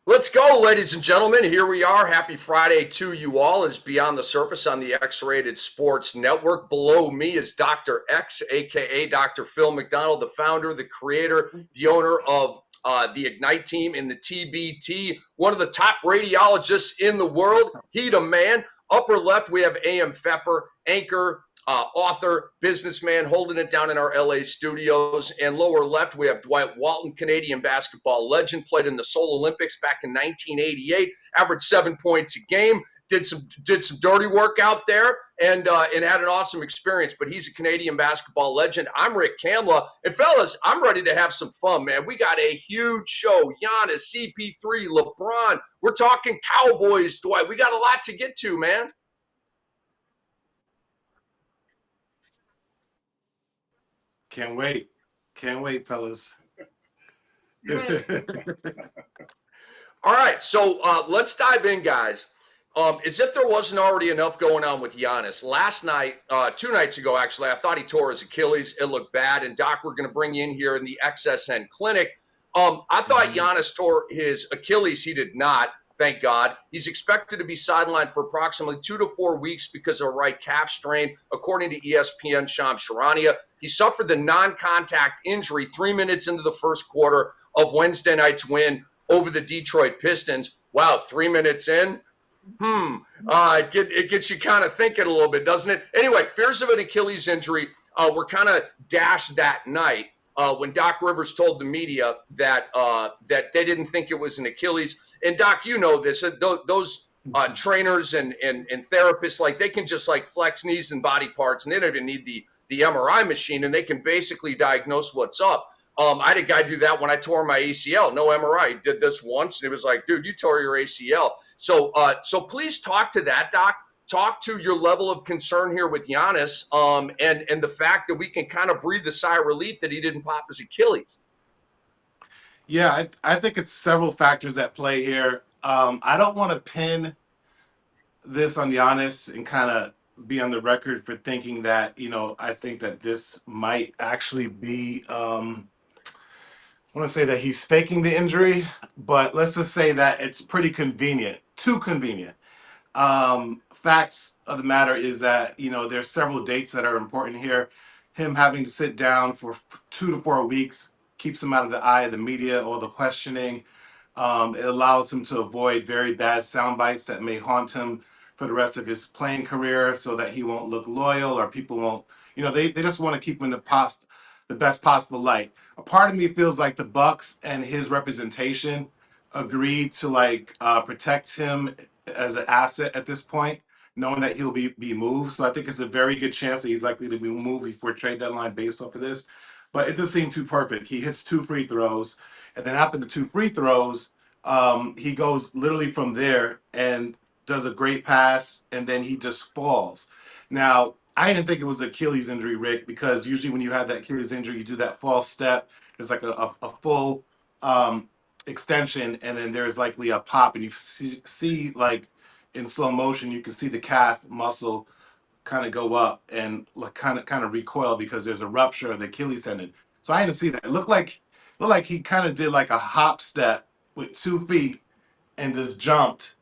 Let's go, ladies and gentlemen. Here we are. Happy Friday to you all. It's Beyond the Surface on the X-Rated Sports Network. Below me is Dr. X, a.k.a. Dr. Phil McDonald, the founder, the creator, the owner of the Ignite team in the TBT, one of the top radiologists in the world. He the man. Upper left, we have A.M. Pfeffer, anchor, author, businessman, holding it down in our LA studios. And lower left, we have Dwight Walton, Canadian basketball legend, played in the Seoul Olympics back in 1988, averaged 7 points a game, did some dirty work out there, and had an awesome experience. But he's a Canadian basketball legend. I'm Rick Kamla. And fellas, I'm ready to have some fun, man. We got a huge show. Giannis, CP3, LeBron. We're talking Cowboys, Dwight. We got a lot to get to, man. Can't wait. Can't wait, fellas. All right, so let's dive in, guys. As if there wasn't already enough going on with Giannis. Last night, 2 nights ago, actually, I thought he tore his Achilles. It looked bad. And, Doc, we're going to bring you in here in the XSN clinic. I thought Giannis tore his Achilles. He did not, thank God. He's expected to be sidelined for approximately 2 to 4 weeks because of a right calf strain, according to ESPN Shams Charania. He suffered the non-contact injury 3 minutes into the first quarter of Wednesday night's win over the Detroit Pistons. Wow, 3 minutes in? It gets you kind of thinking a little bit, doesn't it? Anyway, fears of an Achilles injury were kind of dashed that night when Doc Rivers told the media that they didn't think it was an Achilles. And, Doc, you know this. Those trainers and therapists, like, they can just, like, flex knees and body parts, and they don't even need the MRI machine, and they can basically diagnose what's up. I had a guy do that when I tore my ACL. No MRI. He did this once, and he was like, dude, you tore your ACL. So please talk to that, Doc. Talk to your level of concern here with Giannis and the fact that we can kind of breathe a sigh of relief that he didn't pop his Achilles. Yeah, I think it's several factors at play here. I don't want to pin this on Giannis and kind of be on the record for thinking that, I think that this might actually be, I want to say that he's faking the injury, but let's just say that it's pretty convenient, too convenient. Facts of the matter is that, there's several dates that are important here. Him having to sit down for 2 to 4 weeks keeps him out of the eye of the media or the questioning. It allows him to avoid very bad sound bites that may haunt him for the rest of his playing career so that he won't look loyal or people won't, they just want to keep him in the best possible light. A part of me feels like the Bucks and his representation agreed to protect him as an asset at this point, knowing that he'll be moved. So I think it's a very good chance that he's likely to be moved before trade deadline based off of this. But it just seemed too perfect. He hits 2 free throws, and then after the 2 free throws, he goes literally from there and does a great pass, and then he just falls. Now, I didn't think it was an Achilles injury, Rick, because usually when you have that Achilles injury, you do that false step. There's like a full extension, and then there's likely a pop, and you see like in slow motion, you can see the calf muscle kind of go up and kind of recoil because there's a rupture of the Achilles tendon. So I didn't see that. It looked like he kind of did like a hop step with 2 feet and just jumped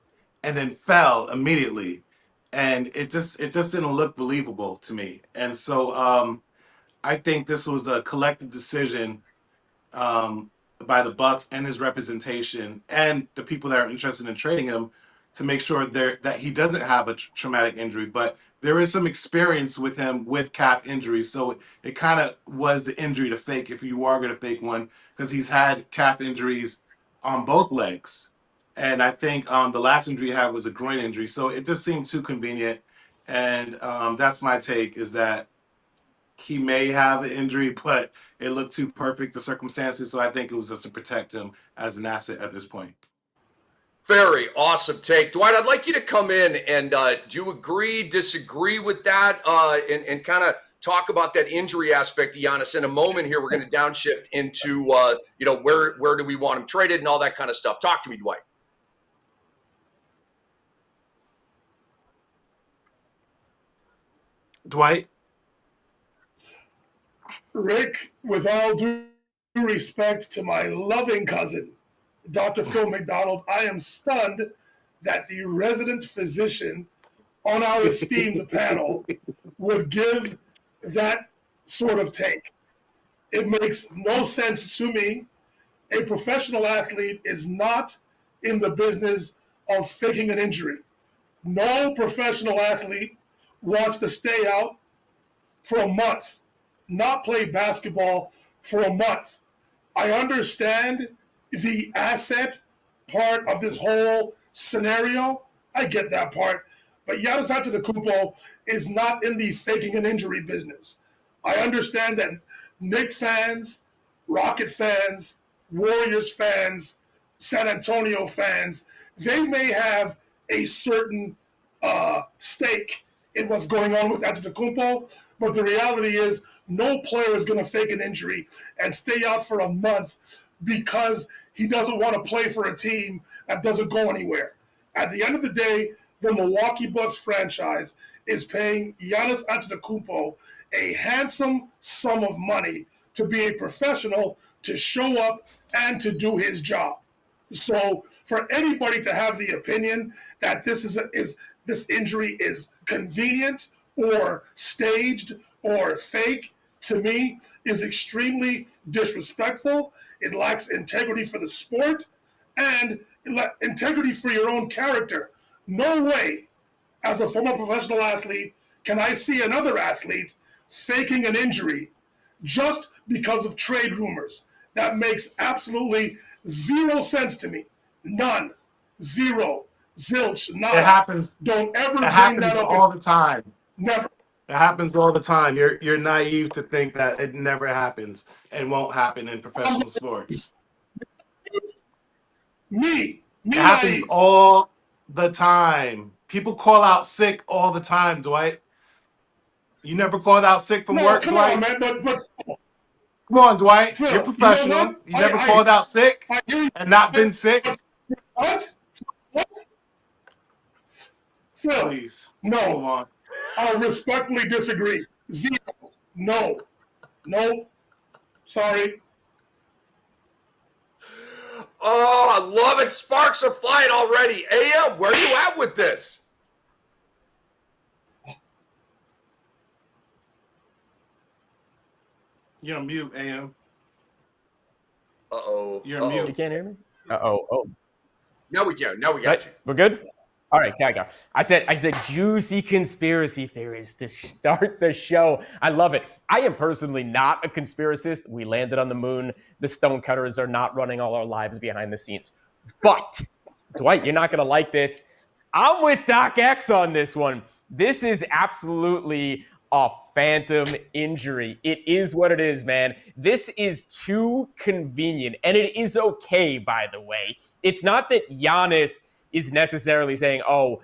and then fell immediately. And it just didn't look believable to me. And so I think this was a collective decision by the Bucks and his representation and the people that are interested in trading him to make sure that he doesn't have a traumatic injury. But there is some experience with him with calf injuries. So it kind of was the injury to fake if you are going to fake one, because he's had calf injuries on both legs. And I think the last injury he had was a groin injury. So it just seemed too convenient. And that's my take, is that he may have an injury, but it looked too perfect, the circumstances. So I think it was just to protect him as an asset at this point. Very awesome take. Dwight, I'd like you to come in and do you agree, disagree with that, and kind of talk about that injury aspect of Giannis in a moment here. We're going to downshift into, where do we want him traded and all that kind of stuff. Talk to me, Dwight. Dwight? Rick, with all due respect to my loving cousin, Dr. Phil McDonald, I am stunned that the resident physician on our esteemed panel would give that sort of take. It makes no sense to me. A professional athlete is not in the business of faking an injury. No professional athlete wants to stay out for a month, not play basketball for a month. I understand the asset part of this whole scenario. I get that part. But Giannis Antetokounmpo is not in the faking an injury business. I understand that Knicks fans, Rocket fans, Warriors fans, San Antonio fans, they may have a certain stake in what's going on with Antetokounmpo, but the reality is no player is going to fake an injury and stay out for a month because he doesn't want to play for a team that doesn't go anywhere. At the end of the day, the Milwaukee Bucks franchise is paying Giannis Antetokounmpo a handsome sum of money to be a professional, to show up and to do his job. So for anybody to have the opinion that this injury is convenient or staged or fake, to me, is extremely disrespectful. It lacks integrity for the sport and integrity for your own character. No way, as a former professional athlete, can I see another athlete faking an injury just because of trade rumors. That makes absolutely zero sense to me. None. Zero. Zilch. Nada. It happens. Don't ever bring It happens that up. all the time. Never. It happens all the time. You're naive to think that it never happens and won't happen in professional sports. Me It happens naive. all the time. People call out sick all the time, Dwight. You never called out sick from No, work, come Dwight? on, man. But Come on, Dwight. Phil, You're professional. what? You never called out sick I hear you. and not been sick? What? Phil, Please. Move no. on. I respectfully disagree. Zero. No. No. Sorry. Oh, I love it. Sparks are flying already. AM, where are you at with this? You're on mute, AM. Uh-oh. You're on You mute. can't hear me? Uh-oh. Oh. Now we can. Now we got you. We're good? All right, okay, I go. I said juicy conspiracy theories to start the show. I love it. I am personally not a conspiracist. We landed on the moon. The stonecutters are not running all our lives behind the scenes. But, Dwight, you're not going to like this. I'm with Doc X on this one. This is absolutely a phantom injury. It is what it is, man. This is too convenient. And it is okay, by the way. It's not that Giannis is necessarily saying, oh,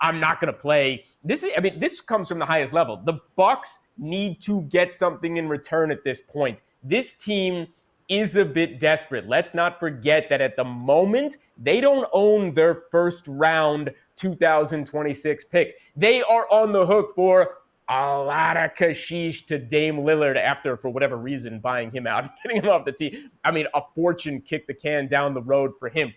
I'm not going to play. This comes from the highest level. The Bucks need to get something in return at this point. This team is a bit desperate. Let's not forget that at the moment, they don't own their first round 2026 pick. They are on the hook for a lot of cashish to Dame Lillard after, for whatever reason, buying him out and getting him off the team. A fortune kicked the can down the road for him.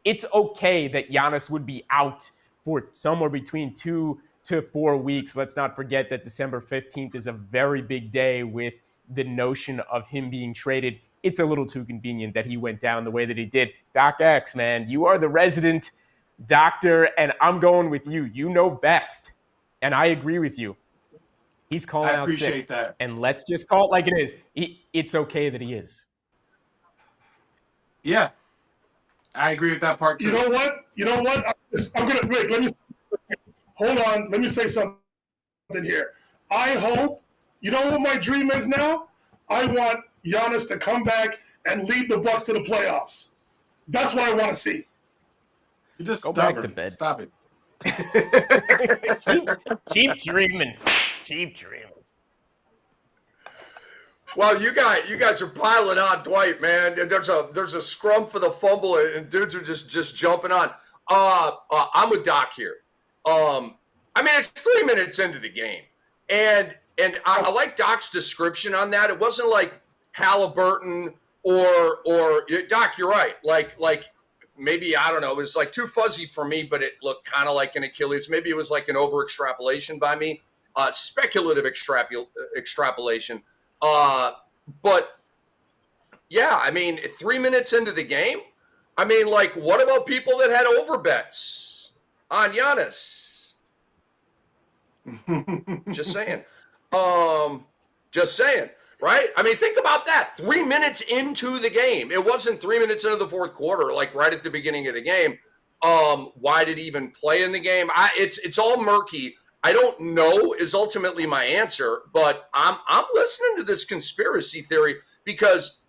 It's okay that Giannis would be out for somewhere between 2 to 4 weeks. Let's not forget that December 15th is a very big day with the notion of him being traded. It's a little too convenient that he went down the way that he did. Doc X, man, you are the resident doctor, and I'm going with you. You know best, and I agree with you. He's calling out sick. I appreciate that. And let's just call it like it is. It's okay that he is. Yeah. I agree with that part too. You know what? I'm gonna wait. Hold on. Let me say something here. I hope. You know what my dream is now? I want Giannis to come back and lead the Bucks to the playoffs. That's what I want to see. You're just Go stubborn. back to bed. Stop it. keep dreaming. Keep dreaming. Well, you guys are piling on Dwight, man. There's a scrum for the fumble, and dudes are just jumping on. I'm with Doc here. I mean, it's 3 minutes into the game, and I like Doc's description on that. It wasn't like Halliburton or Doc. You're right. Like maybe, I don't know. It was like too fuzzy for me, but it looked kind of like an Achilles. Maybe it was like an over extrapolation by me. Speculative extrapolation. But yeah, I mean, 3 minutes into the game, I mean, like, what about people that had over bets on Giannis? Just saying. Just saying, right? I mean, think about that. 3 minutes into the game. It wasn't 3 minutes into the fourth quarter, like right at the beginning of the game. Why did he even play in the game? It's all murky. I don't know is ultimately my answer, but I'm listening to this conspiracy theory because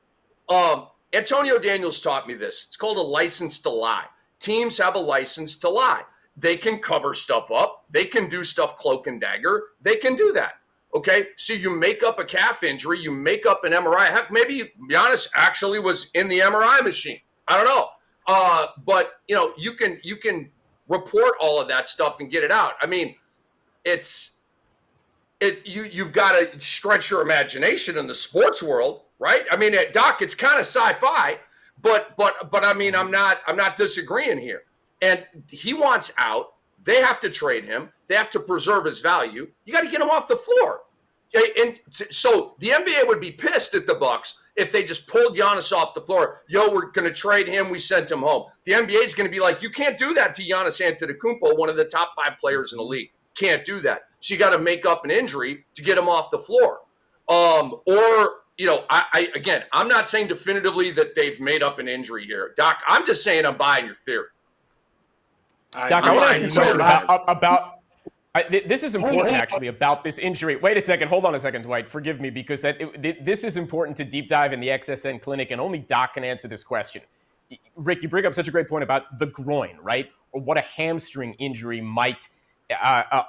Antonio Daniels taught me this. It's called a license to lie. Teams have a license to lie. They can cover stuff up. They can do stuff cloak and dagger. They can do that. Okay, so you make up a calf injury, you make up an MRI. Heck, maybe Giannis actually was in the MRI machine. I don't know. But you know, you can report all of that stuff and get it out. I mean, you've got to stretch your imagination in the sports world, right? I mean, Doc, it's kind of sci-fi, but I mean, I'm not disagreeing here. And he wants out. They have to trade him. They have to preserve his value. You got to get him off the floor. And so the NBA would be pissed at the Bucks if they just pulled Giannis off the floor. We're going to trade him. We sent him home. The NBA is going to be like, you can't do that to Giannis Antetokounmpo, one of the top 5 players in the league. Can't do that. So you got to make up an injury to get him off the floor. Or, you know, I'm not saying definitively that they've made up an injury here. Doc, I'm just saying I'm buying your theory. Doc, I want to ask you a question about this is important, actually, about this injury. Wait a second. Hold on a second, Dwight. Forgive me, because this is important to deep dive in the XSN clinic, and only Doc can answer this question. Rick, you bring up such a great point about the groin, right? Or what a hamstring injury might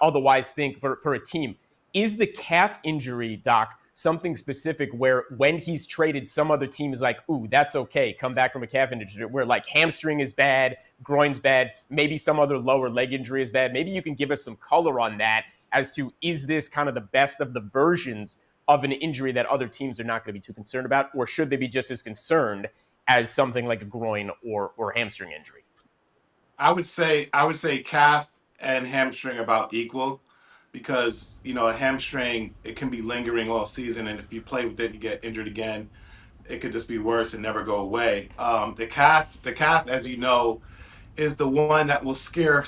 otherwise think for a team. Is the calf injury, Doc, something specific where when he's traded, some other team is like, ooh, that's okay, come back from a calf injury, where like hamstring is bad, groin's bad, maybe some other lower leg injury is bad? Maybe you can give us some color on that as to, is this kind of the best of the versions of an injury that other teams are not going to be too concerned about, or should they be just as concerned as something like a groin or hamstring injury? I would say calf and hamstring about equal, because, you know, a hamstring, it can be lingering all season, and if you play with it, you get injured again, it could just be worse and never go away. The calf, as you know, is the one that will scare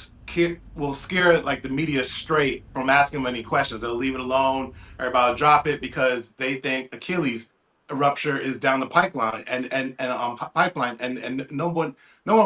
like the media straight from asking them any questions. They'll leave it alone, or about drop it because they think Achilles rupture is down the pipeline and no one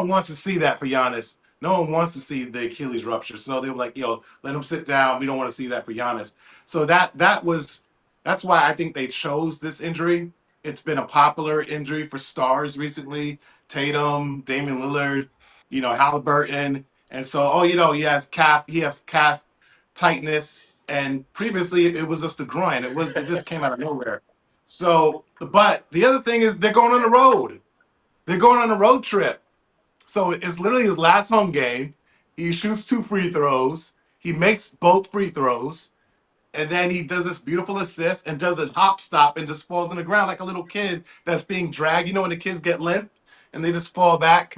wants to see that for Giannis. No one wants to see the Achilles rupture. So they were like, yo, let him sit down. We don't want to see that for Giannis. So that's why I think they chose this injury. It's been a popular injury for stars recently. Tatum, Damian Lillard, you know, Halliburton. And so, he has calf tightness. And previously it was just the groin. It just came out of nowhere. So, but the other thing is they're going on the road. They're going on a road trip. So it's literally his last home game. He shoots 2 free throws. He makes both free throws. And then he does this beautiful assist and does a hop stop and just falls on the ground like a little kid that's being dragged. You know when the kids get limp and they just fall back?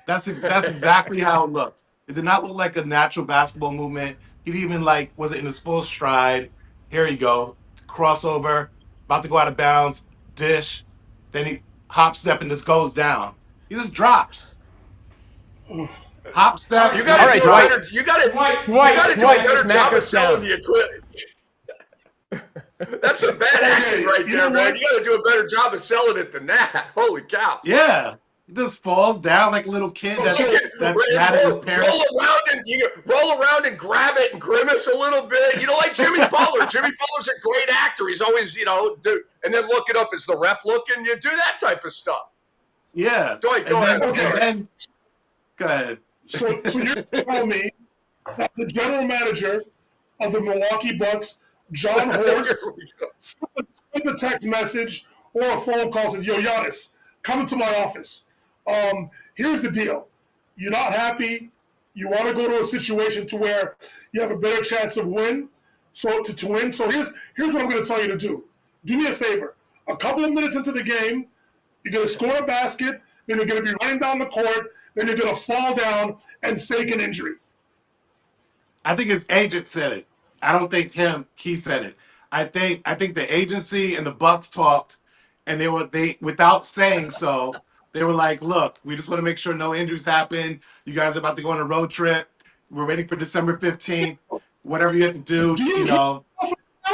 That's exactly how it looked. It did not look like a natural basketball movement. He even wasn't in his full stride. Here you go. Crossover, about to go out of bounds, dish. Then he hop step and just goes down. He just drops. Hop step. You got to do a better. You got to do a better job of selling the equipment. That's some bad acting right there, man. You got to do a better job of selling it than that. Holy cow! Yeah, he just falls down like a little kid that's mad at his parents. Roll around and grab it and grimace a little bit. You know, like Jimmy Butler. Jimmy Butler's a great actor. He's always, and then look it up. Is the ref looking? You do that type of stuff. Yeah. Go ahead. Go ahead. So you're telling me that the general manager of the Milwaukee Bucks, John Horst, sent a text message or a phone call, says, "Yo, Giannis, come into my office. Here's the deal. You're not happy. You want to go to a situation to where you have a better chance of win. So to win. So here's what I'm going to tell you to do. Do me a favor. A couple of minutes into the game, you're going to score a basket. Then you're going to be running down the court. Then you're going to fall down and fake an injury." I think his agent said it. I don't think he said it. I think the agency and the Bucks talked, and they without saying so, they were like, "Look, we just want to make sure no injuries happen. You guys are about to go on a road trip. We're waiting for December 15th. Whatever you have to do,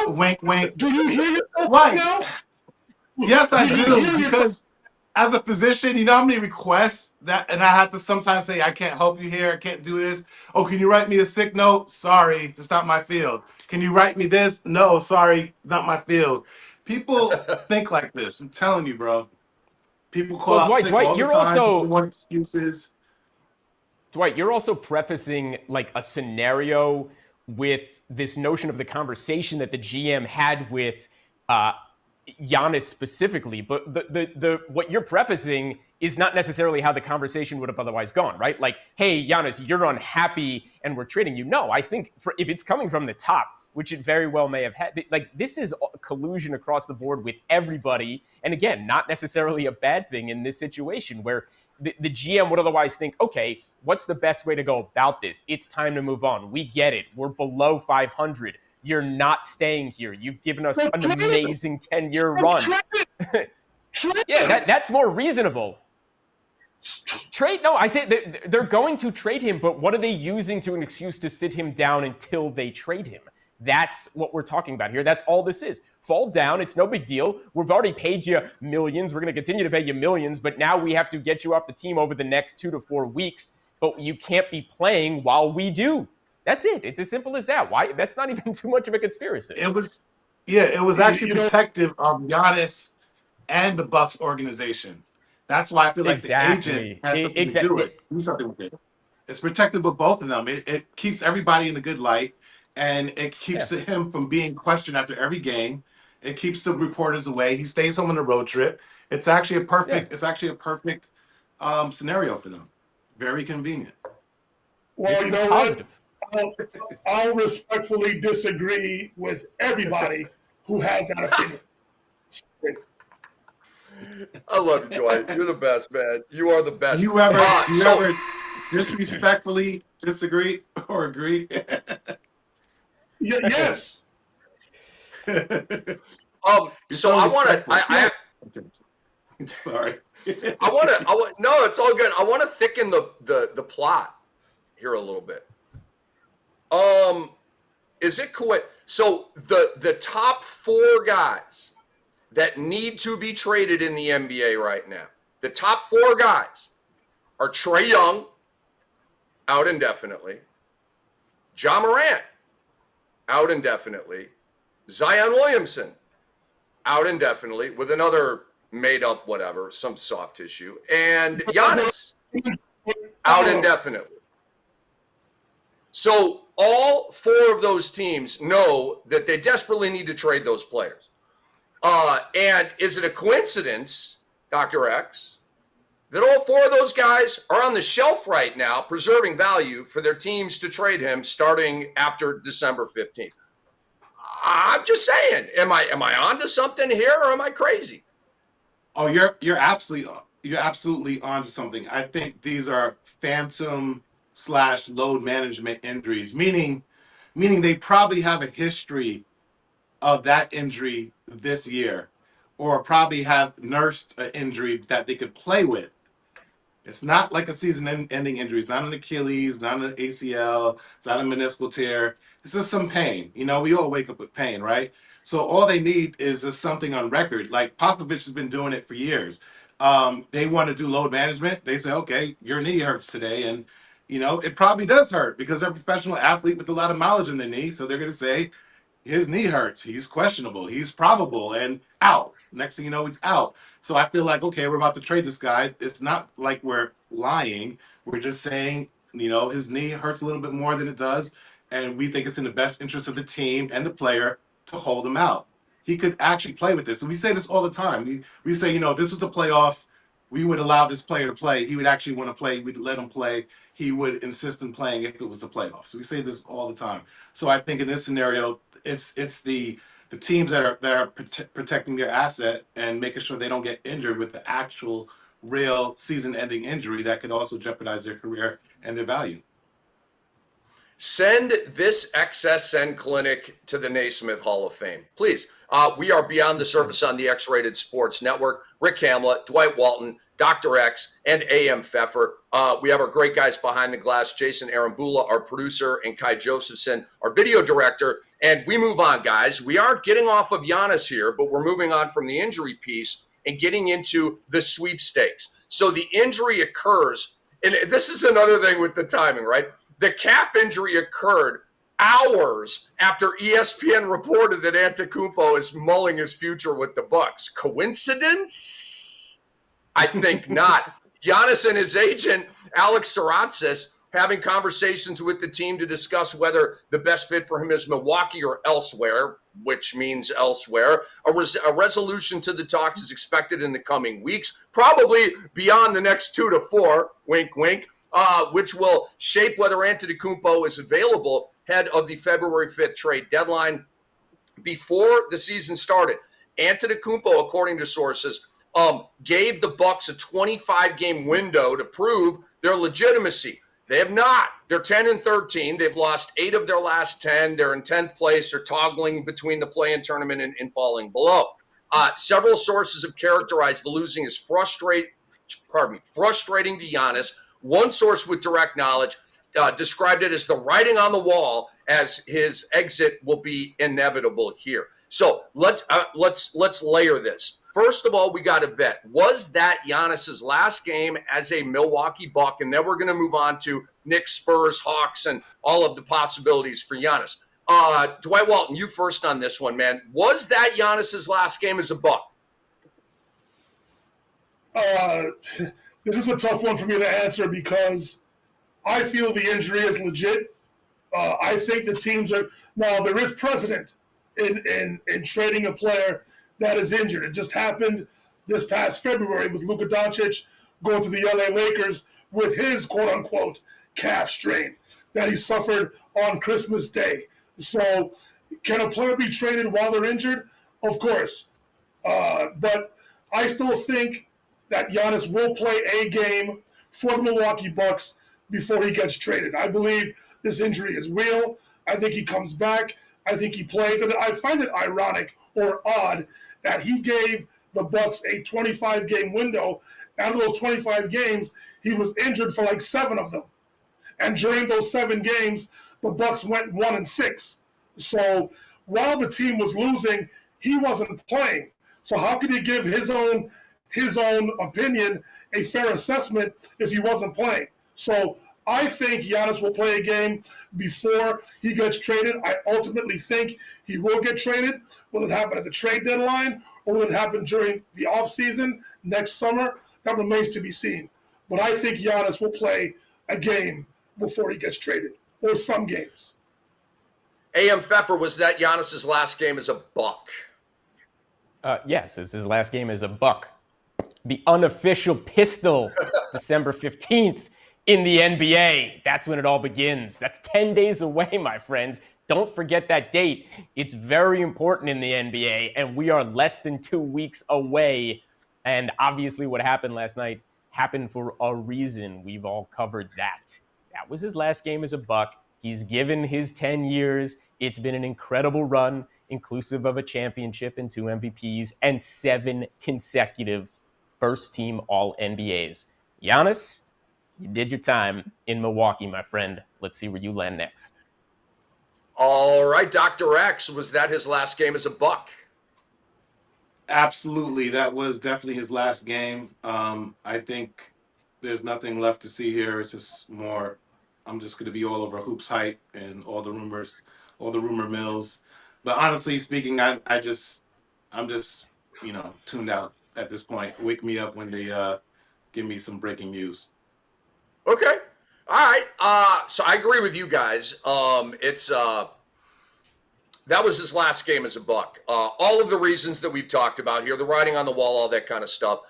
wink, wink." Do you hear yourself Right. now? Yes, I You do, hear because as a physician, you know how many requests that, and I have to sometimes say, "I can't help you here. I can't do this. Oh, can you write me a sick note? Sorry, it's not my field. Can you write me this? No, sorry, not my field." People think like this. I'm telling you, bro. People call out sick all the you're time. also People want excuses. Dwight, you're also prefacing like a scenario with this notion of the conversation that the GM had with Giannis specifically, but the what you're prefacing is not necessarily how the conversation would have otherwise gone, right? Like, "Hey, Giannis, you're unhappy and we're trading you." No, I think if it's coming from the top, which it very well may have had, like, this is collusion across the board with everybody. And again, not necessarily a bad thing in this situation where the GM would otherwise think, "Okay, what's the best way to go about this? It's time to move on. We get it. We're below 500. You're not staying here. You've given us an amazing 10-year run." Yeah, that's more reasonable. Trade? No, I say they're going to trade him, but what are they using to an excuse to sit him down until they trade him? That's what we're talking about here. That's all this is. Fall down. It's no big deal. We've already paid you millions. We're going to continue to pay you millions, but now we have to get you off the team over the next 2 to 4 weeks, but you can't be playing while we do. That's it. It's as simple as that. Why? That's not even too much of a conspiracy. It was actually protective of Giannis and the Bucks organization. That's why I feel like the agent had something to do something with it. It's protective of both of them. It keeps everybody in a good light, and it keeps him from being questioned after every game. It keeps the reporters away. He stays home on a road trip. It's actually a perfect. It's actually a perfect scenario for them. Very convenient. Well, you know what? I'll respectfully disagree with everybody who has that opinion. I love you, Dwight. You're the best, man. You are the best. Do you ever disrespectfully disagree or agree? Yes. So I want to. Sorry. No, it's all good. I want to thicken the plot here a little bit. Is it so the top 4 guys that need to be traded in the NBA right now, the top 4 guys are Trae Young, out indefinitely, Ja Morant, out indefinitely, Zion Williamson, out indefinitely with another made up whatever, some soft tissue, and Giannis, out indefinitely. So all 4 of those teams know that they desperately need to trade those players. And is it a coincidence, Dr. X, that all 4 of those guys are on the shelf right now, preserving value for their teams to trade him starting after December 15th? I'm just saying, am I onto something here, or am I crazy? Oh, you're absolutely onto something. I think these are phantom / load management injuries, meaning they probably have a history of that injury this year, or probably have nursed an injury that they could play with. It's not like a season-ending injury. It's not an Achilles, not an ACL. It's not a meniscal tear. It's just some pain. You know, we all wake up with pain, right? So all they need is just something on record. Like Popovich has been doing it for years. They want to do load management. They say, "Okay, your knee hurts today," and you know it probably does hurt because they're a professional athlete with a lot of mileage in their knee. So they're going to say, "His knee hurts. He's questionable. He's probable and out." Next thing you know, he's out. So I feel like, okay, we're about to trade this guy. It's not like we're lying. We're just saying his knee hurts a little bit more than it does, and we think it's in the best interest of the team and the player to hold him out. He could actually play with this. And we say this all the time. We say, if this was the playoffs, we would allow this player to play. He would actually want to play. We'd let him play. He would insist on playing if it was the playoffs. We say this all the time. So I think in this scenario, it's the teams that are protecting their asset and making sure they don't get injured with the actual real season-ending injury that could also jeopardize their career and their value. Send this XSN clinic to the Naismith Hall of Fame, please. We are Beyond the Surface on the X-Rated Sports Network. Rick Hamlet, Dwight Walton, Dr. X, and AM Pfeffer. We have our great guys behind the glass, Jason Arambula, our producer, and Kai Josephson, our video director. And we move on, guys. We aren't getting off of Giannis here, but we're moving on from the injury piece and getting into the sweepstakes. So the injury occurs, and this is another thing with the timing, right? The calf injury occurred hours after ESPN reported that Antetokounmpo is mulling his future with the Bucks. Coincidence? I think not. Giannis and his agent, Alex Xraytedsports, having conversations with the team to discuss whether the best fit for him is Milwaukee or elsewhere, which means elsewhere. A resolution to the talks is expected in the coming weeks, probably beyond the next 2 to 4, wink, wink, which will shape whether Antetokounmpo is available ahead of the February 5th trade deadline. Before the season started, Antetokounmpo, according to sources, gave the Bucks a 25-game window to prove their legitimacy. They have not. They're 10-13. They've lost 8 of their last 10. They're in 10th place. They're toggling between the play-in tournament and falling below. Several sources have characterized the losing as frustrating to Giannis. One source with direct knowledge described it as the writing on the wall, as his exit will be inevitable here. So let's layer this. First of all, we got to vet. Was that Giannis's last game as a Milwaukee Buck? And then we're going to move on to Knicks, Spurs, Hawks, and all of the possibilities for Giannis. Dwight Walton, you first on this one, man. Was that Giannis's last game as a Buck? This is a tough one for me to answer because I feel the injury is legit. I think the teams are now. There is precedent in trading a player that is injured. It just happened this past February with Luka Doncic going to the LA Lakers with his quote-unquote calf strain that he suffered on Christmas Day. So can a player be traded while they're injured? Of course. But I still think that Giannis will play a game for the Milwaukee Bucks before he gets traded. I believe this injury is real. I think he comes back. I think he plays. And I find it ironic or odd that he gave the Bucks a 25-game window. Out of those 25 games, he was injured for like 7 of them. And during those 7 games, the Bucks went 1-6. So while the team was losing, he wasn't playing. So how could he give his own opinion a fair assessment if he wasn't playing? So I think Giannis will play a game before he gets traded. I ultimately think he will get traded. Will it happen at the trade deadline or will it happen during the offseason next summer? That remains to be seen. But I think Giannis will play a game before he gets traded, or some games. AM Pfeffer, was that Giannis's last game as a Buck? Yes, it's his last game as a Buck. The unofficial pistol, December 15th. In the NBA, that's when it all begins. That's 10 days away, my friends. Don't forget that date. It's very important in the NBA, and we are less than 2 weeks away. And obviously what happened last night happened for a reason. We've all covered that. That was his last game as a Buck. He's given his 10 years. It's been an incredible run, inclusive of a championship and 2 MVPs and 7 consecutive first-team All-NBAs. Giannis, you did your time in Milwaukee, my friend. Let's see where you land next. All right, Dr. X, was that his last game as a Buck? Absolutely. That was definitely his last game. I think there's nothing left to see here. It's just more, I'm just going to be all over hoops hype and all the rumors, all the rumor mills. But honestly speaking, I'm just, tuned out at this point. Wake me up when they give me some breaking news. Okay. All right. So I agree with you guys. It's that was his last game as a Buck. All of the reasons that we've talked about here, the writing on the wall, all that kind of stuff,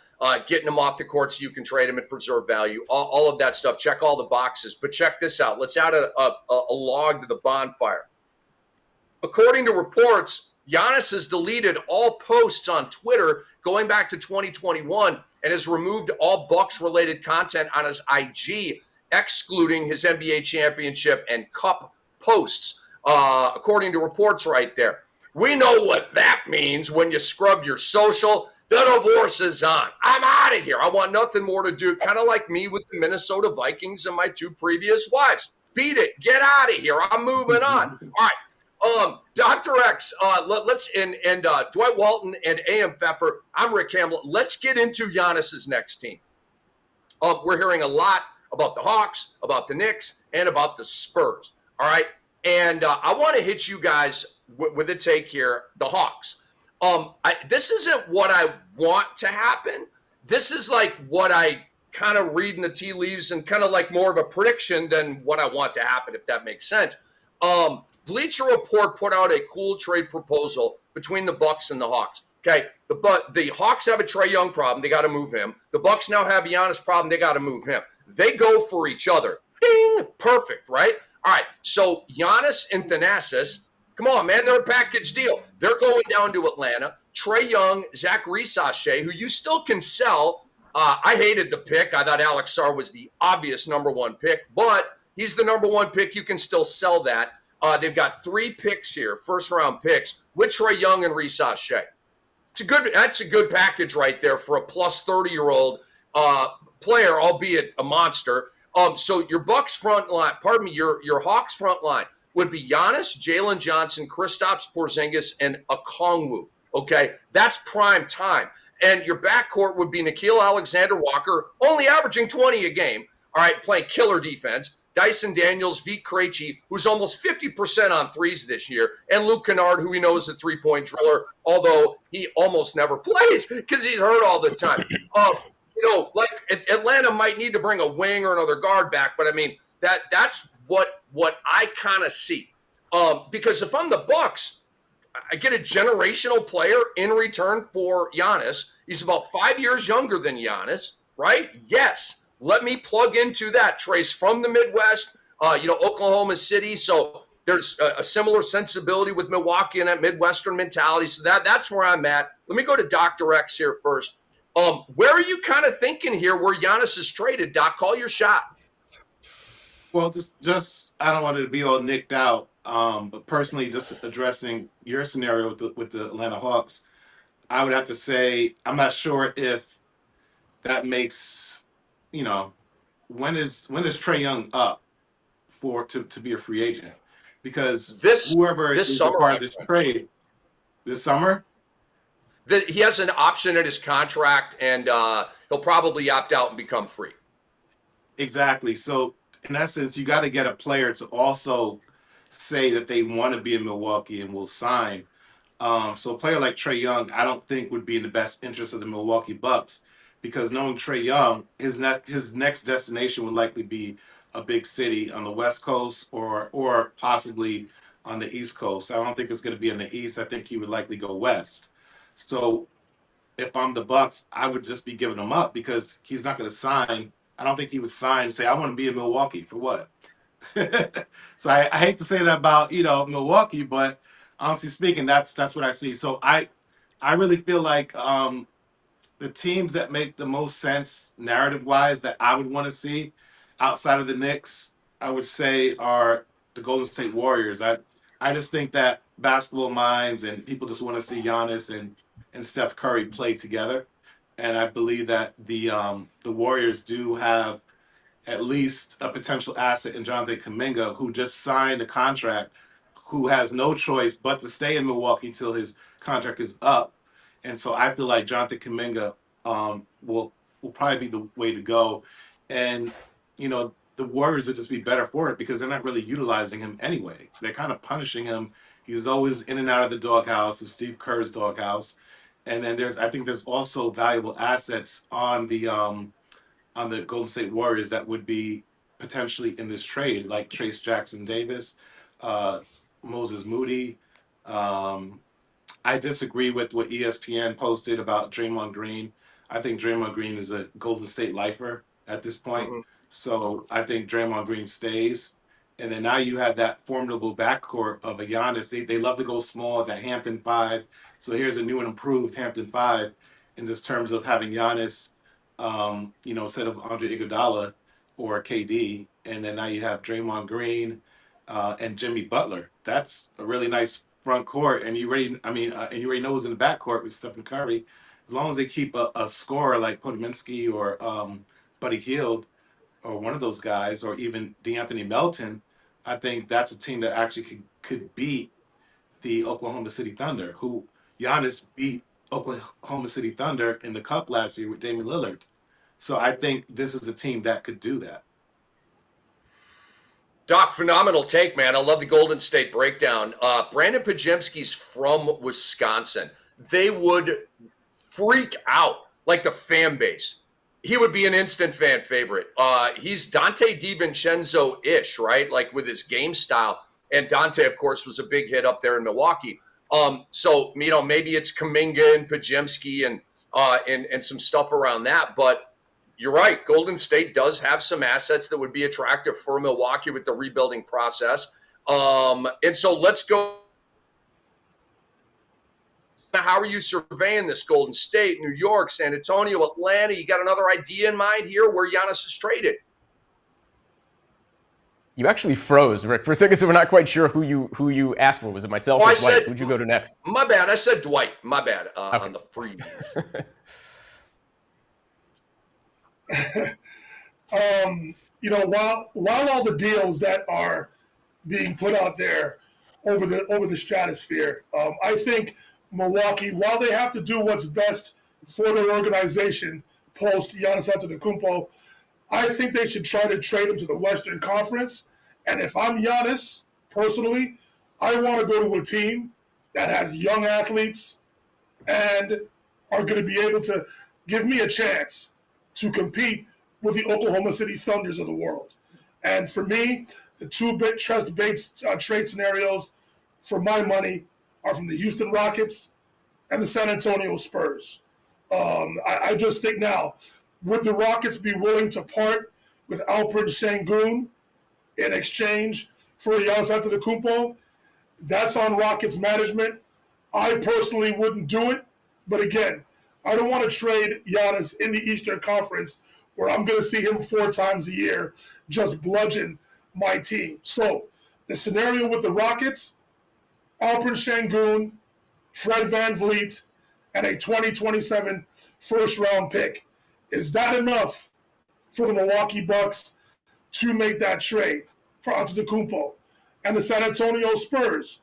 getting him off the court so you can trade him and preserve value, all of that stuff. Check all the boxes. But check this out. Let's add a log to the bonfire. According to reports, Giannis has deleted all posts on Twitter going back to 2021 and has removed all Bucks-related content on his IG, excluding his NBA championship and cup posts. According to reports right there. We know what that means when you scrub your social. The divorce is on. I'm out of here. I want nothing more to do. Kind of like me with the Minnesota Vikings and my two previous wives. Beat it. Get out of here. I'm moving on. All right. Dr. X, let's Dwight Walton and AM Pfeffer. I'm Rick Hamill. Let's get into Giannis's next team. We're hearing a lot about the Hawks, about the Knicks, and about the Spurs. All right. And I want to hit you guys with a take here, the Hawks. This isn't what I want to happen. This is like what I kind of read in the tea leaves and kind of like more of a prediction than what I want to happen, if that makes sense. Bleacher Report put out a cool trade proposal between the Bucks and the Hawks. Okay, but the Hawks have a Trae Young problem. They got to move him. The Bucks now have a Giannis problem. They got to move him. They go for each other. Ding! Perfect, right? All right, so Giannis and Thanasis, come on, man, they're a package deal. They're going down to Atlanta. Trae Young, Zach Ricochet, who you still can sell. I hated the pick. I thought Alex Sarr was the obvious number one pick, but he's the number one pick. You can still sell that. They've got 3 picks here, first-round picks, with Trae Young and Ricochet. That's a good package right there for a plus 30-year-old player, albeit a monster. So your Bucks front line, your Hawks front line would be Giannis, Jalen Johnson, Kristaps Porzingis, and Okongwu. Okay, that's prime time. And your backcourt would be Nickeil Alexander-Walker, only averaging 20 a game. All right, playing killer defense. Dyson Daniels, Vit Krejci, who's almost 50% on threes this year, and Luke Kennard, who we know is a three-point driller, although he almost never plays because he's hurt all the time. Like Atlanta might need to bring a wing or another guard back, but I mean that's what I kind of see. Because if I'm the Bucks, I get a generational player in return for Giannis. He's about 5 years younger than Giannis, right? Yes, let me plug into that. Trace from the Midwest, Oklahoma City. So there's a similar sensibility with Milwaukee and that Midwestern mentality. So that's where I'm at. Let me go to Dr. X here first. Where are you kind of thinking here where Giannis is traded, Doc? Call your shot. Well, just I don't want it to be all nicked out, but personally, just addressing your scenario with the Atlanta Hawks, I would have to say I'm not sure if that makes, when is Trae Young up to be a free agent? Because whoever is a part of this trade this summer. He has an option in his contract, and he'll probably opt out and become free. Exactly. So, in essence, you got to get a player to also say that they want to be in Milwaukee and will sign. So, a player like Trae Young, I don't think would be in the best interest of the Milwaukee Bucks, because knowing Trae Young, his next destination would likely be a big city on the West Coast or possibly on the East Coast. I don't think it's going to be in the East. I think he would likely go West. So if I'm the Bucks, I would just be giving him up because he's not going to sign. I don't think he would sign and say, I want to be in Milwaukee for what? So I hate to say that about, Milwaukee, but honestly speaking, that's what I see. So I really feel like the teams that make the most sense narrative-wise that I would want to see outside of the Knicks, I would say are the Golden State Warriors. I just think that basketball minds and people just want to see Giannis and Steph Curry play together. And I believe that the Warriors do have at least a potential asset in Jonathan Kuminga, who just signed a contract, who has no choice but to stay in Milwaukee till his contract is up. And so I feel like Jonathan Kuminga will probably be the way to go. And, the Warriors would just be better for it because they're not really utilizing him anyway. They're kind of punishing him. He's always in and out of the doghouse, of Steve Kerr's doghouse. And then I think there's also valuable assets on the Golden State Warriors that would be potentially in this trade, like Trace Jackson Davis, Moses Moody. I disagree with what ESPN posted about Draymond Green. I think Draymond Green is a Golden State lifer at this point. Mhm. So I think Draymond Green stays. And then now you have that formidable backcourt of a Giannis. They love to go small, that Hampton Five. So here's a new and improved Hampton Five in this terms of having Giannis, instead of Andre Iguodala or KD. And then now you have Draymond Green and Jimmy Butler. That's a really nice front court. And you already know who's in the back court with Stephen Curry. As long as they keep a scorer like Podminsky or Buddy Hield or one of those guys, or even DeAnthony Melton, I think that's a team that actually could beat the Oklahoma City Thunder, who Giannis beat Oklahoma City Thunder in the Cup last year with Damian Lillard. So I think this is a team that could do that. Doc, phenomenal take, man. I love the Golden State breakdown. Brandon Pajemski's from Wisconsin. They would freak out, like the fan base. He would be an instant fan favorite. He's Dante DiVincenzo-ish, right? Like with his game style. And Dante, of course, was a big hit up there in Milwaukee. So maybe it's Kuminga and Pajemski and some stuff around that. But you're right. Golden State does have some assets that would be attractive for Milwaukee with the rebuilding process. And so let's go. How are you surveying this? Golden State, New York, San Antonio, Atlanta? You got another idea in mind here where Giannis is traded? You actually froze, Rick. For a second, so we're not quite sure who you asked for. Was it myself or Dwight? Who'd you go to next? My bad. I said Dwight. My bad on the freeze. While all the deals that are being put out there over the stratosphere, I think Milwaukee, while they have to do what's best for their organization post Giannis Antetokounmpo, I think they should try to trade him to the Western Conference. And if I'm Giannis, personally, I want to go to a team that has young athletes and are going to be able to give me a chance to compete with the Oklahoma City Thunders of the world. And for me, the two trade scenarios for my money are from the Houston Rockets and the San Antonio Spurs. I just think now, would the Rockets be willing to part with Alperen Sengun in exchange for Giannis Antetokounmpo? That's on Rockets management. I personally wouldn't do it. But again, I don't want to trade Giannis in the Eastern Conference where I'm going to see him 4 times a year just bludgeon my team. So the scenario with the Rockets, Alperen Sengun, Fred VanVleet, and a 2027 first-round pick. Is that enough for the Milwaukee Bucks to make that trade for Antetokounmpo? And the San Antonio Spurs,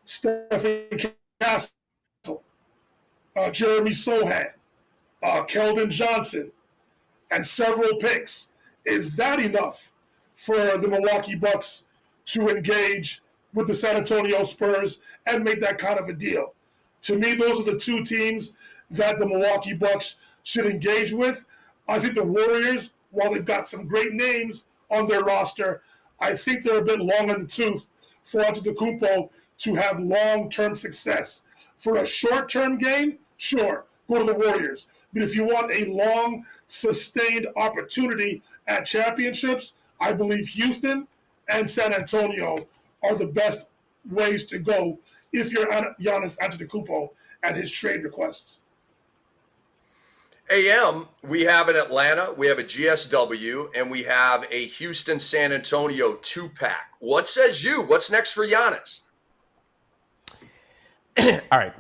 Stephen Castle, Jeremy Sohan, Keldon Johnson, and several picks. Is that enough for the Milwaukee Bucks to engage with the San Antonio Spurs and make that kind of a deal? To me, those are the two teams that the Milwaukee Bucks should engage with. I think the Warriors, while they've got some great names on their roster, I think they're a bit long in the tooth for Antetokounmpo to have long-term success. For a short-term gain, sure, go to the Warriors. But if you want a long, sustained opportunity at championships, I believe Houston and San Antonio are the best ways to go if you're Giannis Antetokounmpo and his trade requests. AM, we have an Atlanta, we have a GSW, and we have a Houston-San Antonio 2-pack. What says you? What's next for Giannis? All right,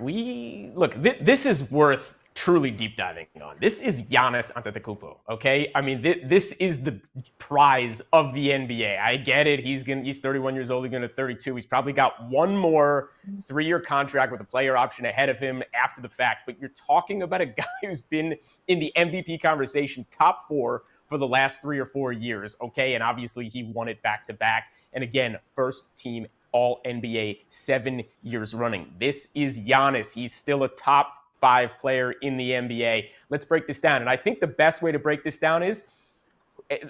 this is worth truly deep diving on. This is Giannis Antetokounmpo, okay? I mean, this is the prize of the NBA. I get it. He's 31 years old. He's going to 32. He's probably got one more 3-year contract with a player option ahead of him after the fact. But you're talking about a guy who's been in the MVP conversation, top 4 for the last 3 or 4 years, okay? And obviously he won it back-to-back. And again, first team All-NBA 7 years running. This is Giannis. He's still a top 5 player in the NBA. Let's break this down. And I think the best way to break this down is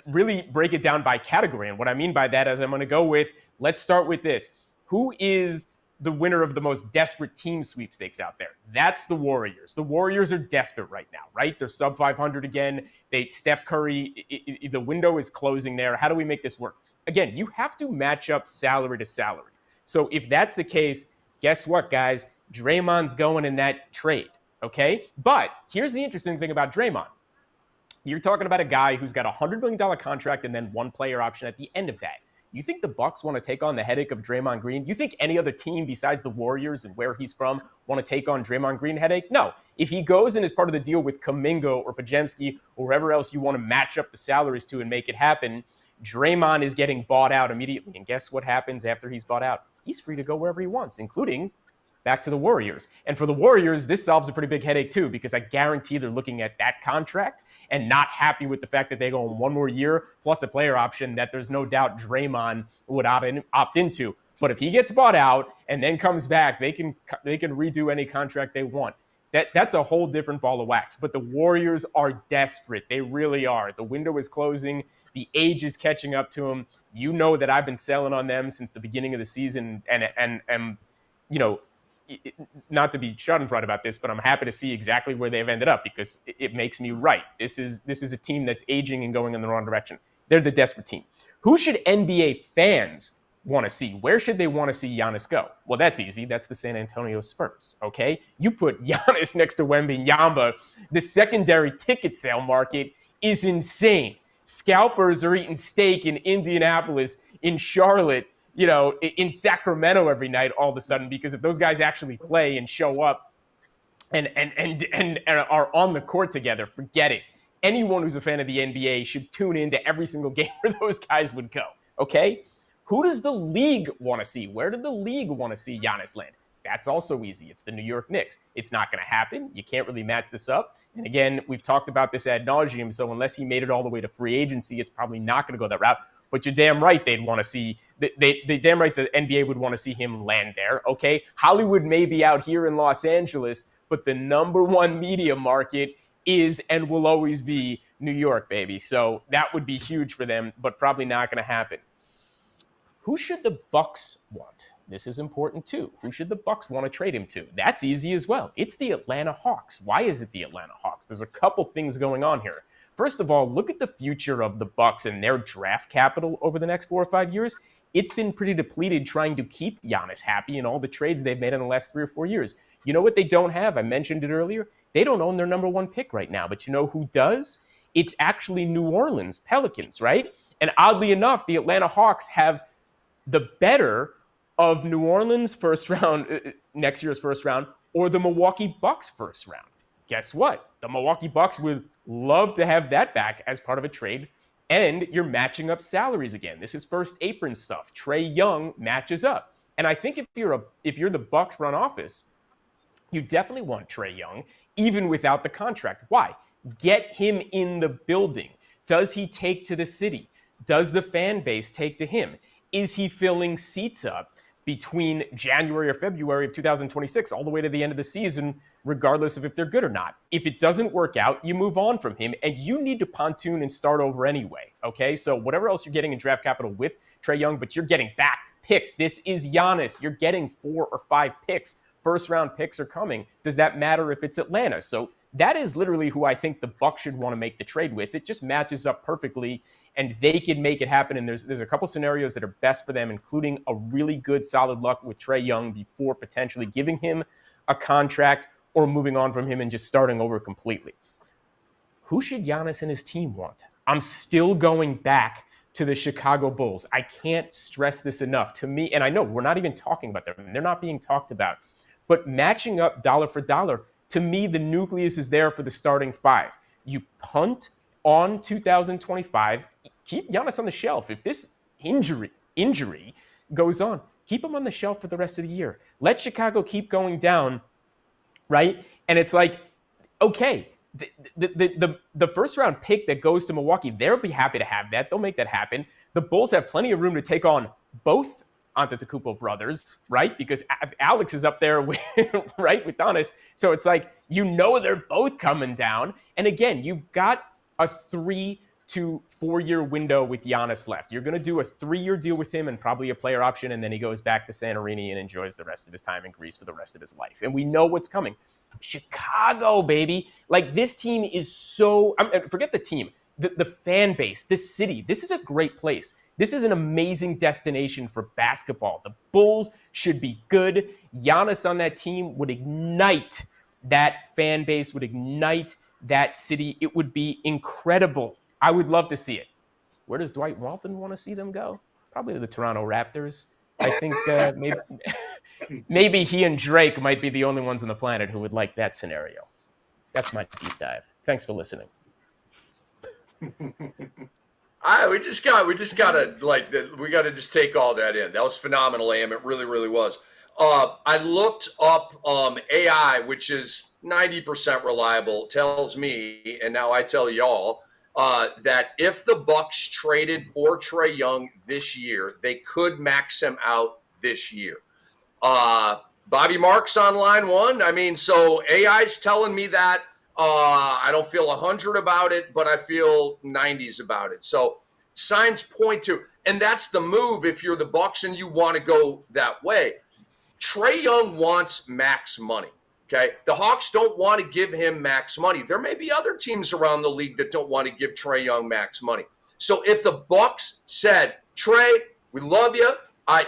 really break it down by category. And what I mean by that is I'm going to go with, let's start with this. Who is the winner of the most desperate team sweepstakes out there? That's the Warriors. The Warriors are desperate right now, right? They're sub 500 again. Steph Curry, the window is closing there. How do we make this work? Again, you have to match up salary to salary. So if that's the case, guess what, guys? Draymond's going in that trade, okay? But here's the interesting thing about Draymond. You're talking about a guy who's got a $100 million contract and then one player option at the end of that. You think the Bucks want to take on the headache of Draymond Green? You think any other team besides the Warriors and where he's from want to take on Draymond Green headache? No. If he goes and is part of the deal with Kuminga or Podziemski or whoever else you want to match up the salaries to and make it happen, Draymond is getting bought out immediately. And guess what happens after he's bought out? He's free to go wherever he wants, including back to the Warriors. And for the Warriors, this solves a pretty big headache too, because I guarantee they're looking at that contract and not happy with the fact that they go on one more year plus a player option that there's no doubt Draymond would opt into. But if he gets bought out and then comes back, they can redo any contract they want. That's a whole different ball of wax. But the Warriors are desperate. They really are. The window is closing. The age is catching up to them. You know that I've been selling on them since the beginning of the season, and you know, not to be schadenfreude about this, but I'm happy to see exactly where they've ended up because it makes me right. This is a team that's aging and going in the wrong direction. They're the desperate team. Who should NBA fans want to see? Where should they want to see Giannis go? Well, that's easy. That's the San Antonio Spurs, okay? You put Giannis next to Wembanyama, the secondary ticket sale market is insane. Scalpers are eating steak in Indianapolis, in Charlotte, you know, in Sacramento every night all of a sudden, because if those guys actually play and show up and are on the court together, forget it. Anyone who's a fan of the NBA should tune into every single game where those guys would go, okay? Who does the league want to see? Where did the league want to see Giannis land? That's also easy. It's the New York Knicks. It's not going to happen. You can't really match this up. And again, we've talked about this ad nauseum, so unless he made it all the way to free agency, it's probably not going to go that route. But you're damn right they'd want to see, they damn right the NBA would want to see him land there, okay? Hollywood may be out here in Los Angeles, but the number one media market is and will always be New York, baby. So that would be huge for them, but probably not going to happen. Who should the Bucks want? This is important too. Who should the Bucks want to trade him to? That's easy as well. It's the Atlanta Hawks. Why is it the Atlanta Hawks? There's a couple things going on here. First of all, look at the future of the Bucks and their draft capital over the next 4 or 5 years. It's been pretty depleted trying to keep Giannis happy in all the trades they've made in the last 3 or 4 years. You know what they don't have? I mentioned it earlier. They don't own their number one pick right now. But you know who does? It's actually New Orleans Pelicans, right? And oddly enough, the Atlanta Hawks have the better of New Orleans first round, next year's first round, or the Milwaukee Bucks first round. Guess what? The Milwaukee Bucks would love to have that back as part of a trade, and you're matching up salaries again. This is first apron stuff. Trae Young matches up. And I think if you're the Bucks front office, you definitely want Trae Young, even without the contract. Why? Get him in the building. Does he take to the city? Does the fan base take to him? Is he filling seats up between January or February of 2026 all the way to the end of the season, regardless of if they're good or not? If it doesn't work out, you move on from him, and you need to pontoon and start over anyway, okay? So whatever else you're getting in draft capital with Trae Young, but you're getting back picks. This is Giannis. You're getting 4 or 5 picks. First-round picks are coming. Does that matter if it's Atlanta? So that is literally who I think the Bucks should want to make the trade with. It just matches up perfectly, and they can make it happen. And there's a couple scenarios that are best for them, including a really good solid luck with Trae Young before potentially giving him a contract or moving on from him and just starting over completely. Who should Giannis and his team want? I'm still going back to the Chicago Bulls. I can't stress this enough. To me, and I know we're not even talking about them. They're not being talked about. But matching up dollar for dollar, to me, the nucleus is there for the starting 5. You punt on 2025, keep Giannis on the shelf. If this injury goes on, keep him on the shelf for the rest of the year. Let Chicago keep going down, right? And it's like, okay, the first round pick that goes to Milwaukee, they'll be happy to have that. They'll make that happen. The Bulls have plenty of room to take on both Antetokounmpo brothers, right? Because Alex is up there with, right, with Giannis. So it's like, you know, they're both coming down. And again, you've got a 3 to 4-year window with Giannis left. You're going to do a 3-year deal with him and probably a player option, and then he goes back to Santorini and enjoys the rest of his time in Greece for the rest of his life. And we know what's coming. Chicago, baby. Like, this team is so – forget the team. The fan base, this city, this is a great place. This is an amazing destination for basketball. The Bulls should be good. Giannis on that team would ignite that fan base, would ignite that city. It would be incredible. I would love to see it. Where does Dwight Walton want to see them go? Probably the Toronto Raptors. I think maybe he and Drake might be the only ones on the planet who would like that scenario. That's my deep dive. Thanks for listening. We just gotta just take all that in. That was phenomenal, Am. It really, really was. I looked up AI, which is 90% reliable, tells me, and now I tell y'all, that if the Bucks traded for Trae Young this year, they could max him out this year. Bobby Marks on line one. I mean, so AI's telling me that. I don't feel 100 about it, but I feel 90s about it. So signs point to, and that's the move if you're the Bucks and you want to go that way. Trae Young wants max money. Okay, the Hawks don't want to give him max money. There may be other teams around the league that don't want to give Trae Young max money. So if the Bucks said, Trae, we love you.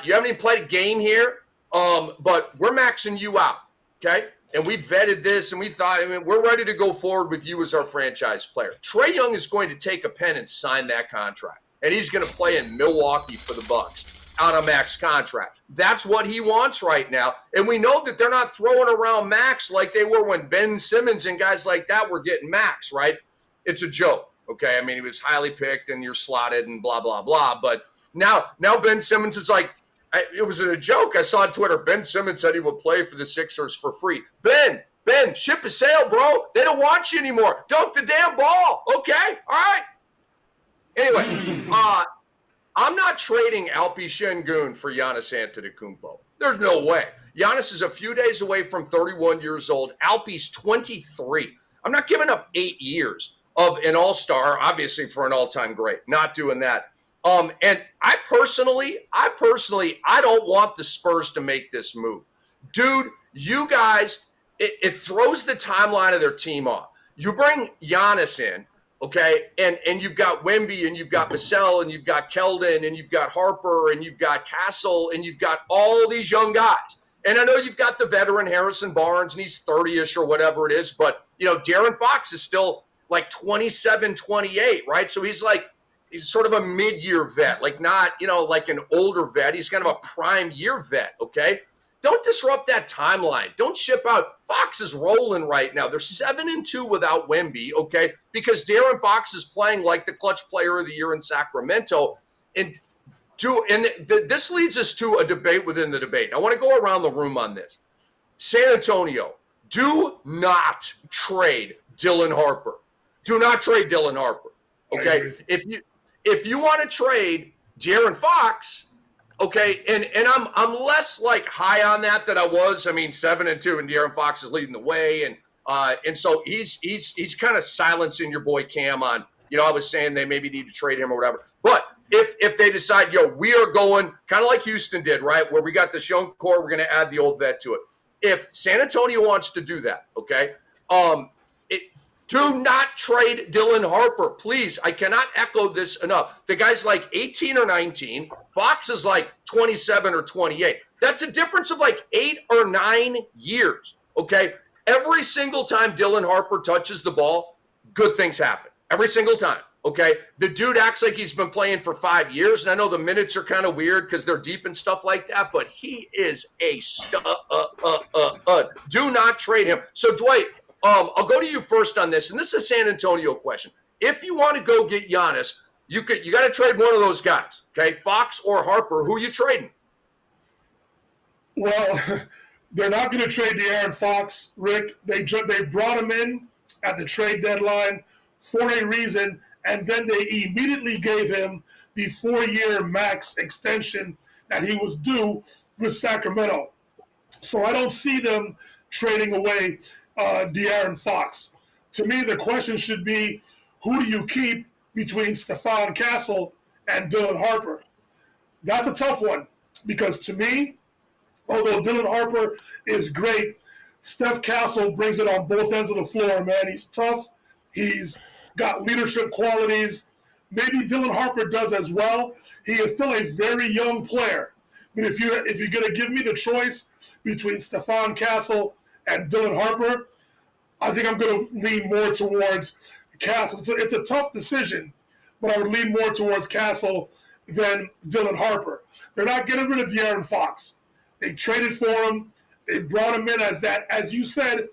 You haven't even played a game here, but we're maxing you out. Okay, and we vetted this and we thought, we're ready to go forward with you as our franchise player. Trae Young is going to take a pen and sign that contract, and he's going to play in Milwaukee for the Bucks on a max contract. That's what he wants right now. And we know that they're not throwing around max like they were when Ben Simmons and guys like that were getting max, right? It's a joke, okay? I mean, he was highly picked and you're slotted and blah, blah, blah. But now Ben Simmons is like, it was a joke. I saw on Twitter, Ben Simmons said he would play for the Sixers for free. Ben, ship has sailed, bro. They don't want you anymore. Dunk the damn ball. Okay, all right. Anyway, I'm not trading Alpi Şengün for Giannis Antetokounmpo. There's no way. Giannis is a few days away from 31 years old. Alpi's 23. I'm not giving up 8 years of an all-star, obviously for an all-time great. Not doing that. And I personally, I don't want the Spurs to make this move. Dude, you guys, it throws the timeline of their team off. You bring Giannis in, okay, and you've got Wemby, and you've got Vassell, and you've got Keldon, and you've got Harper, and you've got Castle, and you've got all these young guys. And I know you've got the veteran Harrison Barnes, and he's 30-ish or whatever it is, but, De'Aaron Fox is still like 27, 28, right? So he's sort of a mid-year vet, like not, like an older vet. He's kind of a prime year vet, okay? Don't disrupt that timeline. Don't ship out. Fox is rolling right now. They're 7-2 without Wemby, okay? Because De'Aaron Fox is playing like the clutch player of the year in Sacramento. This leads us to a debate within the debate. I want to go around the room on this. San Antonio, do not trade Dylan Harper. Do not trade Dylan Harper, okay? If you want to trade De'Aaron Fox, okay, and I'm less like high on that I was. 7-2, and De'Aaron Fox is leading the way, and so he's kind of silencing your boy Cam on. I was saying they maybe need to trade him or whatever. But if they decide, we are going kind of like Houston did, right, where we got this young core, we're going to add the old vet to it. If San Antonio wants to do that, okay, do not trade Dylan Harper, please. I cannot echo this enough. The guy's like 18 or 19. Fox is like 27 or 28. That's a difference of like 8 or 9 years, okay? Every single time Dylan Harper touches the ball, good things happen. Every single time, okay? The dude acts like he's been playing for 5 years, and I know the minutes are kind of weird because they're deep and stuff like that, but he is a stud. Do not trade him. So, Dwight, I'll go to you first on this, and this is a San Antonio question. If you want to go get Giannis, you got to trade one of those guys, okay? Fox or Harper. Who you trading? Well, they're not going to trade De'Aaron Fox, Rick. They brought him in at the trade deadline for a reason, and then they immediately gave him the 4-year max extension that he was due with Sacramento. So I don't see them trading away De'Aaron Fox. To me, the question should be, who do you keep? between Stephon Castle and Dylan Harper. That's a tough one because to me, although Dylan Harper is great, Steph Castle brings it on both ends of the floor, man. He's tough. He's got leadership qualities. Maybe Dylan Harper does as well. He is still a very young player. But if you're going to give me the choice between Stephon Castle and Dylan Harper, I think I'm going to lean more towards Castle. It's a tough decision, but I would lean more towards Castle than Dylan Harper. They're not getting rid of De'Aaron Fox. They traded for him. They brought him in as you said,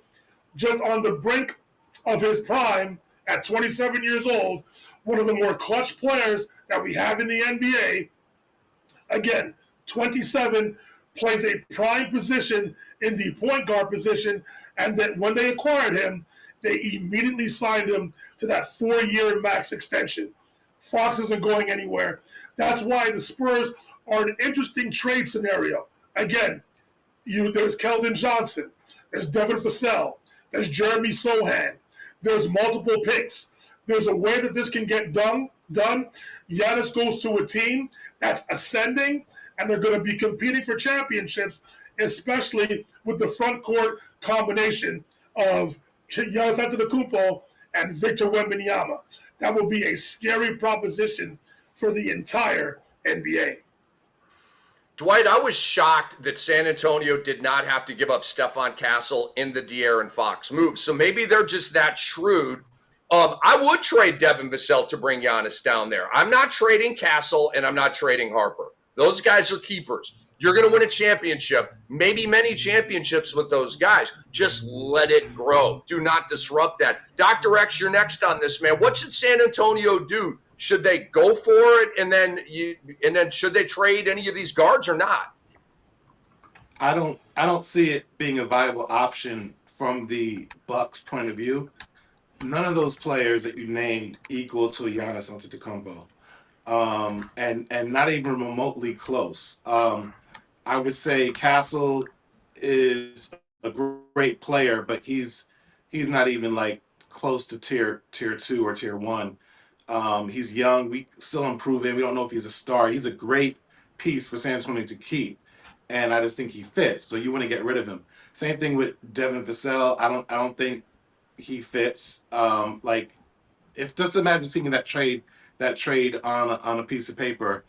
just on the brink of his prime at 27 years old, one of the more clutch players that we have in the NBA. Again, 27, plays a prime position in the point guard position, and that when they acquired him, they immediately signed him to that 4-year max extension. Fox isn't going anywhere. That's why the Spurs are an interesting trade scenario. Again, there's Keldon Johnson, there's Devin Vassell, there's Jeremy Sohan, there's multiple picks. There's a way that this can get done. Giannis goes to a team that's ascending, and they're going to be competing for championships, especially with the front court combination of Giannis Antetokounmpo and Victor Wembanyama. That will be a scary proposition for the entire NBA. Dwight, I was shocked that San Antonio did not have to give up Stephon Castle in the De'Aaron Fox move. So maybe they're just that shrewd. I would trade Devin Vassell to bring Giannis down there. I'm not trading Castle, and I'm not trading Harper. Those guys are keepers. You're going to win a championship, maybe many championships with those guys. Just let it grow. Do not disrupt that. Dr. X, you're next on this, man. What should San Antonio do? Should they go for it, and then should they trade any of these guards or not? I don't see it being a viable option from the Bucks' point of view. None of those players that you named equal to Giannis Antetokounmpo, and not even remotely close. I would say Castle is a great player, but he's not even like close to tier 2 or tier 1. He's young. We still improving. We don't know if he's a star. He's a great piece for San Antonio to keep, and I just think he fits. So you want to get rid of him. Same thing with Devin Vassell. I don't think he fits. If just imagine seeing that trade on a piece of paper,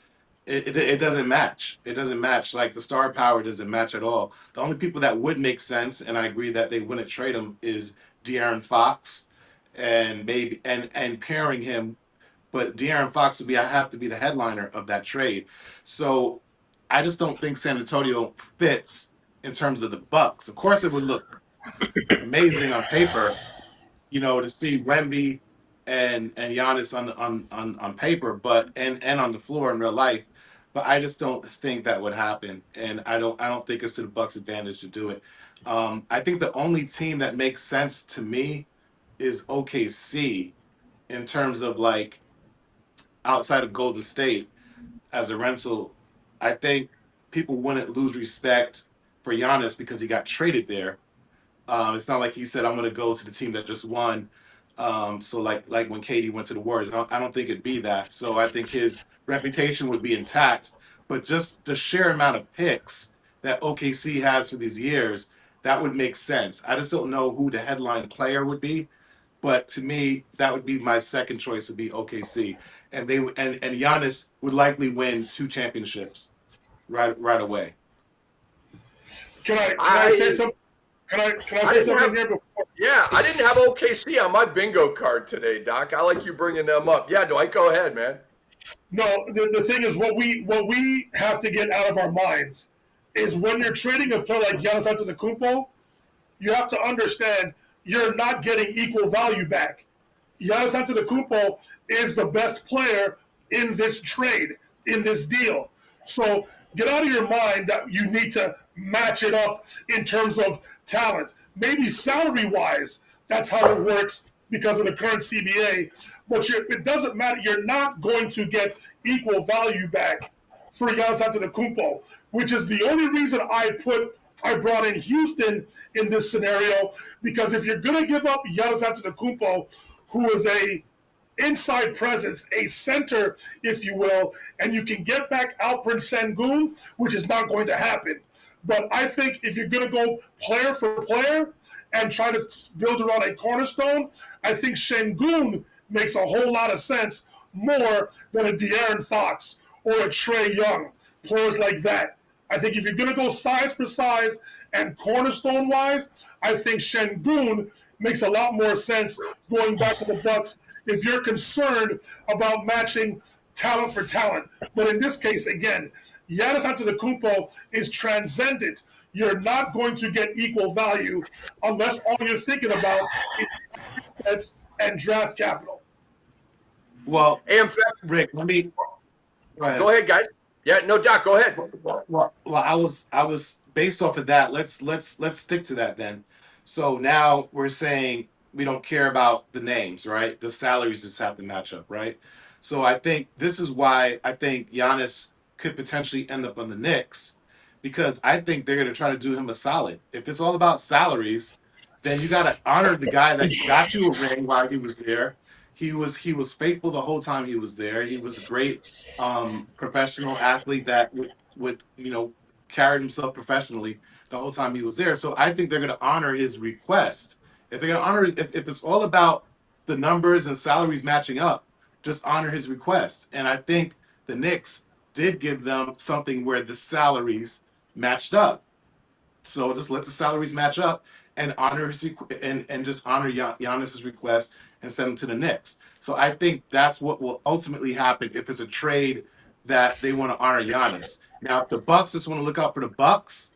it doesn't match. It doesn't match. Like the star power doesn't match at all. The only people that would make sense, and I agree that they wouldn't trade him, is De'Aaron Fox, and maybe and pairing him. But De'Aaron Fox would have to be the headliner of that trade. So I just don't think San Antonio fits in terms of the Bucks. Of course, it would look amazing on paper, to see Wemby and Giannis on paper, but and on the floor in real life. But I just don't think that would happen, and I don't think it's to the Bucks' advantage to do it. I think the only team that makes sense to me is OKC in terms of like outside of Golden State as a rental. I think people wouldn't lose respect for Giannis because he got traded there. It's not like he said, I'm going to go to the team that just won. So like when KD went to the Warriors, I don't think it'd be that. So I think his reputation would be intact. But just the sheer amount of picks that OKC has for these years, that would make sense. I just don't know who the headline player would be. But to me, that would be my second choice, would be OKC. And Giannis would likely win 2 championships right away. Can I say something? Can I say something here before? Yeah, I didn't have OKC on my bingo card today, Doc. I like you bringing them up. Yeah, Dwight, go ahead, man. No, the thing is, what we have to get out of our minds is when you're trading a player like Giannis Antetokounmpo, you have to understand you're not getting equal value back. Giannis Antetokounmpo is the best player in this trade, in this deal. So get out of your mind that you need to match it up in terms of talent. Maybe salary-wise, that's how it works because of the current CBA. But it doesn't matter. You're not going to get equal value back for Giannis Antetokounmpo, which is the only reason I brought in Houston in this scenario, because if you're going to give up Giannis Antetokounmpo, who is a inside presence, a center, if you will, and you can get back Alperen Sengun, which is not going to happen. But I think if you're going to go player for player and try to build around a cornerstone, I think Sengun makes a whole lot of sense more than a De'Aaron Fox or a Trae Young, players like that. I think if you're going to go size for size and cornerstone-wise, I think Sengun makes a lot more sense going back to the Bucks if you're concerned about matching talent for talent. But in this case, again, Giannis Antetokounmpo is transcendent. You're not going to get equal value unless all you're thinking about is assets and draft capital. Well, Hey, in fact, Rick, let me go ahead, guys. Yeah, no, Doc, go ahead. Well, I was based off of that. Let's stick to that then. So now we're saying we don't care about the names, right? The salaries just have to match up, right? So I think this is why I think Giannis could potentially end up on the Knicks, because I think they're going to try to do him a solid. If it's all about salaries, then you got to honor the guy that got you a ring while he was there. He was faithful the whole time he was there. He was a great professional athlete that would carried himself professionally the whole time he was there. So I think they're going to honor his request. If they're going to honor, if it's all about the numbers and salaries matching up, just honor his request. And I think the Knicks did give them something where the salaries matched up. So just let the salaries match up and honor his and just honor Giannis's request and send him to the Knicks. So I think that's what will ultimately happen if it's a trade that they want to honor Giannis. Now, if the Bucks just want to look out for the Bucks,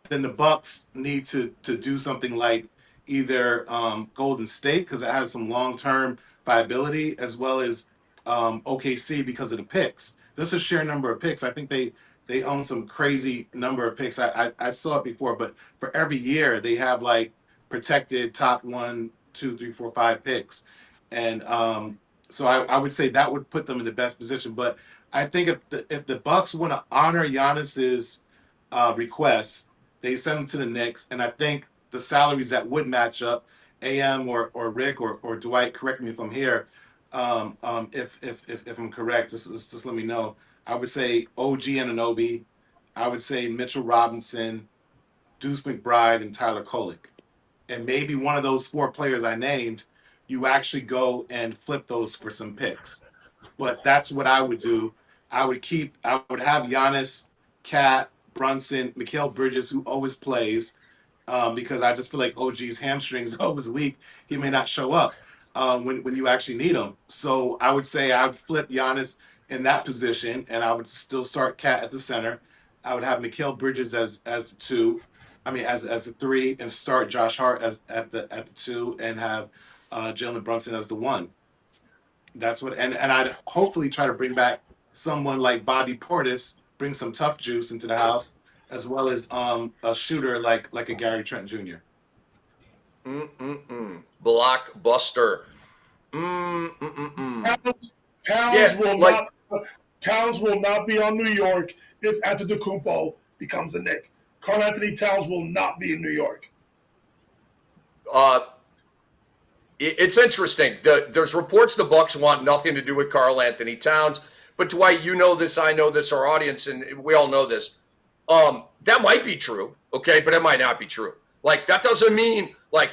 then the Bucks need to do something like either Golden State, because it has some long-term viability, as well as OKC because of the picks. This is a sheer number of picks. I think they own some crazy number of picks. I saw it before, but for every year they have like protected top 1, 2, 3, 4, 5 picks. And so I would say that would put them in the best position. But I think if the Bucks want to honor Giannis's request, they send him to the Knicks. And I think the salaries that would match up, AM or Rick or Dwight, correct me if I'm here, if I'm correct, just let me know. I would say OG Anunoby. I would say Mitchell Robinson, Deuce McBride, and Tyler Kolek. And maybe one of those 4 players I named, you actually go and flip those for some picks. But that's what I would do. I would have Giannis, Cat, Brunson, Mikal Bridges, who always plays, because I just feel like OG's hamstrings are always weak. He may not show up when you actually need him. So I would say I would flip Giannis in that position, and I would still start Cat at the center. I would have Mikal Bridges as the 2. As the 3, and start Josh Hart at the 2, and have Jalen Brunson as the 1. That's what, and I'd hopefully try to bring back someone like Bobby Portis, bring some tough juice into the house, as well as a shooter like a Gary Trent Jr. Blockbuster. Towns will not be on New York if Antetokounmpo becomes a Knick. Karl Anthony Towns will not be in New York. It's interesting. There's reports the Bucks want nothing to do with Karl Anthony Towns. But Dwight, you know this, I know this, our audience, and we all know this. That might be true, okay, but it might not be true. Like, that doesn't mean, like,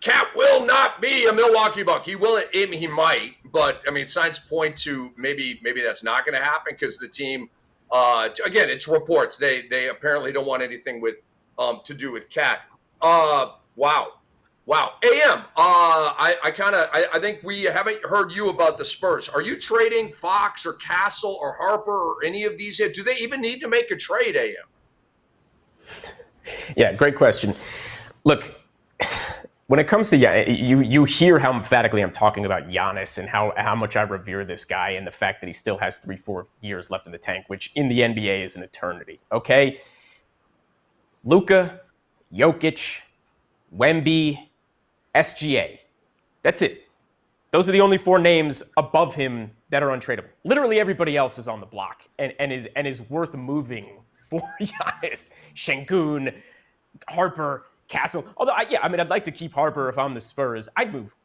Cat will not be a Milwaukee Buck. He will. He might, but signs point to maybe that's not going to happen because the team. Again, it's reports. They apparently don't want anything with to do with Cat. Wow. AM. I think we haven't heard you about the Spurs. Are you trading Fox or Castle or Harper or any of these? Do they even need to make a trade, AM? Yeah, great question. Look, when it comes to you hear how emphatically I'm talking about Giannis and how much I revere this guy and the fact that he still has 3-4 years left in the tank, which in the NBA is an eternity. Okay, Luka, Jokic, Wemby, SGA. That's it. Those are the only 4 names above him that are untradeable. Literally everybody else is on the block and is worth moving for Giannis. Sengun, Harper, Castle. Although, I'd like to keep Harper if I'm the Spurs. I'd move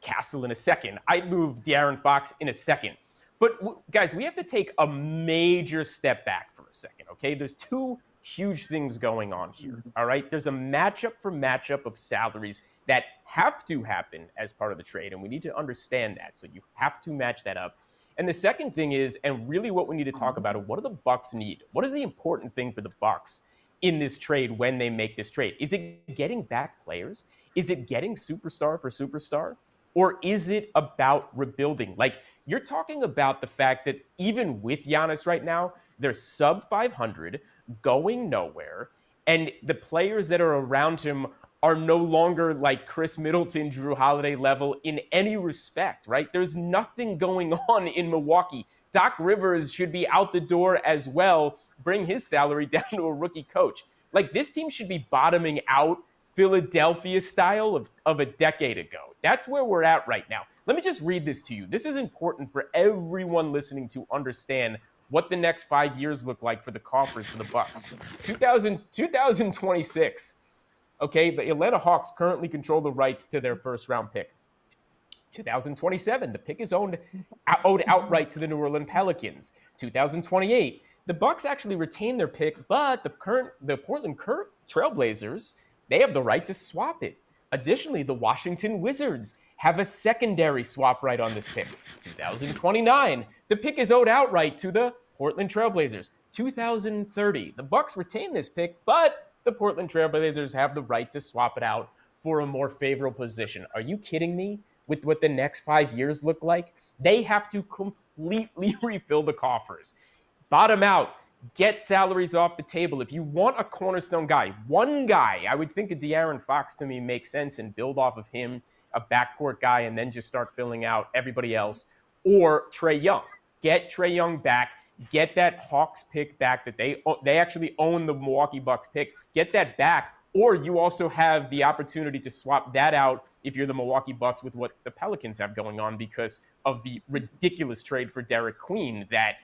Castle in a second. I'd move De'Aaron Fox in a second. But guys, we have to take a major step back for a second, okay? There's two huge things going on here, all right? There's a matchup for matchup of salaries that have to happen as part of the trade, and we need to understand that. So you have to match that up. And the second thing is, and really what we need to talk about, what do the Bucks need? What is the important thing for the Bucks in this trade when they make this trade? Is it getting back players? Is it getting superstar for superstar? Or is it about rebuilding? Like, you're talking about the fact that even with Giannis right now, they're sub 500, going nowhere, and the players that are around him are no longer like Chris Middleton, Drew Holiday level in any respect, right? There's nothing going on in Milwaukee. Doc Rivers should be out the door as well, bring his salary down to a rookie coach. Like, this team should be bottoming out Philadelphia style of a decade ago. That's where we're at right now. Let me just read this to you. This is important for everyone listening to understand what the next 5 years look like for the coffers for the Bucks. 2026. Okay, the Atlanta Hawks currently control the rights to their first-round pick. 2027, the pick is owed outright to the New Orleans Pelicans. 2028, the Bucks actually retain their pick, but the Portland Trailblazers, they have the right to swap it. Additionally, the Washington Wizards have a secondary swap right on this pick. 2029, the pick is owed outright to the Portland Trailblazers. 2030, the Bucks retain this pick, but the Portland Trailblazers have the right to swap it out for a more favorable position. Are you kidding me with what the next 5 years look like? They have to completely refill the coffers. Bottom out. Get salaries off the table. If you want a cornerstone guy, one guy, I would think a De'Aaron Fox to me makes sense and build off of him, a backcourt guy, and then just start filling out everybody else. Or Trae Young. Get Trae Young back. Get that Hawks pick back that they actually own the Milwaukee Bucks pick. Get that back. Or you also have the opportunity to swap that out if you're the Milwaukee Bucks with what the Pelicans have going on because of the ridiculous trade for Derek Queen that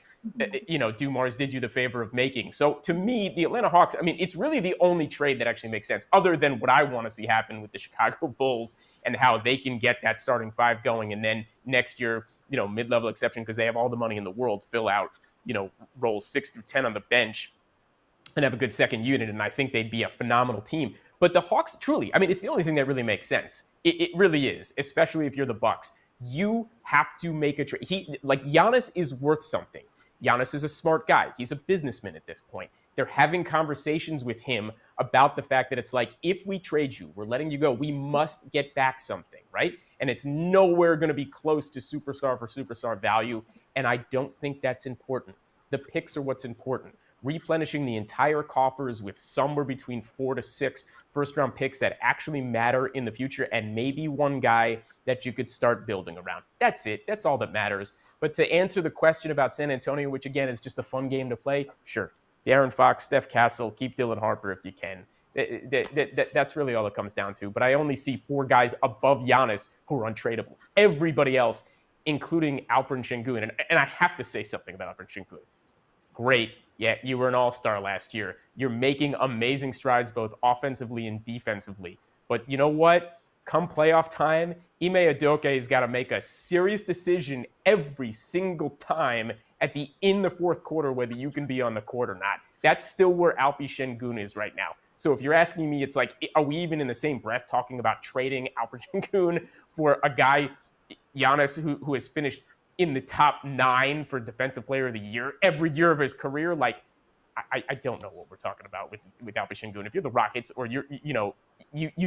Dumars did you the favor of making. So to me, the Atlanta Hawks, I mean, it's really the only trade that actually makes sense other than what I want to see happen with the Chicago Bulls and how they can get that starting five going. And then next year, mid-level exception because they have all the money in the world, fill out, roles 6 through 10 on the bench and have a good second unit. And I think they'd be a phenomenal team. But the Hawks truly, I mean, it's the only thing that really makes sense. It really is, especially if you're the Bucks. You have to make a trade. Giannis is worth something. Giannis is a smart guy. He's a businessman at this point. They're having conversations with him about the fact that it's like, if we trade you, we're letting you go, we must get back something, right? And it's nowhere going to be close to superstar for superstar value. And I don't think that's important. The picks are what's important. Replenishing the entire coffers with somewhere between 4 to 6 first-round picks that actually matter in the future and maybe one guy that you could start building around. That's it. That's all that matters. But to answer the question about San Antonio, which again is just a fun game to play, sure. De'Aaron Fox, Steph Castle, keep Dylan Harper if you can. That's really all it comes down to. But I only see 4 guys above Giannis who are untradeable. Everybody else, including Alperen Şengün, and I have to say something about Alperen Şengün. Great. Yeah, you were an all-star last year. You're making amazing strides both offensively and defensively. But you know what? Come playoff time, Ime Udoka has got to make a serious decision every single time in the fourth quarter whether you can be on the court or not. That's still where Alperen Şengün is right now. So if you're asking me, it's like, are we even in the same breath talking about trading Alperen Şengün for a guy, Giannis, who has finished in the top 9 for Defensive Player of the Year every year of his career? Like, I don't know what we're talking about with Alperen Şengün. If you're the Rockets or you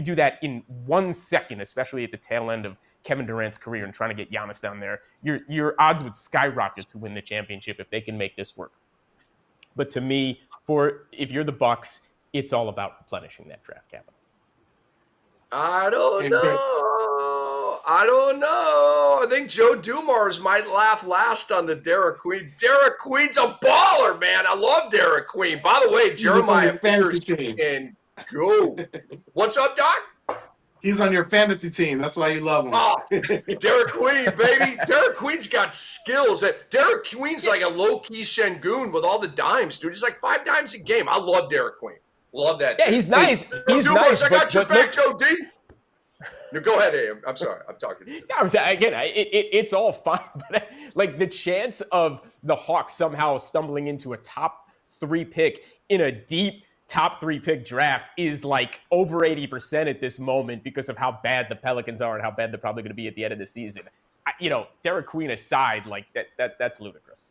do that in 1 second, especially at the tail end of Kevin Durant's career and trying to get Giannis down there, your odds would skyrocket to win the championship if they can make this work. But to me, if you're the Bucks, it's all about replenishing that draft capital. I don't know. I think Joe Dumars might laugh last on the Derek Queen. Derek Queen's a baller, man. I love Derek Queen. By the way, Jeremiah Peters and go. What's up, Doc? He's on your fantasy team. That's why you love him. Oh, Derek Queen, baby. Derek Queen's got skills. Derek Queen's like a low-key Şengün with all the dimes, dude. He's like 5 dimes a game. I love Derek Queen. Love that. Yeah, he's nice. He's Dumars, nice. I got your back, Joe D. No, go ahead, Abe. I'm sorry. I'm talking to you. Yeah, I'm saying, again, it's all fine, but like the chance of the Hawks somehow stumbling into a top 3 pick in a deep top 3 pick draft is like over 80% at this moment because of how bad the Pelicans are and how bad they're probably going to be at the end of the season. Derek Queen aside, like that's ludicrous.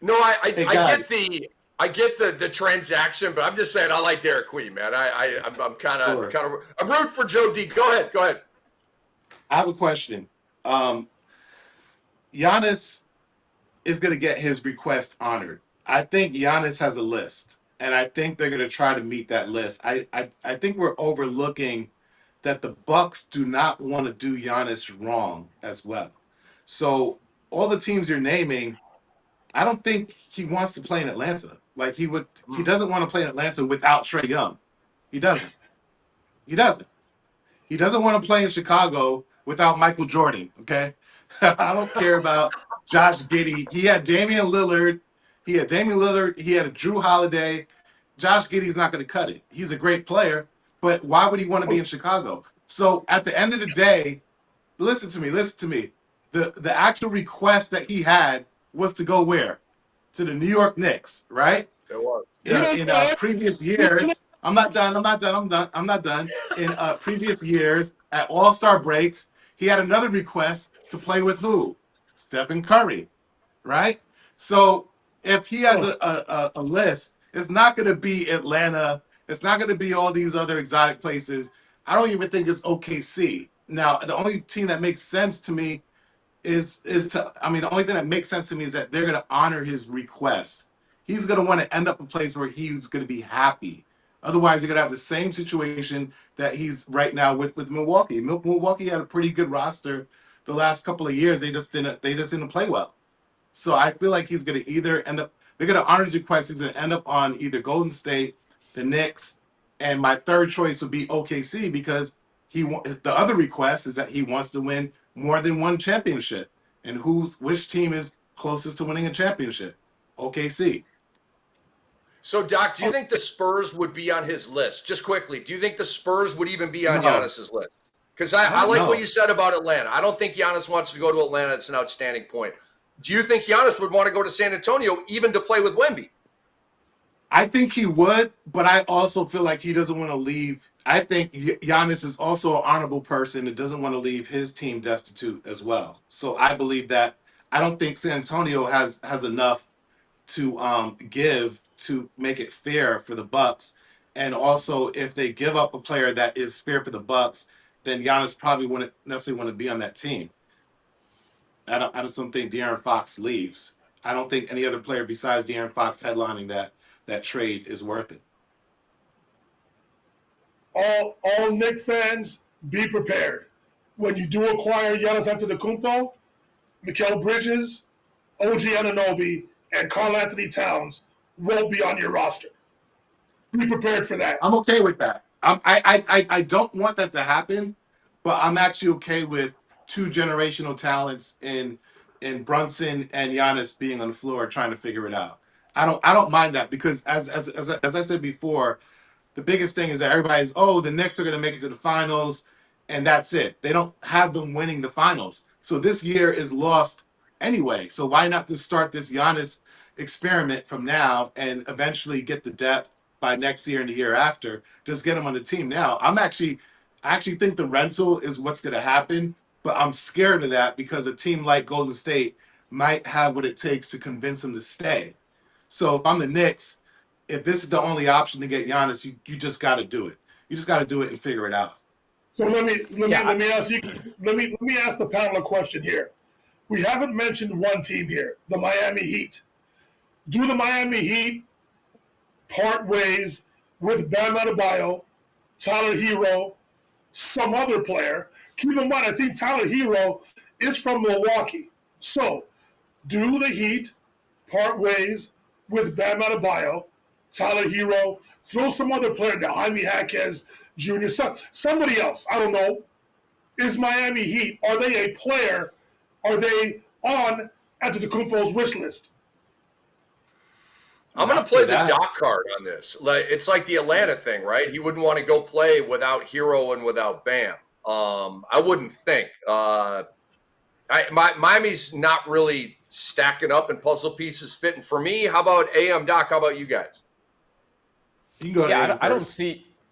No, I get the transaction, but I'm just saying I like Derek Queen, man. I'm kind of I'm rooting for Joe D. Go ahead. I have a question. Giannis is going to get his request honored. I think Giannis has a list, and I think they're going to try to meet that list. I think we're overlooking that the Bucks do not want to do Giannis wrong as well. So all the teams you're naming, I don't think he wants to play in Atlanta. Like he doesn't want to play in Atlanta without Trae Young. He doesn't. He doesn't want to play in Chicago without Michael Jordan, okay? I don't care about Josh Giddey. He had Damian Lillard. He had a Drew Holiday. Josh Giddey's not going to cut it. He's a great player, but why would he want to be in Chicago? So at the end of the day, listen to me. The actual request that he had was to go where? To the New York Knicks, right? It was. In previous years, I'm not done. In previous years, at All-Star breaks, he had another request to play with who? Stephen Curry, right? So if he has a list, it's not going to be Atlanta. It's not going to be all these other exotic places. I don't even think it's OKC. Now, the only team that makes sense to me the only thing that makes sense to me is that they're going to honor his request. He's going to want to end up a place where he's going to be happy. Otherwise, you're going to have the same situation that he's right now with Milwaukee. Milwaukee had a pretty good roster the last couple of years. They just didn't play well. So I feel like he's going to either end up, they're going to honor his request. He's going to end up on either Golden State, the Knicks, and my third choice would be OKC because the other request is that he wants to win more than one championship. And which team is closest to winning a championship? OKC. So, Doc, do you think the Spurs would be on his list? Just quickly, do you think the Spurs would even be on Giannis's list? Because I like what you said about Atlanta. I don't think Giannis wants to go to Atlanta. It's an outstanding point. Do you think Giannis would want to go to San Antonio even to play with Wemby? I think he would, but I also feel like he doesn't want to leave. I think Giannis is also an honorable person that doesn't want to leave his team destitute as well. So I believe that I don't think San Antonio has enough to give to make it fair for the Bucks. And also, if they give up a player that is fair for the Bucks, then Giannis probably wouldn't necessarily want to be on that team. I just don't think De'Aaron Fox leaves. I don't think any other player besides De'Aaron Fox headlining that trade is worth it. All Knicks fans, be prepared. When you do acquire Giannis Antetokounmpo, Mikal Bridges, OG Anunoby, and Karl Anthony Towns won't be on your roster. Be prepared for that. I'm okay with that. I don't want that to happen, but I'm actually okay with two generational talents in Brunson and Giannis being on the floor trying to figure it out. I don't mind that because as I said before, the biggest thing is that everybody's, the Knicks are going to make it to the finals, and that's it. They don't have them winning the finals. So this year is lost anyway. So why not just start this Giannis experiment from now and eventually get the depth by next year and the year after? Just get him on the team now. I actually think the rental is what's going to happen, but I'm scared of that because a team like Golden State might have what it takes to convince him to stay. So if I'm the Knicks, if this is the only option to get Giannis, you just got to do it. You just got to do it and figure it out. So let me ask the panel a question here. We haven't mentioned one team here, the Miami Heat. Do the Miami Heat part ways with Bam Adebayo, Tyler Hero, some other player? Keep in mind, I think Tyler Hero is from Milwaukee. So, do the Heat part ways with Bam Adebayo, Tyler Hero, throw some other player down, Jaime Jaquez Jr., somebody else, I don't know. Is Miami Heat, are they a player? Are they on Antetokounmpo's wish list? I'm going to play the Doc card on this. It's like the Atlanta thing, right? He wouldn't want to go play without Hero and without Bam. I wouldn't think. Miami's not really stacking up and puzzle pieces fitting for me. How about AM Doc? How about you guys? You can go to AM I don't first.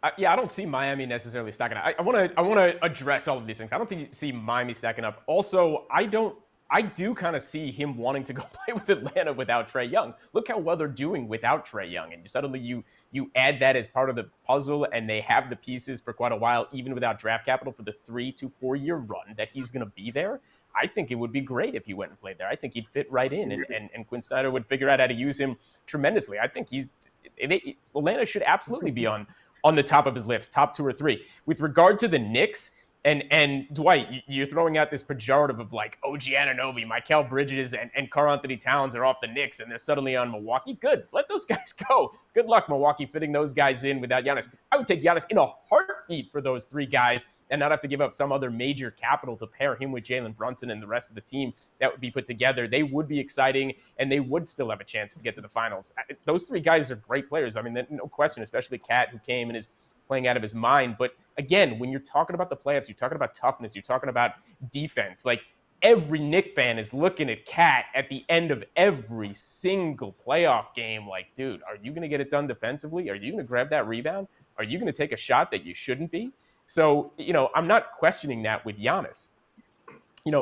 I don't see Miami necessarily stacking up. I want to address all of these things. I don't think you see Miami stacking up. Also, I do kind of see him wanting to go play with Atlanta without Trae Young. Look how well they're doing without Trae Young, and suddenly you add that as part of the puzzle, and they have the pieces for quite a while, even without draft capital, for the 3 to 4 year run that he's going to be there. I think it would be great if he went and played there. I think he'd fit right in, and Quinn Snyder would figure out how to use him tremendously. I think Atlanta should absolutely be on the top of his list, top 2 or 3. With regard to the Knicks, and Dwight, you're throwing out this pejorative of like OG Anunoby, Mikal Bridges, and Karl Anthony Towns are off the Knicks, and they're suddenly on Milwaukee. Good. Let those guys go. Good luck, Milwaukee, fitting those guys in without Giannis. I would take Giannis in a heartbeat for those 3 guys and not have to give up some other major capital to pair him with Jalen Brunson and the rest of the team that would be put together. They would be exciting, and they would still have a chance to get to the finals. Those 3 guys are great players. I mean, no question, especially Cat, who came and is playing out of his mind. But again, when you're talking about the playoffs, you're talking about toughness, you're talking about defense. Like, every Knicks fan is looking at Cat at the end of every single playoff game like, dude, are you going to get it done defensively? Are you going to grab that rebound? Are you going to take a shot that you shouldn't be? So, I'm not questioning that with Giannis.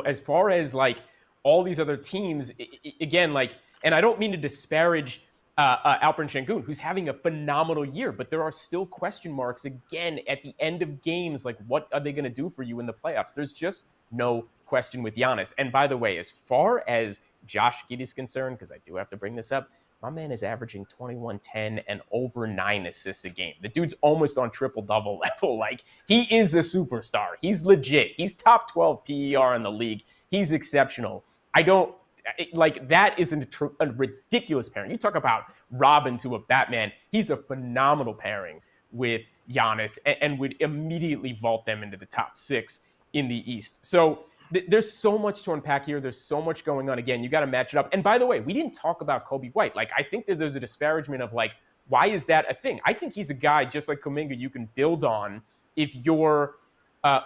As far as like all these other teams, again, like, and I don't mean to disparage Alperen Şengün, who's having a phenomenal year, but there are still question marks again at the end of games. Like, what are they going to do for you in the playoffs? There's just no question with Giannis. And by the way, as far as Josh Giddey is concerned, because I do have to bring this up, my man is averaging 21, 10, and over 9 assists a game. The dude's almost on triple-double level. Like, he is a superstar. He's legit. He's top 12 PER in the league. He's exceptional. That is a ridiculous pairing. You talk about Robin to a Batman. He's a phenomenal pairing with Giannis and would immediately vault them into the top 6 in the East. So there's so much to unpack here. There's so much going on. Again, you got to match it up. And by the way, we didn't talk about Kobe White. Like, I think that there's a disparagement of like, why is that a thing? I think he's a guy just like Kuminga you can build on if you're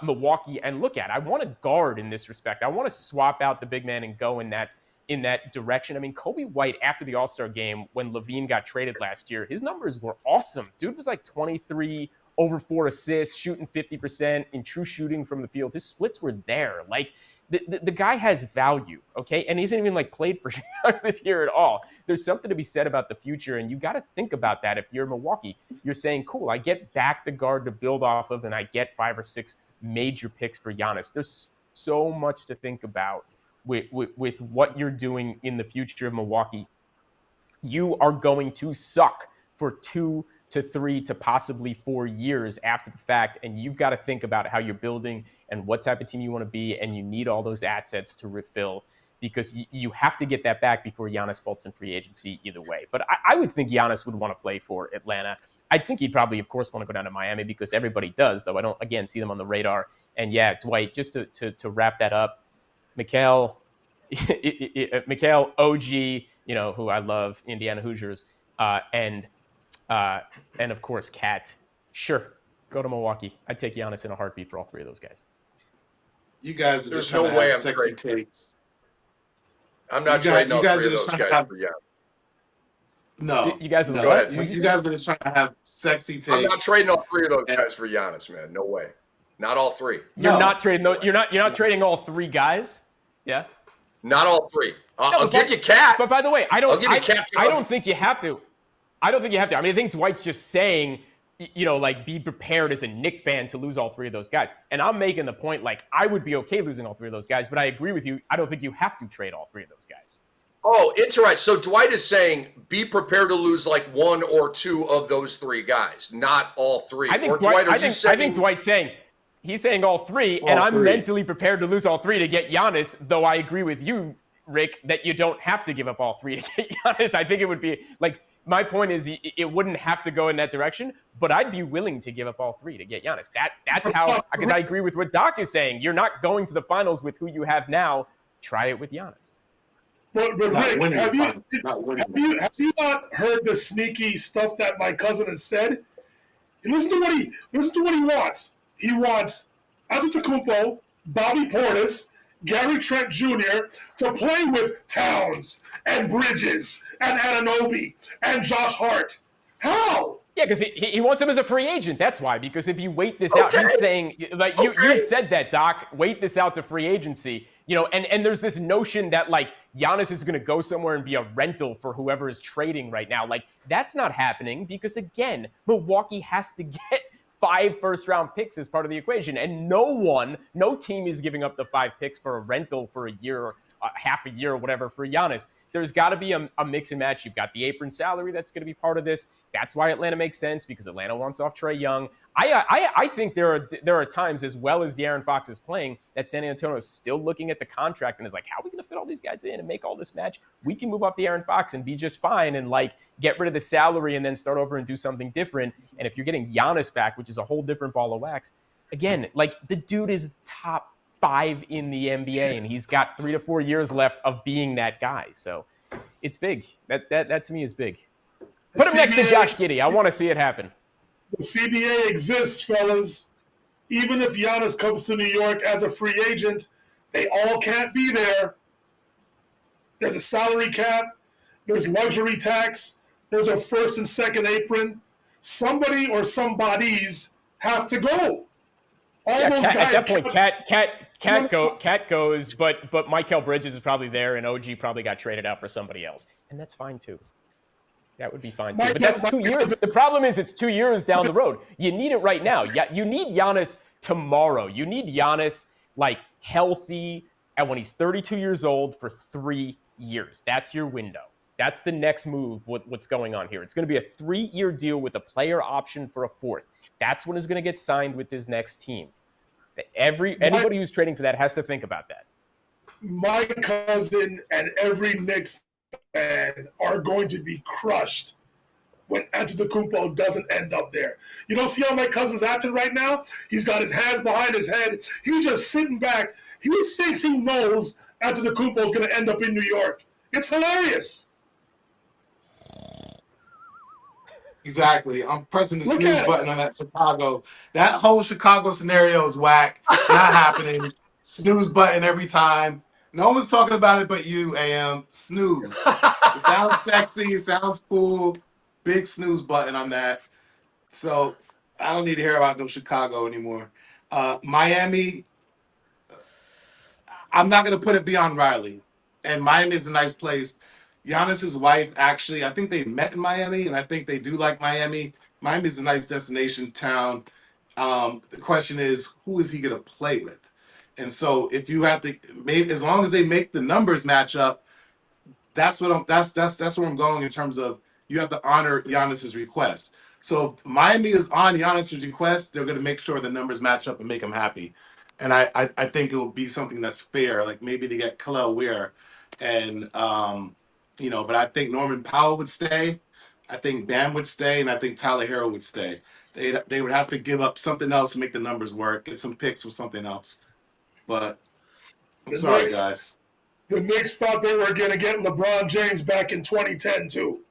Milwaukee and look at. I want to guard in this respect. I want to swap out the big man and go in that direction. I mean, Kobe White, after the All-Star game, when Levine got traded last year, his numbers were awesome. Dude was like 23, over 4 assists, shooting 50% in true shooting from the field. His splits were there. Like, the guy has value, okay? And he hasn't even like played for this year at all. There's something to be said about the future, and you got to think about that. If you're Milwaukee, you're saying, cool, I get back the guard to build off of, and I get 5 or 6 major picks for Giannis. There's so much to think about with what you're doing in the future of Milwaukee. You are going to suck for 2 to 3 to possibly 4 years after the fact, and you've got to think about how you're building and what type of team you want to be, and you need all those assets to refill because you have to get that back before Giannis bolts in free agency either way. But I would think Giannis would want to play for Atlanta. I think he'd probably, of course, want to go down to Miami because everybody does, though I don't, again, see them on the radar. And yeah, Dwight, just to wrap that up, Mikal, OG, who I love, Indiana Hoosiers, and of course, Cat. Sure, go to Milwaukee. I'd take Giannis in a heartbeat for all 3 of those guys. You guys are There's just no trying to way have I'm sexy trading. takes. I'm not trading all 3 of those guys for Giannis. No, you guys are Go ahead. You guys are just trying to have sexy takes. I'm not trading all 3 of those guys for Giannis, man. No way. Not all 3. You're not trading those. You're not trading all 3 guys. Yeah. Not all 3. I'll give you Cat. But by the way, I don't think you have to. I mean, I think Dwight's just saying, like, be prepared as a Knicks fan to lose all 3 of those guys. And I'm making the point, like, I would be okay losing all 3 of those guys, but I agree with you. I don't think you have to trade all 3 of those guys. Oh, interesting. So Dwight is saying be prepared to lose like 1 or 2 of those 3 guys, not all 3. I think Dwight's saying he's saying all 3, and I'm mentally prepared to lose all 3 to get Giannis, though I agree with you, Rick, that you don't have to give up all 3 to get Giannis. I think it would be like, my point is it wouldn't have to go in that direction, but I'd be willing to give up all 3 to get Giannis. That's how, because I agree with what Doc is saying. You're not going to the finals with who you have now. Try it with Giannis. But Rick, have you not heard the sneaky stuff that my cousin has said? Listen to what he wants. He wants Antetokounmpo, Bobby Portis, Gary Trent Jr. to play with Towns and Bridges and Anunoby and Josh Hart. How? Yeah, because he wants him as a free agent. That's why. Because if you wait this out, he's saying, like, you said that, Doc, wait this out to free agency. And there's this notion that, like, Giannis is going to go somewhere and be a rental for whoever is trading right now. Like, that's not happening because, again, Milwaukee has to get 5 first-round picks as part of the equation. And no team is giving up the 5 picks for a rental for a year or half a year or whatever for Giannis. There's got to be a mix and match. You've got the apron salary that's going to be part of this. That's why Atlanta makes sense, because Atlanta wants off Trae Young. I think there are times, as well as De'Aaron Fox is playing, that San Antonio is still looking at the contract and is like, how are we going to fit all these guys in and make all this match? We can move off De'Aaron Fox and be just fine and, like, get rid of the salary and then start over and do something different. And if you're getting Giannis back, which is a whole different ball of wax, again, like, the dude is top 5 in the NBA, and he's got 3 to 4 years left of being that guy. So it's big. That to me is big. Put him next to Josh Giddey. I want to see it happen. The CBA exists, fellas. Even if Giannis comes to New York as a free agent, they all can't be there. There's a salary cap. There's luxury tax. There's a first and second apron. Somebody or somebodies have to go. All those guys. At that point, Cat goes, but Mikal Bridges is probably there, and OG probably got traded out for somebody else, and that's fine too. That would be fine too. But that's 2 years. The problem is it's 2 years down the road. You need it right now. You need Giannis tomorrow. You need Giannis, like, healthy, and when he's 32 years old for 3 years. That's your window. That's the next move. What's going on here? It's going to be a 3-year deal with a player option for a 4th. That's when he's going to get signed with his next team. Anybody who's trading for that has to think about that. My cousin and every Knicks fan are going to be crushed when Antetokounmpo doesn't end up there. You don't see how my cousin's acting right now? He's got his hands behind his head. He's just sitting back. He thinks he knows Antetokounmpo's going to end up in New York. It's hilarious. Exactly. I'm pressing the snooze button on that Chicago. That whole Chicago scenario is whack. Not happening. Snooze button every time. No one's talking about it but you, AM. Snooze. It sounds sexy. It sounds cool. Big snooze button on that. So I don't need to hear about no Chicago anymore. Miami, I'm not going to put it beyond Riley. And Miami is a nice place. Giannis's wife, actually, I think they met in Miami, and I think they do like Miami. Miami's a nice destination town. The question is, who is he going to play with? And so, if you have to, maybe as long as they make the numbers match up, that's where I'm going in terms of you have to honor Giannis's request. So, if Miami is on Giannis's request, they're going to make sure the numbers match up and make him happy. And I think it will be something that's fair. Like maybe they get Kel'el Ware, and but I think Norman Powell would stay. I think Bam would stay, and I think Tyler Hero would stay. They would have to give up something else to make the numbers work, get some picks with something else. But I'm sorry, guys. The Knicks thought they were going to get LeBron James back in 2010, too.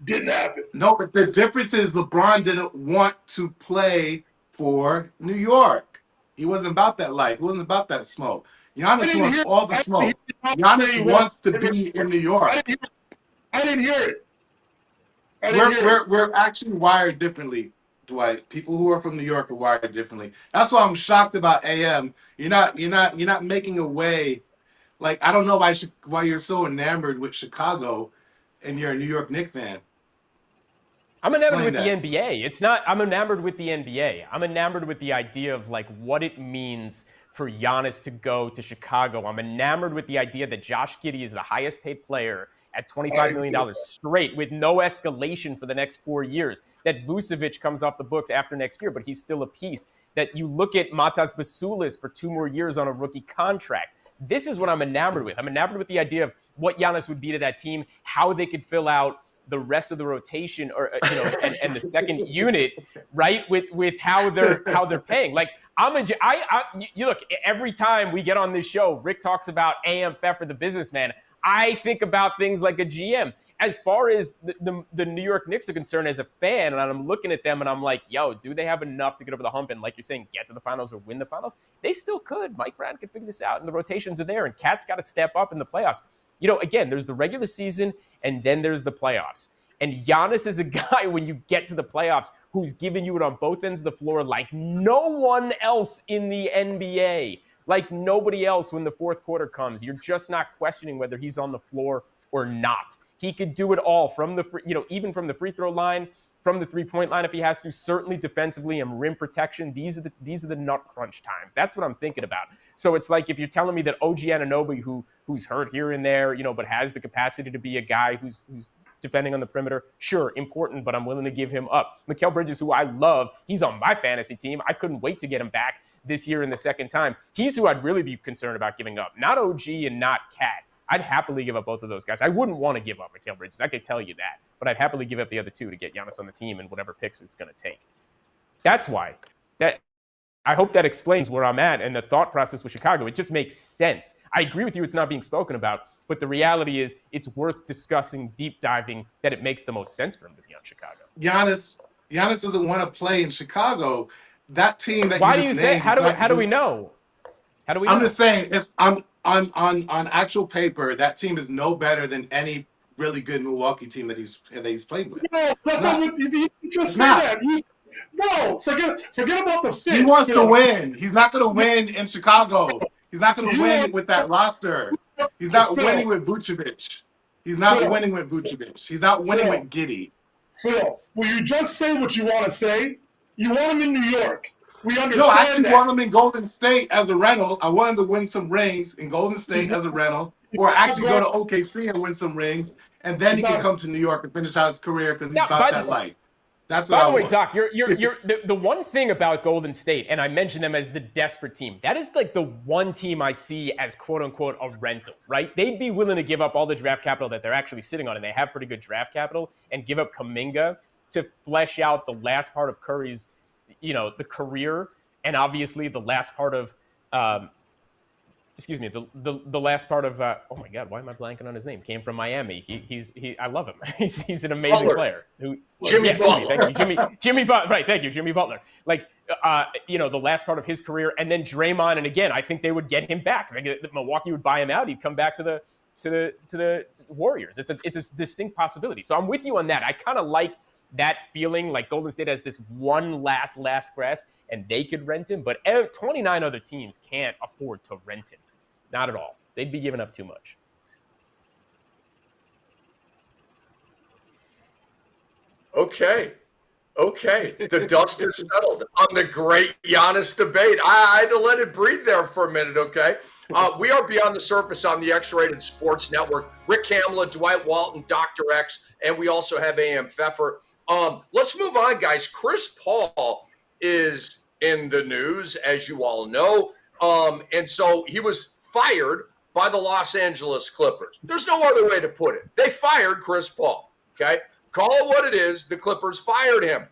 Didn't happen. No, but the difference is LeBron didn't want to play for New York. He wasn't about that life. He wasn't about that smoke. Giannis wants all the smoke. Giannis wants to be in New York. I didn't hear it. We're actually wired differently, Dwight. People who are from New York are wired differently. That's why I'm shocked about AM. You're not making a way. Like, I don't know why you're so enamored with Chicago, and you're a New York Knicks fan. I'm enamored with the NBA. It's not. I'm enamored with the NBA. I'm enamored with the idea of, like, what it means for Giannis to go to Chicago. I'm enamored with the idea that Josh Giddey is the highest paid player at $25 million straight with no escalation for the next 4 years. That Vucevic comes off the books after next year, but he's still a piece. That you look at Matas Basoulis for 2 more years on a rookie contract. This is what I'm enamored with. I'm enamored with the idea of what Giannis would be to that team, how they could fill out the rest of the rotation, or and the second unit, right? With how they're paying. Like, you look, every time we get on this show, Rick talks about AM Pfeffer, the businessman. I think about things like a GM. as far as the New York Knicks are concerned, as a fan, and I'm looking at them and I'm like, yo, do they have enough to get over the hump and, like you're saying, get to the finals or win the finals? They still could. Mike Brown could figure this out, and the rotations are there, and Cat's got to step up in the playoffs. Again, there's the regular season, and then there's the playoffs. And Giannis is a guy, when you get to the playoffs, who's giving you it on both ends of the floor like no one else in the NBA. Like nobody else when the fourth quarter comes. You're just not questioning whether he's on the floor or not. He could do it all from even from the free throw line, from the three-point line if he has to, certainly defensively and rim protection. These are the nut crunch times. That's what I'm thinking about. So it's like if you're telling me that OG Anunoby, who's hurt here and there, but has the capacity to be a guy who's defending on the perimeter, sure, important, but I'm willing to give him up. Mikal Bridges, who I love, he's on my fantasy team. I couldn't wait to get him back this year in the second time. He's who I'd really be concerned about giving up, not OG and not Cat. I'd happily give up both of those guys. I wouldn't want to give up Mikal Bridges. I could tell you that. But I'd happily give up the other two to get Giannis on the team and whatever picks it's going to take. That's why. I hope that explains where I'm at and the thought process with Chicago. It just makes sense. I agree with you it's not being spoken about, but the reality is it's worth discussing, deep diving, that it makes the most sense for him to be on Chicago. Giannis doesn't want to play in Chicago. That team that why you do you just say? named How do we know? How do we? I'm know? just saying it's on actual paper. That team is no better than any really good Milwaukee team that he's played with. No, that's not what you just said. That. No, forget about the fit. He wants to win. He's not going to win in Chicago. He's not going to win with that roster. He's not winning with Vucevic. He's not winning with Vucevic. He's not winning with Giddey. Phil, will you just say what you want to say? You want him in New York. We understand. No, I actually want him in Golden State as a rental. I want him to win some rings in Golden State as a rental, or actually go to OKC and win some rings, and then he can come to New York and finish out his career because he's about that life. That's what I want. By the way, Doc, you're the one thing about Golden State, and I mentioned them as the desperate team. That is like the one team I see as quote unquote a rental, right? They'd be willing to give up all the draft capital that they're actually sitting on, and they have pretty good draft capital, and give up Kuminga to flesh out the last part of Curry's, the career, and obviously the last part of, the last part of, oh my God, why am I blanking on his name? Came from Miami. I love him. He's an amazing player. Jimmy Butler. Thank you, Jimmy Butler. Right, thank you, Jimmy Butler. Like, the last part of his career, and then Draymond, and again, I think they would get him back. Milwaukee would buy him out. He'd come back to the Warriors. It's a distinct possibility. So I'm with you on that. I kind of like that feeling, like Golden State has this one last grasp, and they could rent him, but 29 other teams can't afford to rent him. Not at all. They'd be giving up too much. Okay. The dust is settled on the great Giannis debate. I had to let it breathe there for a minute, okay? We are Beyond the Surface on the X-Rated Sports Network. Rick Kamla, Dwight Walton, Dr. X, and we also have A.M. Pfeffer. Let's move on, guys. Chris Paul is in the news, as you all know. And so he was fired by the Los Angeles Clippers. There's no other way to put it. They fired Chris Paul, okay? Call it what it is. The Clippers fired him.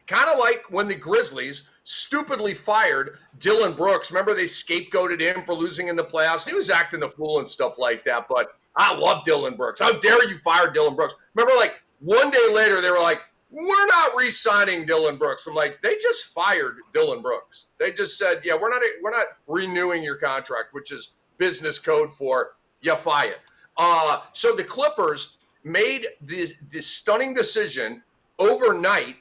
Kind of like when the Grizzlies stupidly fired Dillon Brooks. Remember, they scapegoated him for losing in the playoffs? He was acting the fool and stuff like that, but I love Dillon Brooks. How dare you fire Dillon Brooks? Remember, like, one day later, they were like, we're not re-signing Dillon Brooks. I'm like, they just fired Dillon Brooks. They just said, yeah, we're not renewing your contract, which is business code for you fired. So the Clippers made this stunning decision overnight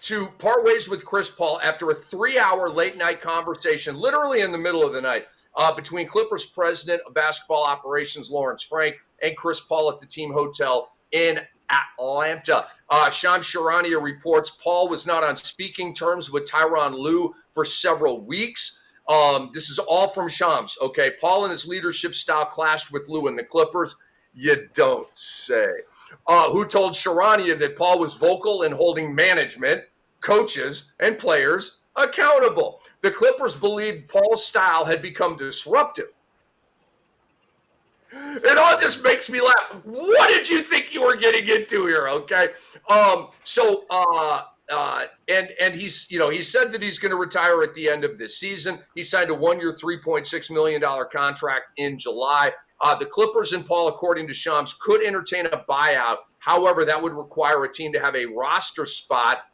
to part ways with Chris Paul after a 3-hour late-night conversation, literally in the middle of the night, between Clippers president of basketball operations, Lawrence Frank, and Chris Paul at the team hotel in Atlanta. Shams Charania reports Paul was not on speaking terms with Tyronn Lue for several weeks. This is all from Shams. Okay, Paul and his leadership style clashed with Lue and the Clippers. You don't say. Who told Charania that Paul was vocal in holding management, coaches, and players accountable. The Clippers believed Paul's style had become disruptive. It all just makes me laugh. What did you think you were getting into here? Okay. And he's, he said that he's going to retire at the end of this season. He signed a 1-year, $3.6 million contract in July. The Clippers and Paul, according to Shams, could entertain a buyout. However, that would require a team to have a roster spot.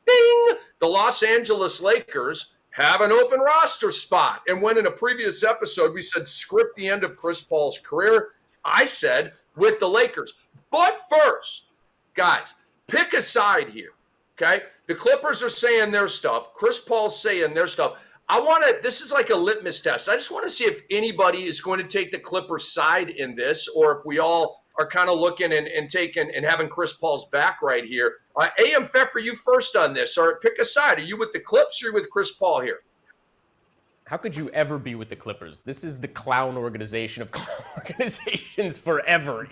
Ding! The Los Angeles Lakers have an open roster spot. And when in a previous episode we said script the end of Chris Paul's career, I said with the Lakers. But first, guys, pick a side here, okay? The Clippers are saying their stuff. Chris Paul's saying their stuff. This is like a litmus test. I just want to see if anybody is going to take the Clippers side in this, or if we all are kind of looking and taking and having Chris Paul's back right here. AM Pfeffer, you first on this. Or pick a side. Are you with the Clips or are you with Chris Paul here? How could you ever be with the Clippers? This is the clown organization of clown organizations forever.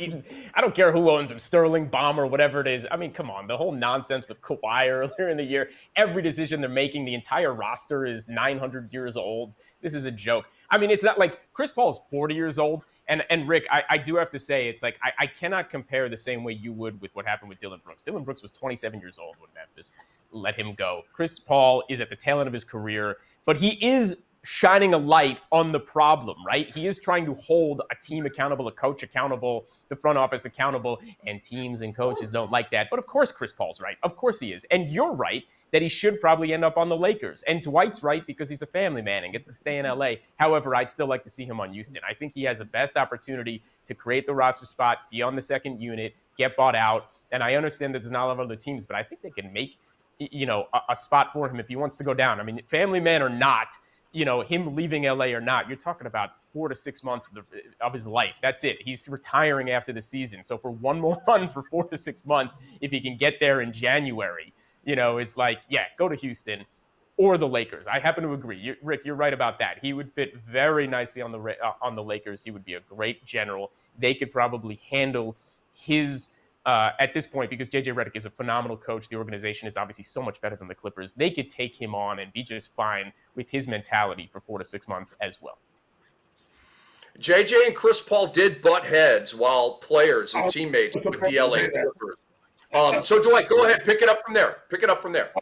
I don't care who owns them, Sterling, Bomber, whatever it is. I mean, come on. The whole nonsense with Kawhi earlier in the year, every decision they're making, the entire roster is 900 years old. This is a joke. I mean, it's not like Chris Paul's 40 years old. And Rick, I do have to say, it's like I cannot compare the same way you would with what happened with Dillon Brooks. Dillon Brooks was 27 years old when Memphis let him go. Chris Paul is at the tail end of his career, but he is shining a light on the problem, right? He is trying to hold a team accountable, a coach accountable, the front office accountable, and teams and coaches don't like that. But of course Chris Paul's right. Of course he is. And you're right that he should probably end up on the Lakers. And Dwight's right because he's a family man and gets to stay in LA. However, I'd still like to see him on Houston. I think he has the best opportunity to create the roster spot, be on the second unit, get bought out. And I understand that there's not a lot of other teams, but I think they can make, a spot for him if he wants to go down. I mean, family man or not, him leaving LA or not, you're talking about 4 to 6 months of his life. That's it. He's retiring after the season. So for one more run for 4 to 6 months, if he can get there in January, it's like, yeah, go to Houston or the Lakers. I happen to agree. Rick, you're right about that. He would fit very nicely on the Lakers. He would be a great general. They could probably handle his at this point, because JJ Redick is a phenomenal coach. The organization is obviously so much better than the Clippers. They could take him on and be just fine with his mentality for 4 to 6 months as well. JJ and Chris Paul did butt heads while players and teammates with the LA Clippers. So Dwight, go ahead, pick it up from there.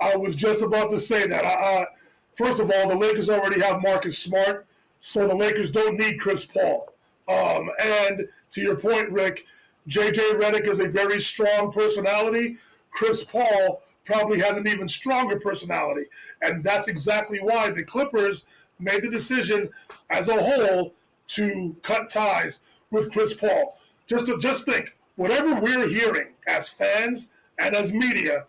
I was just about to say that. First of all, the Lakers already have Marcus Smart, so the Lakers don't need Chris Paul. And to your point, Rick, JJ Redick is a very strong personality. Chris Paul probably has an even stronger personality. And that's exactly why the Clippers made the decision as a whole to cut ties with Chris Paul. Just think, whatever we're hearing as fans and as media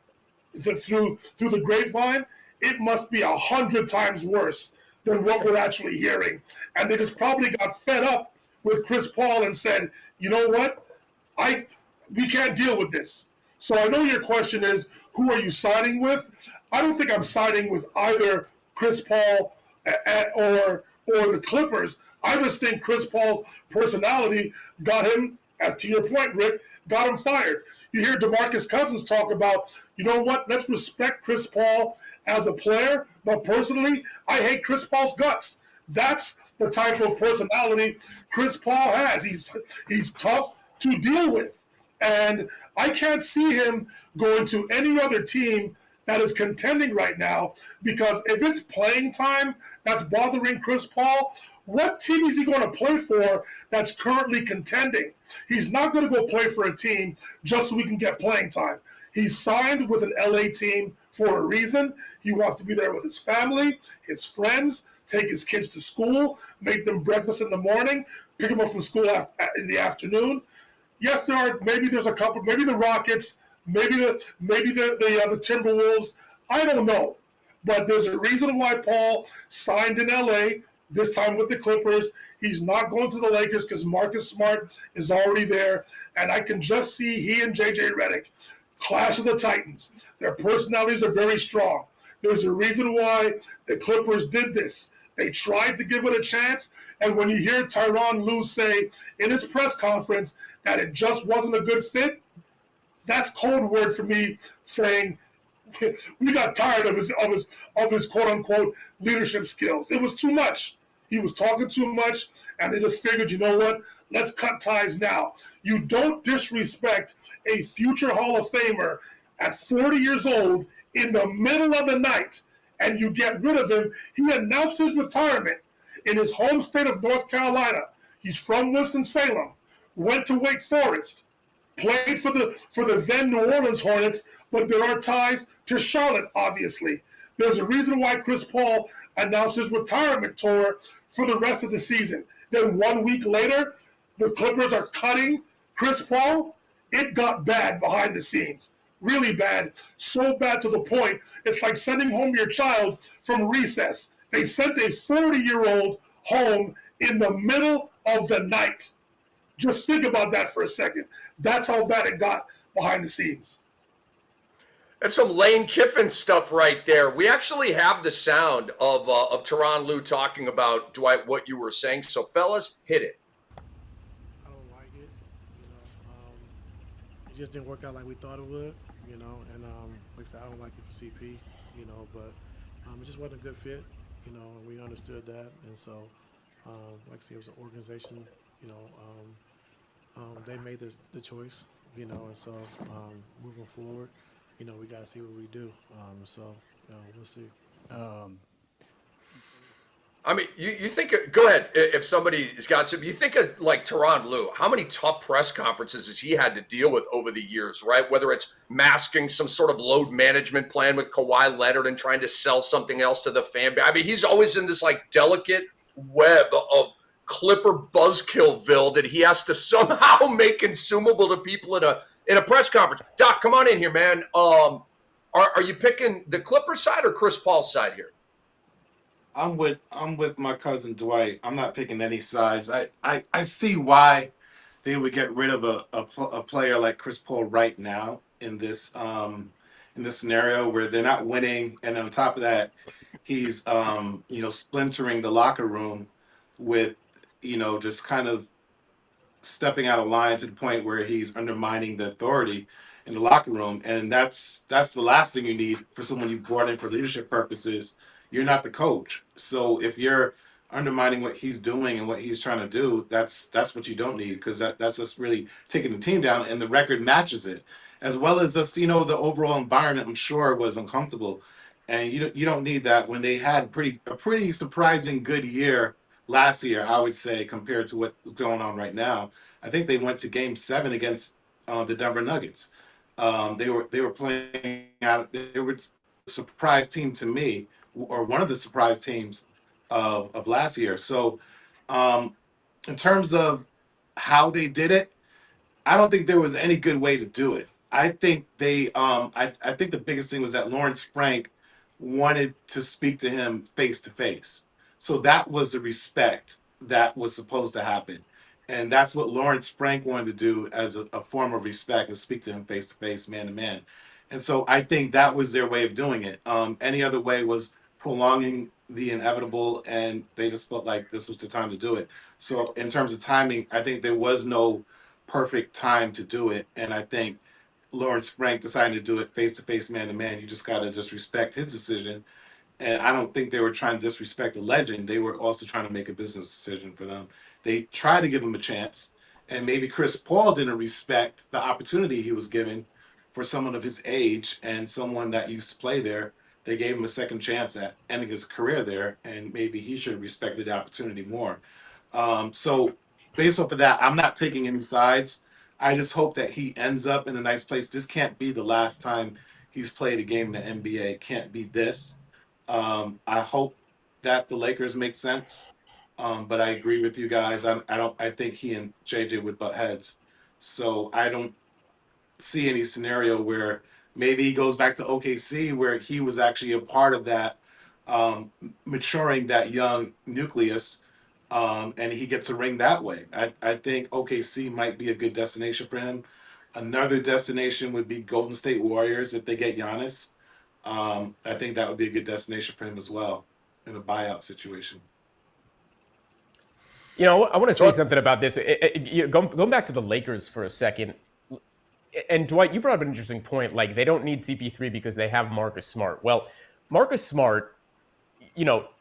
through the grapevine, it must be 100 times worse than what we're actually hearing. And they just probably got fed up with Chris Paul and said, you know what? We can't deal with this. So I know your question is, who are you siding with? I don't think I'm siding with either Chris Paul or the Clippers. I just think Chris Paul's personality got him, as to your point, Rick, got him fired. You hear DeMarcus Cousins talk about, you know what, let's respect Chris Paul as a player, but personally, I hate Chris Paul's guts. That's the type of personality Chris Paul has. He's tough to deal with. And I can't see him going to any other team that is contending right now, because if it's playing time that's bothering Chris Paul, what team is he going to play for that's currently contending? He's not going to go play for a team just so he can get playing time. He's signed with an LA team for a reason. He wants to be there with his family, his friends, take his kids to school, make them breakfast in the morning, pick them up from school in the afternoon. Yes, there's a couple, maybe the Rockets, maybe the Timberwolves. I don't know. But there's a reason why Paul signed in LA, this time with the Clippers. He's not going to the Lakers because Marcus Smart is already there. And I can just see he and JJ Redick, Clash of the Titans. Their personalities are very strong. There's a reason why the Clippers did this. They tried to give it a chance, and when you hear Tyronn Lue say in his press conference that it just wasn't a good fit, that's code word for me saying we got tired of his quote unquote leadership skills. It was too much. He was talking too much, and they just figured, you know what? Let's cut ties now. You don't disrespect a future Hall of Famer at 40 years old in the middle of the night, and you get rid of him. He announced his retirement in his home state of North Carolina. He's from Winston-Salem, went to Wake Forest, played for the then New Orleans Hornets, but there are ties to Charlotte, obviously. There's a reason why Chris Paul announced his retirement tour for the rest of the season. Then 1 week later, the Clippers are cutting Chris Paul. It got bad behind the scenes. Really bad. So bad to the point, it's like sending home your child from recess. They sent a 40-year-old home in the middle of the night. Just think about that for a second. That's how bad it got behind the scenes. That's some Lane Kiffin stuff right there. We actually have the sound of Tyronn Lue talking about, Dwight, what you were saying. So, fellas, hit it. I don't like it. It just didn't work out like we thought it would, and like I said, I don't like it for CP, but it just wasn't a good fit, and we understood that, and so, like I said, it was an organization, they made the choice, and so moving forward, we got to see what we do, so we'll see. I mean, you think, go ahead, if somebody's got some, you think of like Tyronn Lue, how many tough press conferences has he had to deal with over the years, right? Whether it's masking some sort of load management plan with Kawhi Leonard and trying to sell something else to the fan base. I mean, he's always in this like delicate web of Clipper buzzkillville that he has to somehow make consumable to people in a press conference. Doc, come on in here, man. Are you picking the Clipper side or Chris Paul's side here? I'm with my cousin Dwight. I'm not picking any sides. I see why they would get rid of a player like Chris Paul right now in this scenario where they're not winning, and then on top of that, he's splintering the locker room with just kind of stepping out of line to the point where he's undermining the authority in the locker room, and that's the last thing you need for someone you brought in for leadership purposes. You're not the coach, so if you're undermining what he's doing and what he's trying to do, that's what you don't need, because that's just really taking the team down, and the record matches it, as well as just the overall environment. I'm sure was uncomfortable, and you don't need that when they had a pretty surprising good year last year, I would say, compared to what's going on right now. I think they went to Game 7 against the Denver Nuggets. They were playing out. They were a surprise team to me, or one of the surprise teams of last year. So, in terms of how they did it, I don't think there was any good way to do it. I think I think the biggest thing was that Lawrence Frank wanted to speak to him face to face. So that was the respect that was supposed to happen. And that's what Lawrence Frank wanted to do as a form of respect, is speak to him face to face, man to man. And so I think that was their way of doing it. Any other way was prolonging the inevitable, and they just felt like this was the time to do it. So in terms of timing, I think there was no perfect time to do it. And I think Lawrence Frank deciding to do it face to face, man to man, you just got to just respect his decision. And I don't think they were trying to disrespect the legend. They were also trying to make a business decision for them. They tried to give him a chance. And maybe Chris Paul didn't respect the opportunity he was given for someone of his age and someone that used to play there. They gave him a second chance at ending his career there, and maybe he should have respected the opportunity more. So based off of that, I'm not taking any sides. I just hope that he ends up in a nice place. This can't be the last time he's played a game in the NBA. It can't be this. I hope that the Lakers make sense, but I agree with you guys. I think he and JJ would butt heads, so I don't see any scenario where maybe he goes back to OKC, where he was actually a part of that, maturing that young nucleus, and he gets a ring that way. I think OKC might be a good destination for him. Another destination would be Golden State Warriors if they get Giannis. I think that would be a good destination for him as well in a buyout situation. I want to say something about this. Going back to the Lakers for a second, and Dwight, you brought up an interesting point. Like, they don't need CP3 because they have Marcus Smart. Well, Marcus Smart,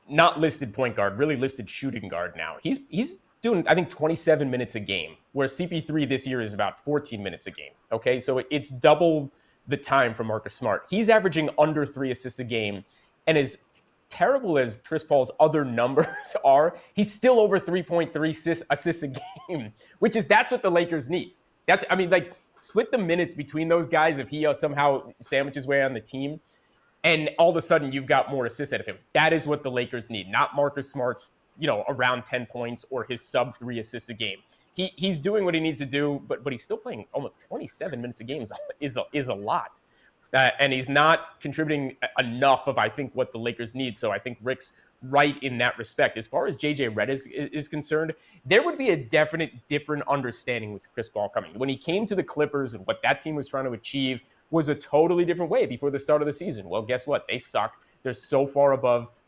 not listed point guard, really listed shooting guard now. He's doing, I think, 27 minutes a game, where CP3 this year is about 14 minutes a game. Okay, so it's double the time for Marcus Smart. He's averaging under 3 assists a game and is terrible as Chris Paul's other numbers are, he's still over 3.3 assists a game, that's what the Lakers need. Split the minutes between those guys if he somehow sandwiches way on the team, and all of a sudden you've got more assists out of him. That is what the Lakers need, not Marcus Smart's, around 10 points or his sub 3 assists a game. He's doing what he needs to do, but he's still playing almost 27 minutes a game is a lot. And he's not contributing enough of, I think, what the Lakers need. So I think Rick's right in that respect. As far as JJ Redick is concerned, there would be a definite different understanding with Chris Paul coming. When he came to the Clippers and what that team was trying to achieve was a totally different way before the start of the season. Well, guess what? They suck. They're so far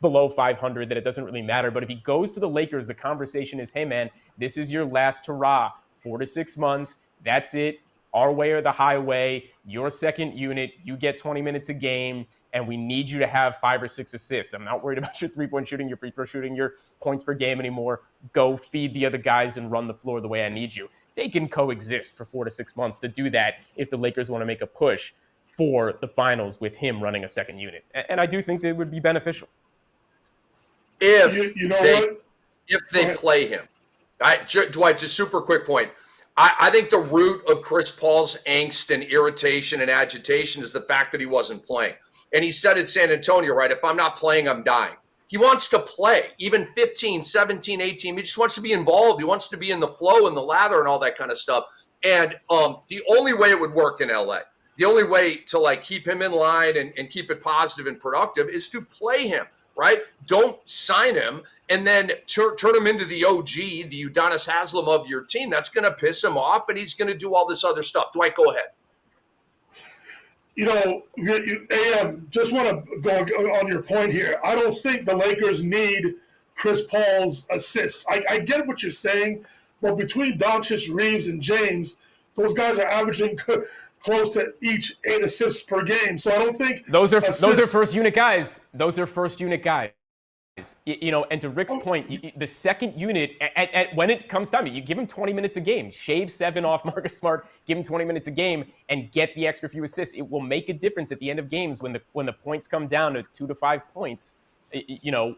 below 500 that it doesn't really matter. But if he goes to the Lakers, the conversation is, hey, man, this is your last hurrah. 4 to 6 months. That's it. Our way or the highway. Your second unit. You get 20 minutes a game. And we need you to have 5 or 6 assists. I'm not worried about your three-point shooting, your free throw shooting, your points per game anymore. Go feed the other guys and run the floor the way I need you. They can coexist for 4 to 6 months to do that if the Lakers want to make a push for the finals with him running a second unit. And I do think that it would be beneficial. If they play him. Dwight, just super quick point. I think the root of Chris Paul's angst and irritation and agitation is the fact that he wasn't playing. And he said at San Antonio, right, if I'm not playing, I'm dying. He wants to play, even 15, 17, 18. He just wants to be involved. He wants to be in the flow and the lather and all that kind of stuff. And the only way it would work in LA, the only way to keep him in line and keep it positive and productive is to play him, right? Don't sign him and then turn him into the OG, the Udonis Haslem of your team. That's going to piss him off, and he's going to do all this other stuff. Dwight, go ahead. Just want to go on your point here. I don't think the Lakers need Chris Paul's assists. I get what you're saying, but between Doncic, Reeves, and James, those guys are averaging close to each 8 assists per game. So I don't think those are first unit guys. Those are first unit guys. And to Rick's point, the second unit, when it comes time, you give him 20 minutes a game, shave 7 off Marcus Smart, give him 20 minutes a game, and get the extra few assists. It will make a difference at the end of games when the points come down to 2 to 5 points.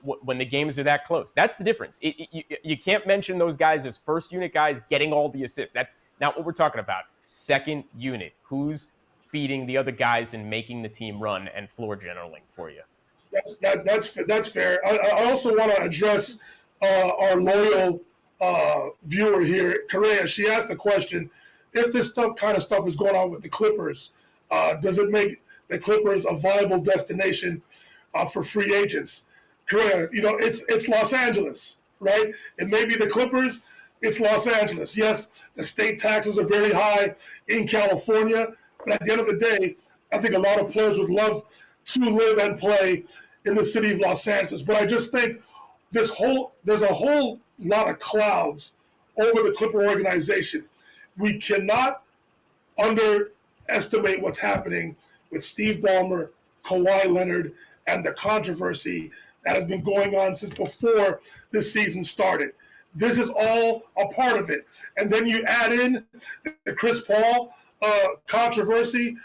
When the games are that close, that's the difference. You can't mention those guys as first unit guys getting all the assists. That's not what we're talking about. Second unit, who's feeding the other guys and making the team run and floor generaling for you. That's fair. I also want to address our loyal viewer here, Correa. She asked the question: if this kind of stuff is going on with the Clippers, does it make the Clippers a viable destination for free agents? Correa, it's Los Angeles, right? It may be the Clippers. It's Los Angeles. Yes, the state taxes are very high in California, but at the end of the day, I think a lot of players would love to live and play in the city of Los Angeles. But I just think there's a whole lot of clouds over the Clipper organization. We cannot underestimate what's happening with Steve Ballmer, Kawhi Leonard, and the controversy that has been going on since before this season started. This is all a part of it. And then you add in the Chris Paul controversy.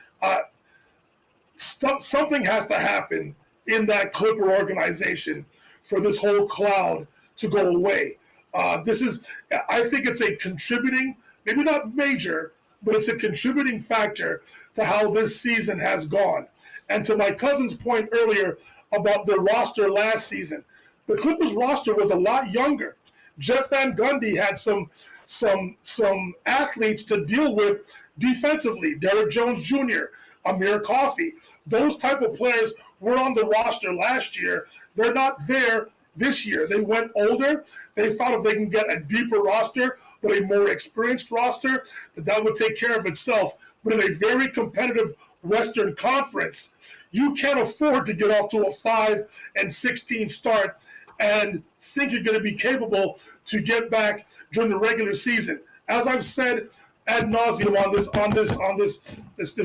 Something has to happen in that Clipper organization for this whole cloud to go away. I think it's a contributing, maybe not major, but it's a contributing factor to how this season has gone. And to my cousin's point earlier about the roster last season, the Clippers roster was a lot younger. Jeff Van Gundy had some athletes to deal with defensively. Derrick Jones Jr., Amir Coffey. Those type of players were on the roster last year. They're not there this year. They went older. They thought if they can get a deeper roster, but a more experienced roster, that would take care of itself. But in a very competitive Western Conference, you can't afford to get off to a 5-16 start and think you're going to be capable to get back during the regular season. As I've said ad nauseum on this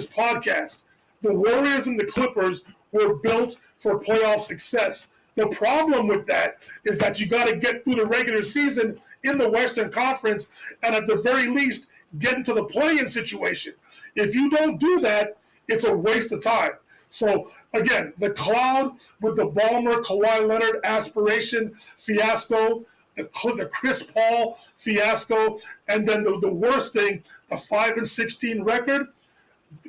podcast, the Warriors and the Clippers were built for playoff success. The problem with that is that you got to get through the regular season in the Western Conference and at the very least get into the play-in situation. If you don't do that, it's a waste of time. So again, the cloud with the Ballmer Kawhi Leonard aspiration fiasco, the Chris Paul fiasco, and then the worst thing, the 5-16 record.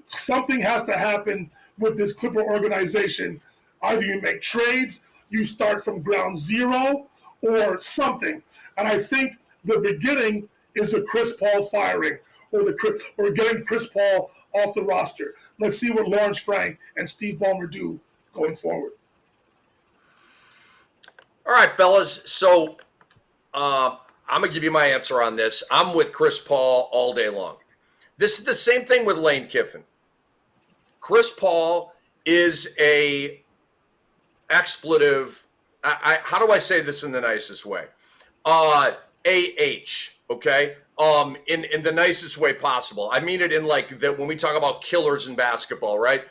Something has to happen with this Clipper organization. Either you make trades, you start from ground zero, or something. And I think the beginning is the Chris Paul firing, or getting Chris Paul off the roster. Let's see what Lawrence Frank and Steve Ballmer do going forward. All right, fellas. So I'm going to give you my answer on this. I'm with Chris Paul all day long. This is the same thing with Lane Kiffin. Chris Paul is a expletive. How do I say this in the nicest way? okay? In the nicest way possible. I mean it in like that when we talk about killers in basketball, right?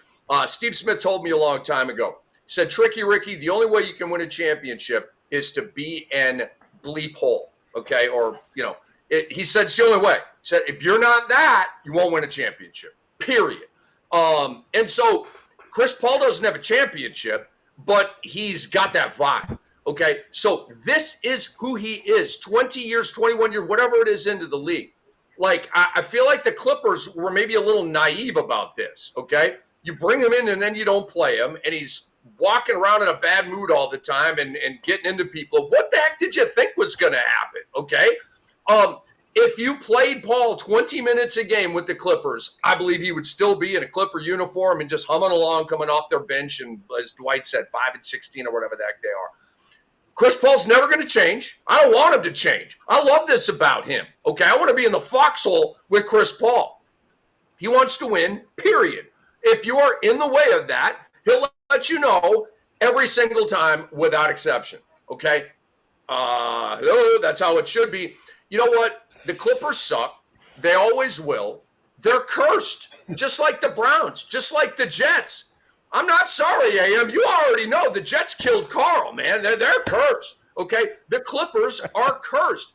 Steve Smith told me a long time ago. He said, Tricky Ricky, the only way you can win a championship is to be an bleep hole, okay? Or, he said it's the only way. He said, if you're not that, you won't win a championship, period. And so Chris Paul doesn't have a championship, but he's got that vibe, okay? So this is who he is, 20 years, 21 years, whatever it is into the league. Like, I feel like the Clippers were maybe a little naive about this, okay? You bring him in and then you don't play him, and he's walking around in a bad mood all the time and getting into people. What the heck did you think was going to happen, okay? If you played Paul 20 minutes a game with the Clippers, I believe he would still be in a Clipper uniform and just humming along, coming off their bench, and as Dwight said, 5-16 or whatever the heck they are. Chris Paul's never going to change. I don't want him to change. I love this about him, okay? I want to be in the foxhole with Chris Paul. He wants to win, period. If you are in the way of that, he'll let you know every single time without exception, okay? Hello, that's how it should be. You know what? The Clippers suck. They always will. They're cursed, just like the Browns, just like the Jets. I'm not sorry, AM. You already know the Jets killed Carl, man. They're cursed, okay? The Clippers are cursed.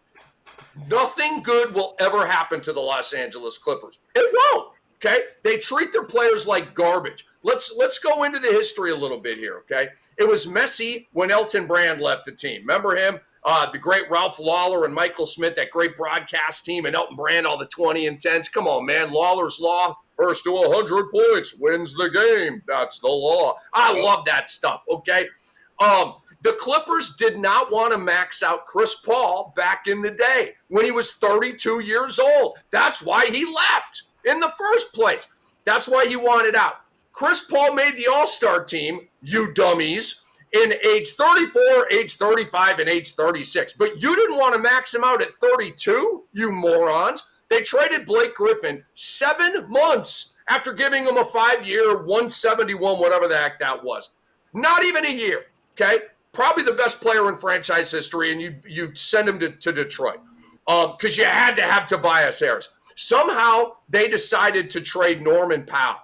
Nothing good will ever happen to the Los Angeles Clippers. It won't, okay? They treat their players like garbage. Let's go into the history a little bit here, okay? It was messy when Elton Brand left the team. Remember him? The great Ralph Lawler and Michael Smith, that great broadcast team, and Elton Brand, all the 20 and 10s. Come on, man. Lawler's Law, first to 100 points wins the game. That's the law. I love that stuff, okay? The Clippers did not want to max out Chris Paul back in the day when he was 32 years old. That's why he left in the first place. That's why he wanted out. Chris Paul made the All-Star team, you dummies, in age 34, age 35, and age 36. But you didn't want to max him out at 32, you morons. They traded Blake Griffin 7 months after giving him a 5-year, 171, whatever the heck that was. Not even a year, okay? Probably the best player in franchise history, and you send him to Detroit because you had to have Tobias Harris. Somehow they decided to trade Norman Powell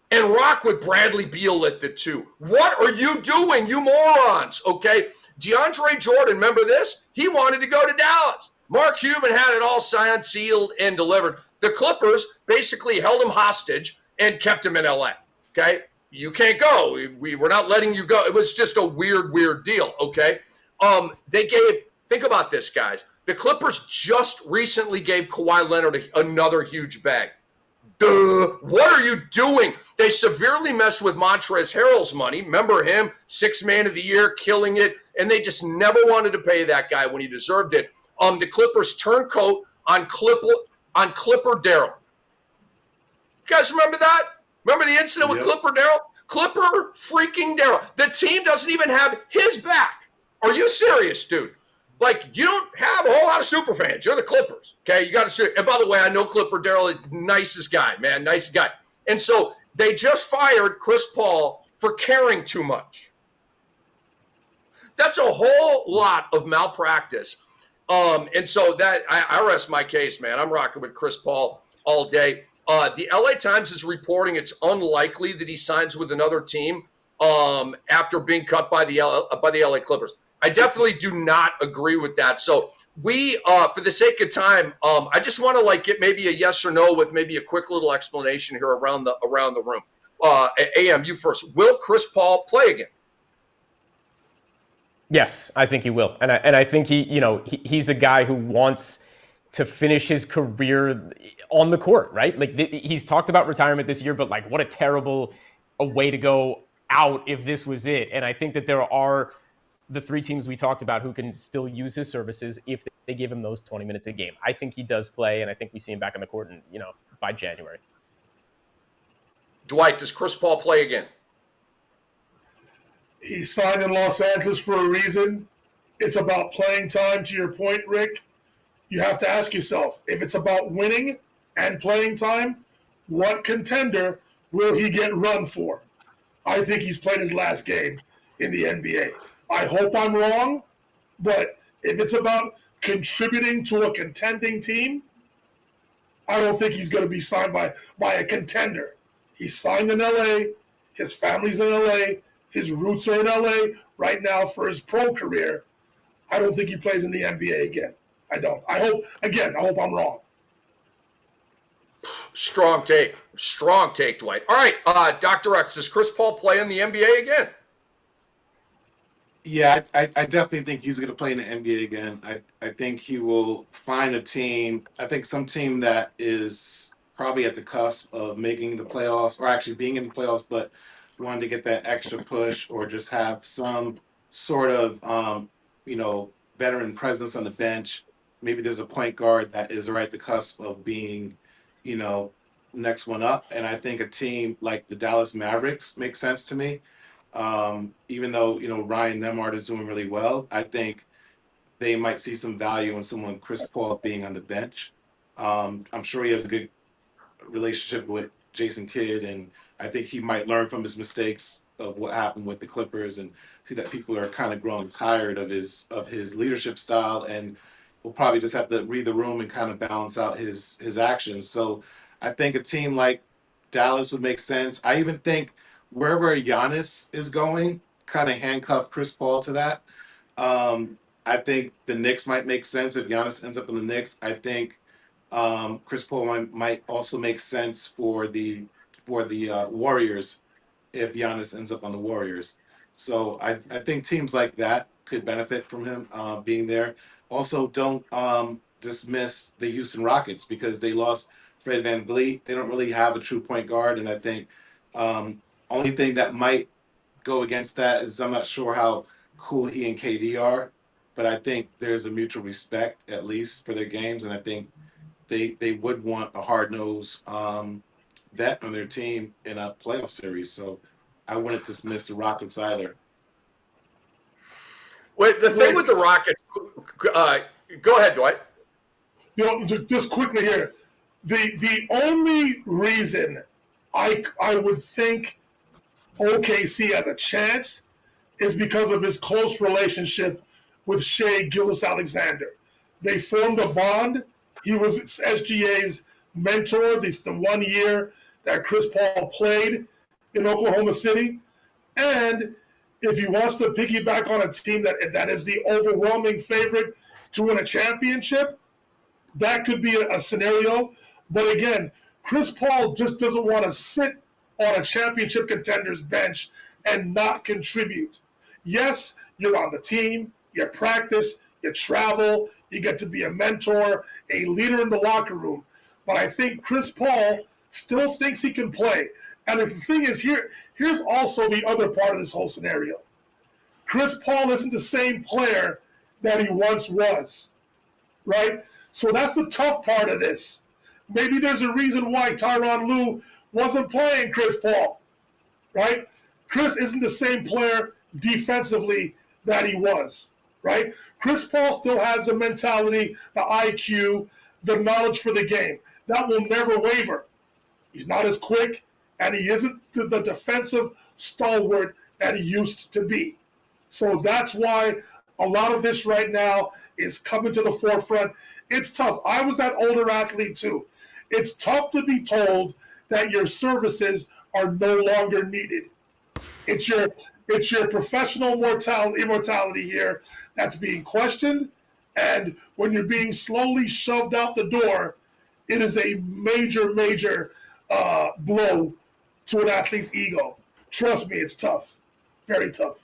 and rock with Bradley Beal at the 2. What are you doing, you morons, okay? DeAndre Jordan, remember this? He wanted to go to Dallas. Mark Cuban had it all signed, sealed, and delivered. The Clippers basically held him hostage and kept him in L.A., okay? You can't go. We're not letting you go. It was just a weird deal, okay? Think about this, guys. The Clippers just recently gave Kawhi Leonard another huge bag. Duh. What are you doing? They severely messed with Montrezl Harrell's money. Remember him? 6th man of the year, killing it. And they just never wanted to pay that guy when he deserved it. The Clippers turncoat on Clipper Darrell. You guys remember that? Remember the incident with Clipper Darrell? Clipper freaking Darrell. The team doesn't even have his back. Are you serious, dude? Like, you don't have a whole lot of super fans. You're the Clippers, okay? You got to see. And by the way, I know Clipper Darrell is the nicest guy, man, nice guy. And so they just fired Chris Paul for caring too much. That's a whole lot of malpractice. And so that I rest my case, man. I'm rocking with Chris Paul all day. The LA Times is reporting it's unlikely that he signs with another team after being cut by the LA Clippers. I definitely do not agree with that. So we, for the sake of time, I just want to get maybe a yes or no with maybe a quick little explanation here around the room. AM, you first. Will Chris Paul play again? Yes, I think he will, and I think he's a guy who wants to finish his career on the court, right? Like he's talked about retirement this year, but like what a terrible way to go out if this was it. And I think that there are the three teams we talked about who can still use his services if they give him those 20 minutes a game. I think he does play, and I think we see him back on the court by January. Dwight, does Chris Paul play again? He signed in Los Angeles for a reason. It's about playing time, to your point, Rick. You have to ask yourself, if it's about winning and playing time, what contender will he get run for? I think he's played his last game in the NBA. I hope I'm wrong, but if it's about contributing to a contending team, I don't think he's going to be signed by a contender. He's signed in LA. His family's in LA. His roots are in LA right now for his pro career. I don't think he plays in the NBA again. I don't. I hope I'm wrong. Strong take, Dwight. All right, Dr. X, does Chris Paul play in the NBA again? Yeah, I definitely think he's going to play in the NBA again. I think he will find a team. I think some team that is probably at the cusp of making the playoffs, or actually being in the playoffs, but wanted to get that extra push, or just have some sort of veteran presence on the bench. Maybe there's a point guard that is right at the cusp of being, next one up. And I think a team like the Dallas Mavericks makes sense to me. Even though, Ryan Nembhard is doing really well, I think they might see some value in someone, Chris Paul, being on the bench. I'm sure he has a good relationship with Jason Kidd, and I think he might learn from his mistakes of what happened with the Clippers and see that people are kind of growing tired of his leadership style, and will probably just have to read the room and kind of balance out his actions. So I think a team like Dallas would make sense. I even think wherever Giannis is going, kind of handcuff Chris Paul to that. I think the Knicks might make sense if Giannis ends up in the Knicks. I think Chris Paul might also make sense for the Warriors if Giannis ends up on the Warriors. So I think teams like that could benefit from him being there. Also, don't dismiss the Houston Rockets because they lost Fred VanVleet. They don't really have a true point guard, and I think only thing that might go against that is I'm not sure how cool he and KD are, but I think there's a mutual respect at least for their games, and I think they would want a hard-nosed vet on their team in a playoff series. So I wouldn't dismiss the Rockets either. Wait, the thing with the Rockets, go ahead, Dwight. Just quickly here, the only reason I would think OKC has a chance is because of his close relationship with Shai Gilgeous-Alexander. They formed a bond. He was SGA's mentor the 1 year that Chris Paul played in Oklahoma City. And if he wants to piggyback on a team that is the overwhelming favorite to win a championship, that could be a scenario. But again, Chris Paul just doesn't want to sit on a championship contender's bench and not contribute. Yes, you're on the team, you practice, you travel, you get to be a mentor, a leader in the locker room. But I think Chris Paul still thinks he can play. And the thing is, here's also the other part of this whole scenario. Chris Paul isn't the same player that he once was, right? So that's the tough part of this. Maybe there's a reason why Tyronn Lue wasn't playing Chris Paul, right? Chris isn't the same player defensively that he was, right? Chris Paul still has the mentality, the IQ, the knowledge for the game. That will never waver. He's not as quick, and he isn't the defensive stalwart that he used to be. So that's why a lot of this right now is coming to the forefront. It's tough. I was that older athlete too. It's tough to be told that your services are no longer needed. It's your professional immortality here that's being questioned, and when you're being slowly shoved out the door, it is a major blow to an athlete's ego. Trust me, it's tough. Very tough.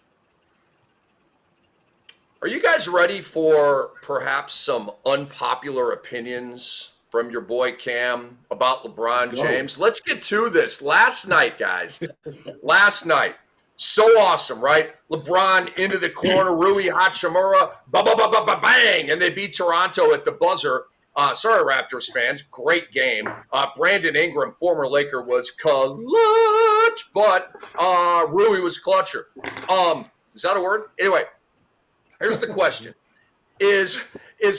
Are you guys ready for perhaps some unpopular opinions from your boy Cam about LeBron James? Let's get to this. Last night, guys. Last night. So awesome, right? LeBron into the corner, Rui Hachimura, bang, and they beat Toronto at the buzzer. Sorry, Raptors fans. Great game. Brandon Ingram, former Laker, was clutch, but Rui was clutcher. Is that a word? Anyway, here's the question. Is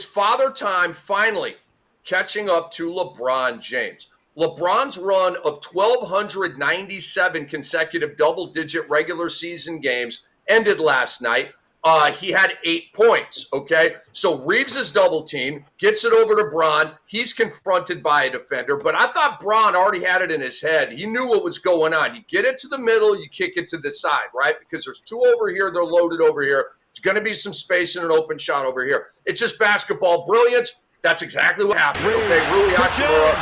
Father Time finally catching up to LeBron James? LeBron's run of 1,297 consecutive double-digit regular season games ended last night. He had 8 points, okay? So Reeves is double-teamed, gets it over to Bron. He's confronted by a defender, but I thought Bron already had it in his head. He knew what was going on. You get it to the middle, you kick it to the side, right? Because there's 2 over here, they're loaded over here. There's going to be some space and an open shot over here. It's just basketball brilliance. That's exactly what happened. Okay, Rui Hachimura,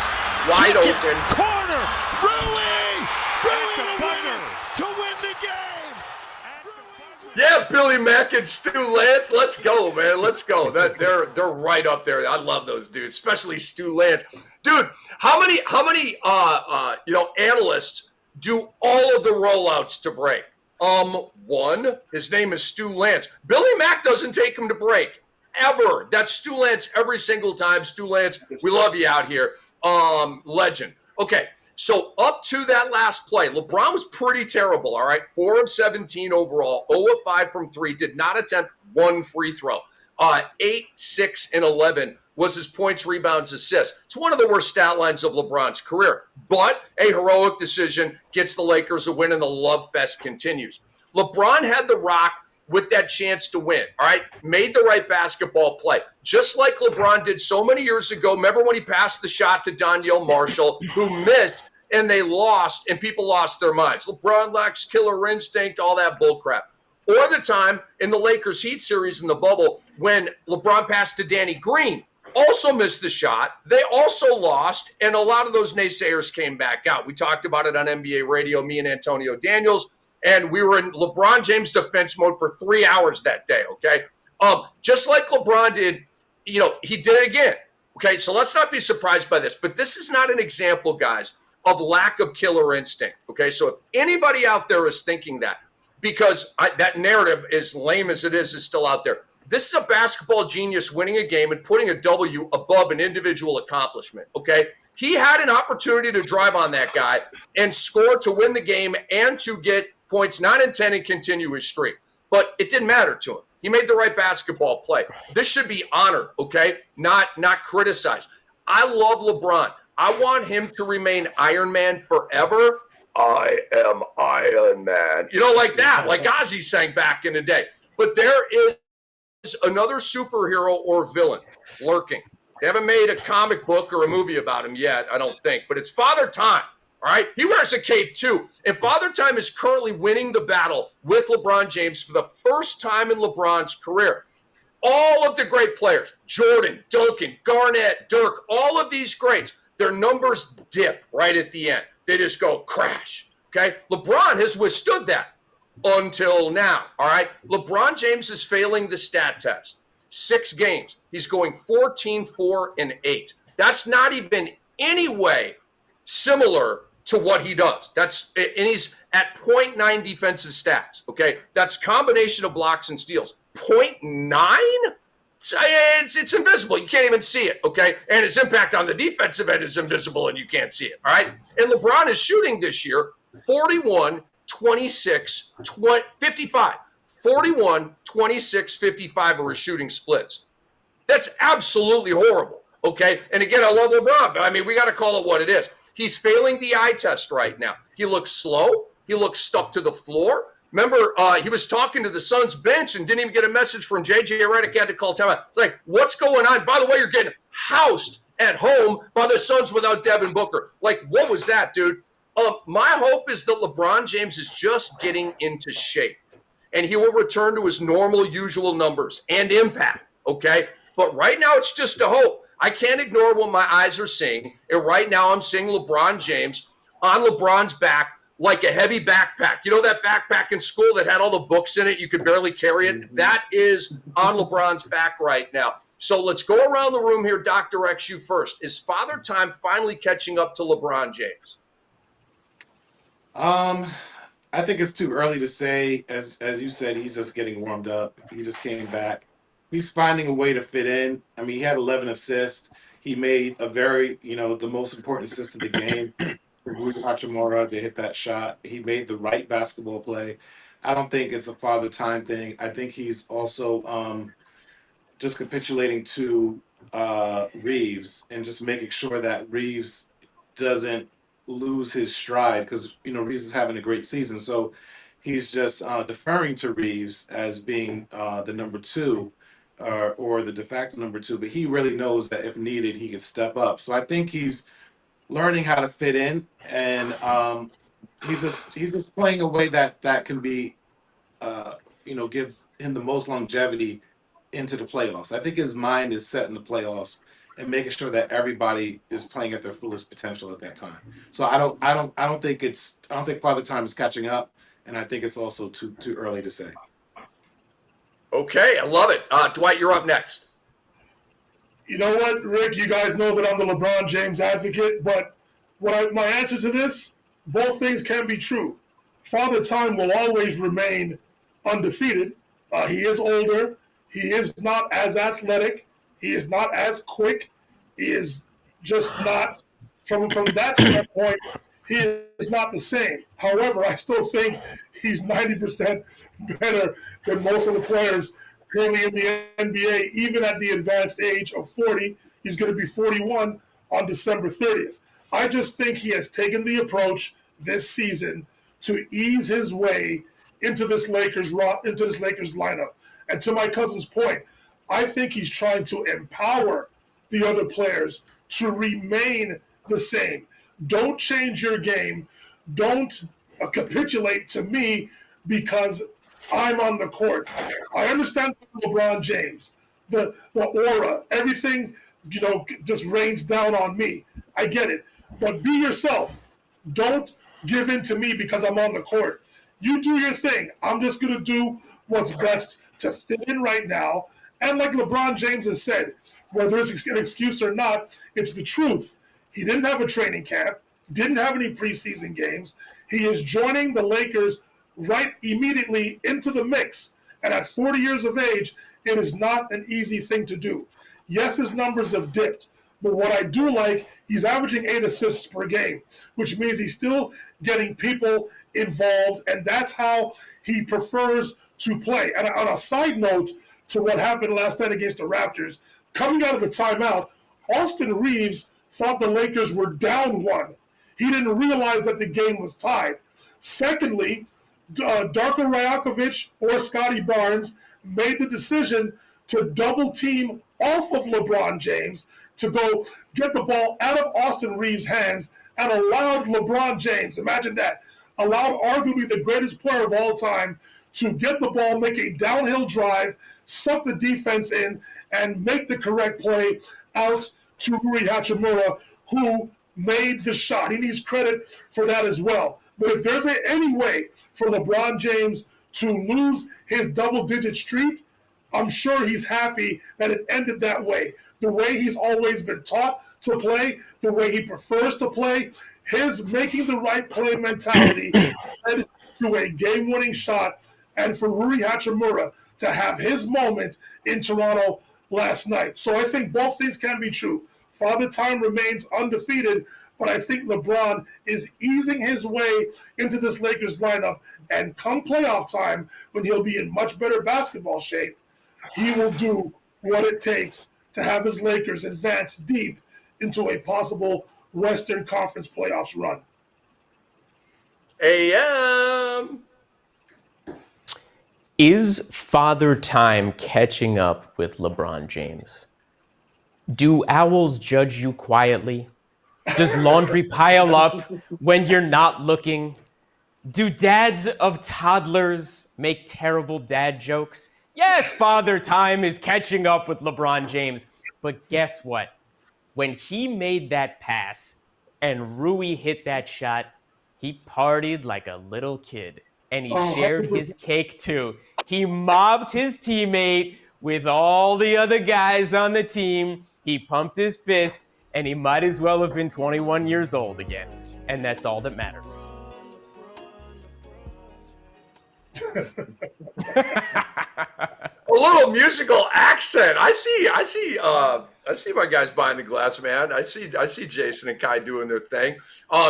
wide open. Corner, Rui the winner to win the game. Yeah, Billy Mack and Stu Lance. Let's go, man. Let's go. They're right up there. I love those dudes, especially Stu Lance. Dude, how many analysts do all of the rollouts to break? One. His name is Stu Lance. Billy Mack doesn't take him to break. Ever. That's Stu Lance every single time. Stu Lance, we love you out here. Legend. Okay, so up to that last play, LeBron was pretty terrible, all right? 4 of 17 overall, 0 of 5 from 3, did not attempt one free throw. 8, 6, and 11 was his points, rebounds, assists. It's one of the worst stat lines of LeBron's career, but a heroic decision gets the Lakers a win, and the love fest continues. LeBron had the rock with that chance to win, all right? Made the right basketball play. Just like LeBron did so many years ago. Remember when he passed the shot to Donyell Marshall, who missed, and they lost, and people lost their minds. LeBron lacks killer instinct, all that bullcrap. Or the time in the Lakers Heat series in the bubble when LeBron passed to Danny Green, also missed the shot. They also lost, and a lot of those naysayers came back out. We talked about it on NBA radio, me and Antonio Daniels. And we were in LeBron James defense mode for 3 hours that day, okay? Just like LeBron did, he did it again, okay? So let's not be surprised by this. But this is not an example, guys, of lack of killer instinct, okay? So if anybody out there is thinking that, because that narrative, as lame as it is still out there, this is a basketball genius winning a game and putting a W above an individual accomplishment, okay? He had an opportunity to drive on that guy and score to win the game and to get points 9 and 10 and continue his streak. But it didn't matter to him. He made the right basketball play. This should be honored, okay? Not criticized. I love LeBron. I want him to remain Iron Man forever. I am Iron Man. Like that, like Ozzy sang back in the day. But there is another superhero or villain lurking. They haven't made a comic book or a movie about him yet, I don't think. But it's Father Time. All right, he wears a cape too. And Father Time is currently winning the battle with LeBron James for the first time in LeBron's career. All of the great players, Jordan, Duncan, Garnett, Dirk, all of these greats, their numbers dip right at the end. They just go crash, okay? LeBron has withstood that until now, all right? LeBron James is failing the stat test. 6 games. He's going 14, 4, and 8. That's not even any way similar to what he does. And he's at 0.9 defensive stats, okay? That's combination of blocks and steals. 0.9? It's invisible. You can't even see it, okay? And his impact on the defensive end is invisible, and you can't see it, all right? And LeBron is shooting this year 41, 26, 55. 41, 26, 55 are his shooting splits. That's absolutely horrible, okay? And again, I love LeBron, but we got to call it what it is. He's failing the eye test right now. He looks slow. He looks stuck to the floor. Remember, he was talking to the Suns bench and didn't even get a message from J.J. Redick. Had to call timeout. It's like, what's going on? By the way, you're getting housed at home by the Suns without Devin Booker. Like, what was that, dude? My hope is that LeBron James is just getting into shape, and he will return to his normal, usual numbers and impact, okay? But right now, it's just a hope. I can't ignore what my eyes are seeing. And right now I'm seeing LeBron James on LeBron's back like a heavy backpack. You know that backpack in school that had all the books in it? You could barely carry it. That is on LeBron's back right now. So let's go around the room here. Dr. X, you first. Is Father Time finally catching up to LeBron James? I think it's too early to say. As you said, he's just getting warmed up. He just came back. He's finding a way to fit in. I mean, he had 11 assists. He made a very, the most important assist of the game for Rui Hachimura to hit that shot. He made the right basketball play. I don't think it's a Father Time thing. I think he's also just capitulating to Reeves and just making sure that Reeves doesn't lose his stride, because Reeves is having a great season. So he's just deferring to Reeves as being the number two or the de facto number two, but he really knows that if needed, he can step up. So I think he's learning how to fit in, and he's just playing a way that can be, give him the most longevity into the playoffs. I think his mind is set in the playoffs and making sure that everybody is playing at their fullest potential at that time. So I don't think Father Time is catching up, and I think it's also too early to say. Okay, I love it. Dwight, you're up next. You know what, Rick? You guys know that I'm the LeBron James advocate, but my answer to this, both things can be true. Father Time will always remain undefeated. He is older. He is not as athletic. He is not as quick. He is just not, from that standpoint, he is not the same. However, I still think he's 90% better than most of the players currently in the NBA, even at the advanced age of 40. He's going to be 41 on December 30th. I just think he has taken the approach this season to ease his way into this Lakers lineup. And to my cousin's point, I think he's trying to empower the other players to remain the same. Don't change your game. Don't capitulate to me because I'm on the court. I understand LeBron James, the aura, everything, just rains down on me. I get it. But be yourself. Don't give in to me because I'm on the court. You do your thing. I'm just going to do what's best to fit in right now. And like LeBron James has said, whether it's an excuse or not, it's the truth. He didn't have a training camp, didn't have any preseason games. He is joining the Lakers right immediately into the mix. And at 40 years of age, it is not an easy thing to do. Yes, his numbers have dipped, but what I do like, he's averaging 8 assists per game, which means he's still getting people involved, and that's how he prefers to play. And on a side note to what happened last night against the Raptors, coming out of the timeout, Austin Reeves thought the Lakers were down 1. He didn't realize that the game was tied. Secondly, Darko Rajakovic or Scotty Barnes made the decision to double team off of LeBron James to go get the ball out of Austin Reeves' hands and allowed LeBron James, imagine that, allowed arguably the greatest player of all time to get the ball, make a downhill drive, suck the defense in, and make the correct play out to Rui Hachimura, who made the shot. He needs credit for that as well. But if there's any way for LeBron James to lose his double-digit streak, I'm sure he's happy that it ended that way. The way he's always been taught to play, the way he prefers to play, his making the right play mentality led to a game-winning shot, and for Rui Hachimura to have his moment in Toronto last night. So I think both things can be true. Father Time remains undefeated, but I think LeBron is easing his way into this Lakers lineup, and come playoff time, when he'll be in much better basketball shape, he will do what it takes to have his Lakers advance deep into a possible Western Conference playoffs run. Is Father Time catching up with LeBron James? Do owls judge you quietly? Does laundry pile up when you're not looking? Do dads of toddlers make terrible dad jokes? Yes, Father Time is catching up with LeBron James. But guess what? When he made that pass and Rui hit that shot, he partied like a little kid, and he Oh, shared his cake too. He mobbed his teammate with all the other guys on the team. He pumped his fist, and he might as well have been 21 years old again. And that's all that matters. A little musical accent. I see my guys behind the glass, man. I see Jason and Kai doing their thing.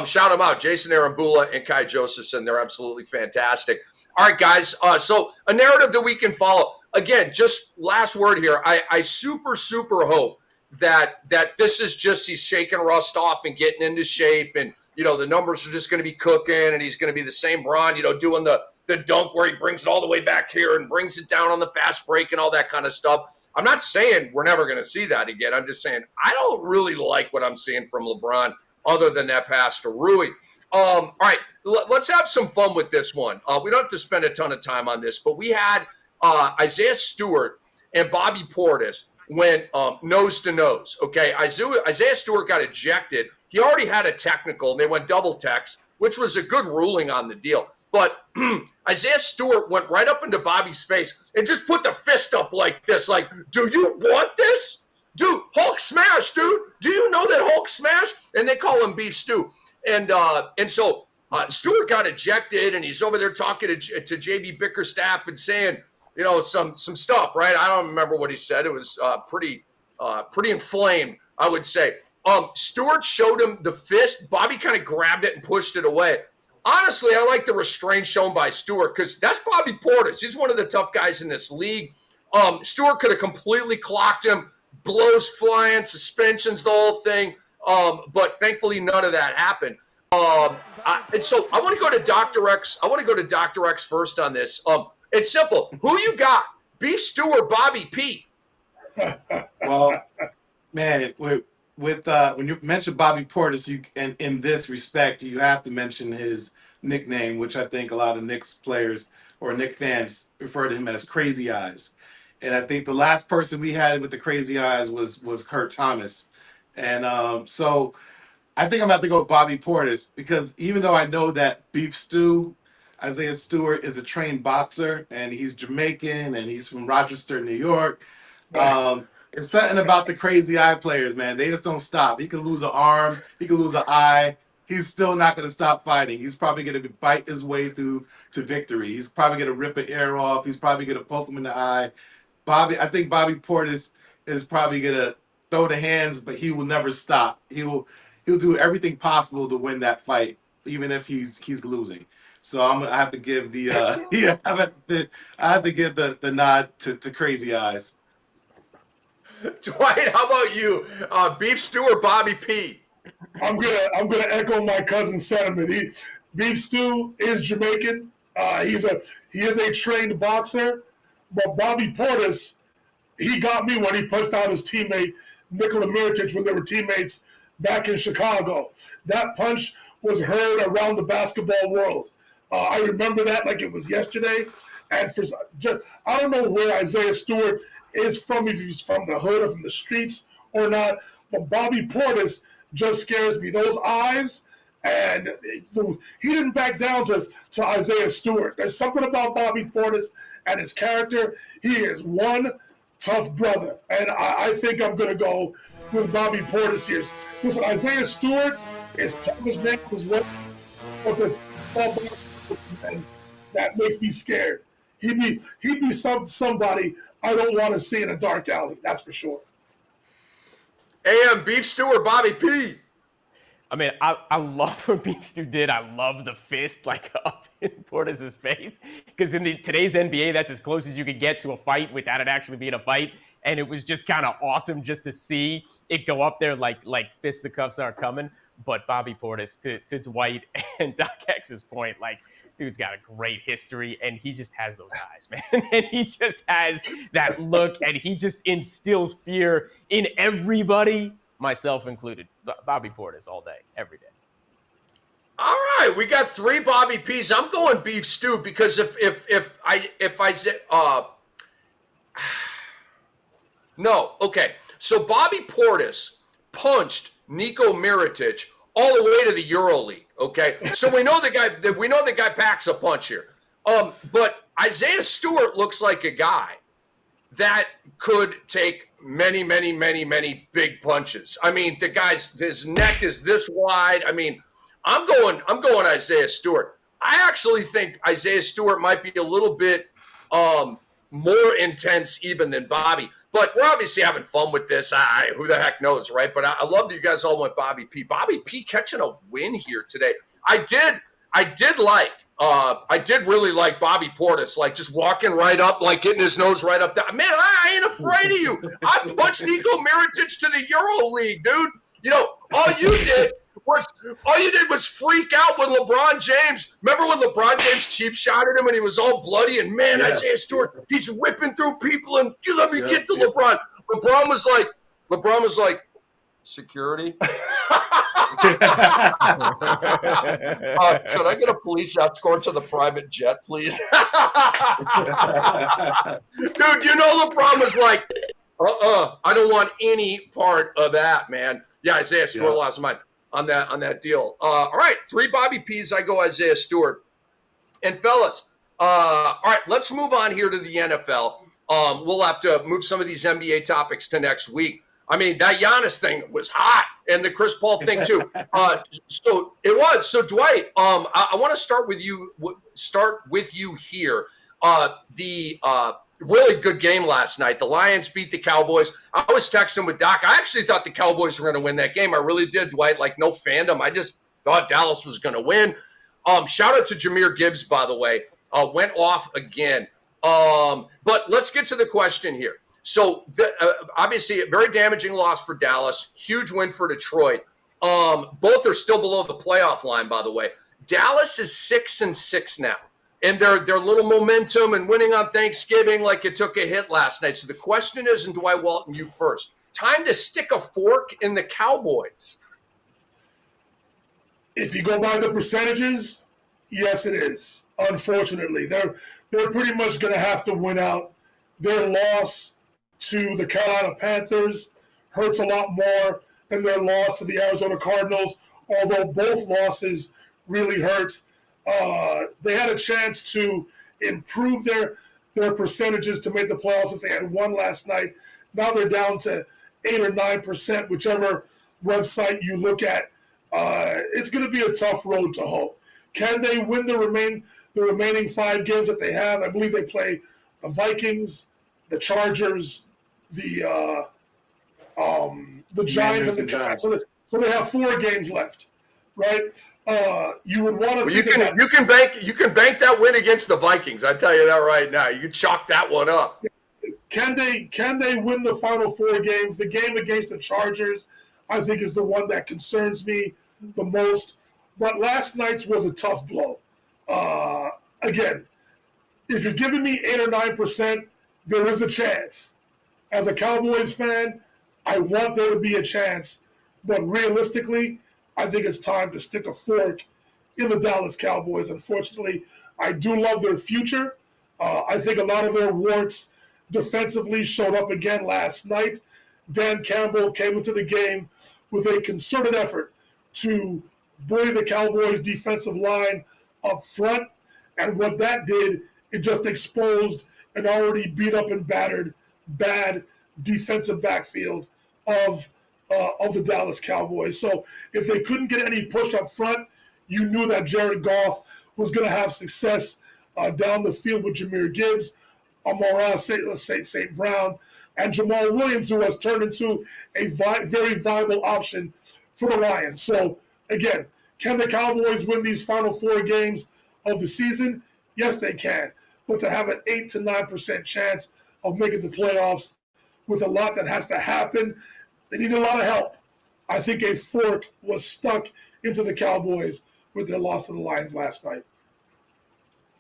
Shout them out, Jason Arambula and Kai Josephson. They're absolutely fantastic. All right, guys. So a narrative that we can follow. Again, just last word here. I super hope that this is just he's shaking rust off and getting into shape, and the numbers are just going to be cooking, and he's going to be the same Bron, doing the dunk where he brings it all the way back here and brings it down on the fast break and all that kind of stuff. I'm not saying we're never going to see that again. I'm just saying I don't really like what I'm seeing from LeBron other than that pass to Rui. All right, let's have some fun with this one. We don't have to spend a ton of time on this, but we had Isaiah Stewart and Bobby Portis went nose to nose. Okay, Isaiah Stewart got ejected. He already had a technical, and they went double techs, which was a good ruling on the deal. But Isaiah Stewart went right up into Bobby's face and just put the fist up like this, like, do you want this? Dude, Hulk smash, dude. Do you know that Hulk smash? And they call him Beef Stew. And so Stewart got ejected, and he's over there talking to JB Bickerstaff and saying, some stuff, right? I don't remember what he said. It was pretty inflamed, I would say. Stewart showed him the fist. Bobby kind of grabbed it and pushed it away. Honestly, I like the restraint shown by Stewart because that's Bobby Portis. He's one of the tough guys in this league. Stewart could have completely clocked him, blows flying, suspensions, the whole thing. But thankfully, none of that happened. And so I want to go to Dr. X. I want to go to Dr. X first on this. It's simple. Who you got? Beef Stew or Bobby P? Well, man, when you mention Bobby Portis, and in this respect, you have to mention his nickname, which I think a lot of Knicks players or Knicks fans refer to him as Crazy Eyes. And I think the last person we had with the Crazy Eyes was Kurt Thomas. And so I think I'm about to go with Bobby Portis because even though I know that Beef Stew, Isaiah Stewart, is a trained boxer and he's Jamaican and he's from Rochester, New York. It's something about the Crazy Eye players, man. They just don't stop. He can lose an arm. He can lose an eye. He's still not going to stop fighting. He's probably going to bite his way through to victory. He's probably going to rip an ear off. He's probably going to poke him in the eye. I think Bobby Portis is probably going to throw the hands, but he will never stop. He'll do everything possible to win that fight, even if he's losing. So I have to give the I have to give the nod to Crazy Eyes. Dwight, how about you? Beef Stew or Bobby P? I'm gonna echo my cousin's sentiment. Beef Stew is Jamaican. He is a trained boxer, but Bobby Portis, he got me when he punched out his teammate Nikola Mirotic when they were teammates back in Chicago. That punch was heard around the basketball world. I remember that like it was yesterday. And I don't know where Isaiah Stewart is from, if he's from the hood or from the streets or not, but Bobby Portis just scares me. Those eyes, and he didn't back down to Isaiah Stewart. There's something about Bobby Portis and his character. He is one tough brother, and I think I'm going to go with Bobby Portis here. Listen, Isaiah Stewart is tough as nails as well, but this that makes me scared. He'd be somebody I don't want to see in a dark alley. That's for sure. AM, Beef Stew or Bobby P? I mean, I love what Beef Stew did. I love the fist up in Portis' face because in today's NBA, that's as close as you could get to a fight without it actually being a fight. And it was just kind of awesome just to see it go up there like fisticuffs are coming. But Bobby Portis, to Dwight and Doc X's point, dude's got a great history, and he just has those eyes, man. And he just has that look, and he just instills fear in everybody, myself included. Bobby Portis all day, every day. All right, we got 3 Bobby P's. I'm going Beef Stew because if I said no, okay. So Bobby Portis punched Niko Mirotic all the way to the Euro League. Okay, so we know the guy packs a punch here. But Isaiah Stewart looks like a guy that could take many, many, many, many big punches. I mean, his neck is this wide. I mean, I'm going Isaiah Stewart. I actually think Isaiah Stewart might be a little bit more intense even than Bobby. But we're obviously having fun with this. Who the heck knows, right? But I love that you guys all went Bobby P. Bobby P catching a win here today. I did really like Bobby Portis, like just walking right up, like getting his nose right up there. Man, I ain't afraid of you. I punched Nico Mirotic to the Euro League, dude. You know, all you did was freak out when LeBron James. Remember when LeBron James cheap shotted him and he was all bloody? And man, yeah. Isaiah Stewart, he's whipping through people and let me get to LeBron. LeBron was like, security. Could I get a police escort to the private jet, please? Dude, you know LeBron was like, I don't want any part of that, man. Yeah, Isaiah Stewart lost mine on that deal. All right, 3 Bobby P's. I go Isaiah Stewart. And fellas, all right, let's move on here to the NFL. We'll have to move some of these NBA topics to next week. I mean, that Giannis thing was hot, and the Chris Paul thing too. So it was. So Dwight, I want to start with you here. The really good game last night. The Lions beat the Cowboys. I was texting with Doc. I actually thought the Cowboys were going to win that game. I really did, Dwight. Like, no fandom. I just thought Dallas was going to win. Shout out to Jahmyr Gibbs, by the way. Went off again. But let's get to the question here. So, obviously, a very damaging loss for Dallas. Huge win for Detroit. Both are still below the playoff line, by the way. Dallas is 6-6 now. And their little momentum and winning on Thanksgiving, like it took a hit last night. So the question is, and Dwight Walton, you first, time to stick a fork in the Cowboys. If you go by the percentages, yes, it is. Unfortunately, they're pretty much going to have to win out. Their loss to the Carolina Panthers hurts a lot more than their loss to the Arizona Cardinals, although both losses really hurt. They had a chance to improve their percentages to make the playoffs if they had won last night. Now they're down to 8 or 9%, whichever website you look at. It's going to be a tough road to hoe. Can they win the remaining 5 games that they have? I believe they play the Vikings, the Chargers, the Giants, and the Giants. So they have 4 games left, right? You would want to. Well, you can bank that win against the Vikings. I tell you that right now. You can chalk that one up. Can they win the final 4 games? The game against the Chargers, I think, is the one that concerns me the most. But last night's was a tough blow. Again, if you're giving me 8 or 9%, there is a chance. As a Cowboys fan, I want there to be a chance. But realistically, I think it's time to stick a fork in the Dallas Cowboys. Unfortunately, I do love their future. I think a lot of their warts defensively showed up again last night. Dan Campbell came into the game with a concerted effort to buoy the Cowboys' defensive line up front. And what that did, it just exposed an already beat up and battered bad defensive backfield of the Dallas Cowboys. So if they couldn't get any push up front, you knew that Jared Goff was going to have success down the field with Jahmyr Gibbs, Amon-Ra St. Brown, and Jamal Williams, who has turned into a very viable option for the Lions. So, again, can the Cowboys win these final 4 games of the season? Yes, they can. But to have an 8 to 9% chance of making the playoffs with a lot that has to happen, they need a lot of help. I think a fork was stuck into the Cowboys with their loss to the Lions last night.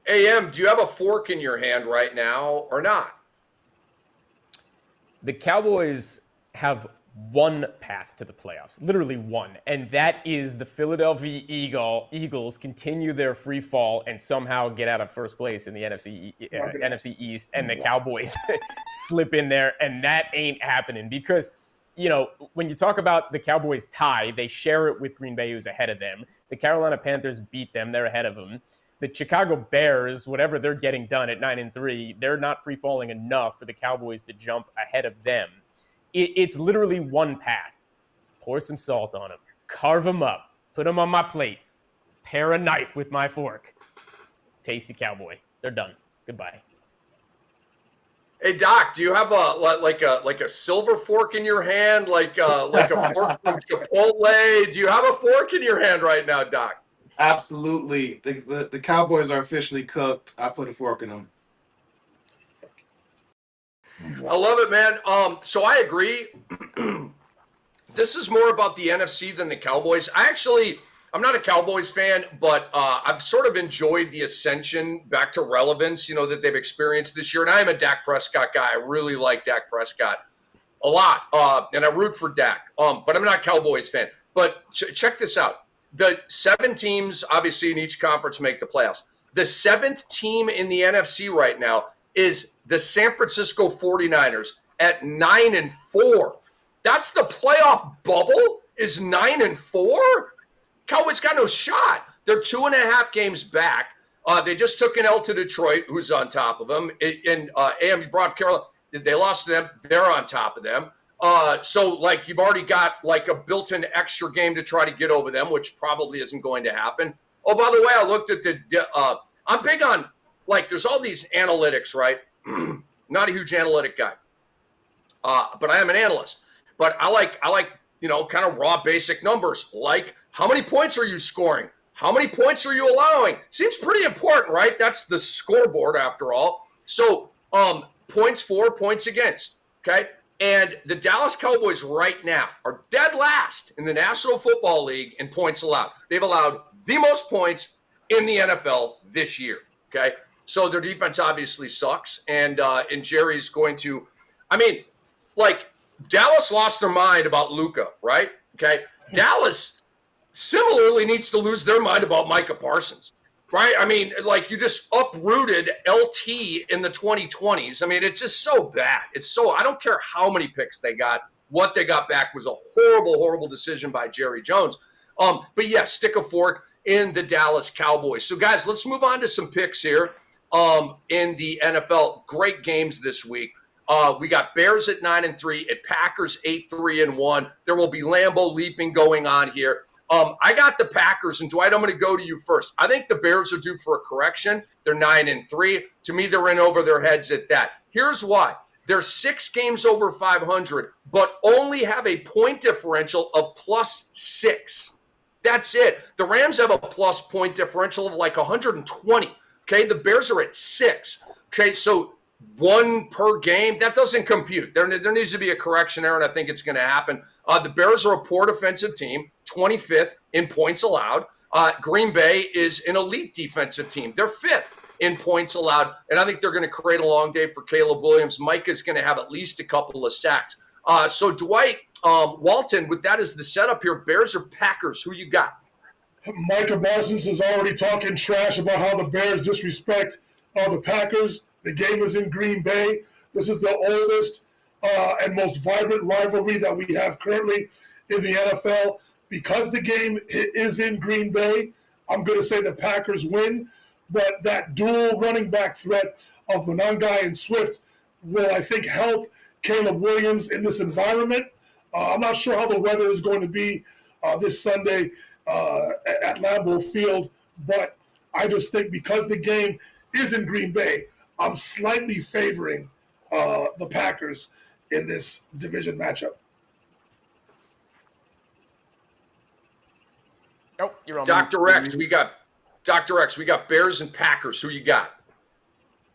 AM, do you have a fork in your hand right now or not? The Cowboys have one path to the playoffs, literally one, and that is the Philadelphia Eagles continue their free fall and somehow get out of first place in the NFC East, and the Cowboys slip in there, and that ain't happening because when you talk about the Cowboys tie, they share it with Green Bay, who's ahead of them. The Carolina Panthers beat them. They're ahead of them. The Chicago Bears, whatever they're getting done at 9-3, they're not free-falling enough for the Cowboys to jump ahead of them. It's literally one path. Pour some salt on them. Carve them up. Put them on my plate. Pair a knife with my fork. Tasty Cowboy. They're done. Goodbye. Hey Doc, do you have a silver fork in your hand, like a fork from Chipotle? Do you have a fork in your hand right now, Doc? Absolutely. The Cowboys are officially cooked. I put a fork in them. I love it, man. So I agree. This is more about the NFC than the Cowboys. I'm not a Cowboys fan, but I've sort of enjoyed the ascension back to relevance, that they've experienced this year. And I am a Dak Prescott guy. I really like Dak Prescott a lot, and I root for Dak. But I'm not a Cowboys fan. But check this out. The 7 teams, obviously, in each conference make the playoffs. The 7th team in the NFC right now is the San Francisco 49ers at 9-4. That's the playoff bubble, is 9-4? Cowboys got no shot. They're 2.5 games back. They just took an L to Detroit, who's on top of them. And you brought up Carolina. They lost to them. They're on top of them. So you've already got a built-in extra game to try to get over them, which probably isn't going to happen. Oh, by the way, I looked at I'm big on, there's all these analytics, right? Not a huge analytic guy. But I am an analyst. But I like kind of raw basic numbers, like how many points are you scoring? How many points are you allowing? Seems pretty important, right? That's the scoreboard after all. So points for, points against, okay? And the Dallas Cowboys right now are dead last in the National Football League in points allowed. They've allowed the most points in the NFL this year, okay? So their defense obviously sucks, and Jerry's going to, Dallas lost their mind about Luka, right? Okay. Dallas similarly needs to lose their mind about Micah Parsons, right? You just uprooted LT in the 2020s. It's just so bad. I don't care how many picks they got. What they got back was a horrible, horrible decision by Jerry Jones. But yeah, stick a fork in the Dallas Cowboys. So guys, let's move on to some picks here in the NFL. Great games this week. We got Bears at 9-3, at Packers 8-3-1. There will be Lambeau leaping going on here. I got the Packers, and Dwight, I'm going to go to you first. I think the Bears are due for a correction. They're 9-3. To me, they're in over their heads at that. Here's why. They're 6 games over 500, but only have a point differential of +6. That's it. The Rams have a plus point differential of 120. Okay, the Bears are at 6. Okay, so 1 per game, that doesn't compute. There needs to be a correction there, and I think it's going to happen. The Bears are a poor defensive team, 25th in points allowed. Green Bay is an elite defensive team. They're 5th in points allowed, and I think they're going to create a long day for Caleb Williams. Mike is going to have at least a couple of sacks. So Dwight, Walton, with that as the setup here, Bears or Packers, who you got? Micah Parsons is already talking trash about how the Bears disrespect the Packers. The game is in Green Bay. This is the oldest and most vibrant rivalry that we have currently in the NFL. Because the game is in Green Bay, I'm going to say the Packers win. But that dual running back threat of Monangai and Swift will, I think, help Caleb Williams in this environment. I'm not sure how the weather is going to be this Sunday at Lambeau Field, but I just think because the game is in Green Bay, I'm slightly favoring the Packers in this division matchup. Oh, you're on. Dr. X, we got Bears and Packers. Who you got?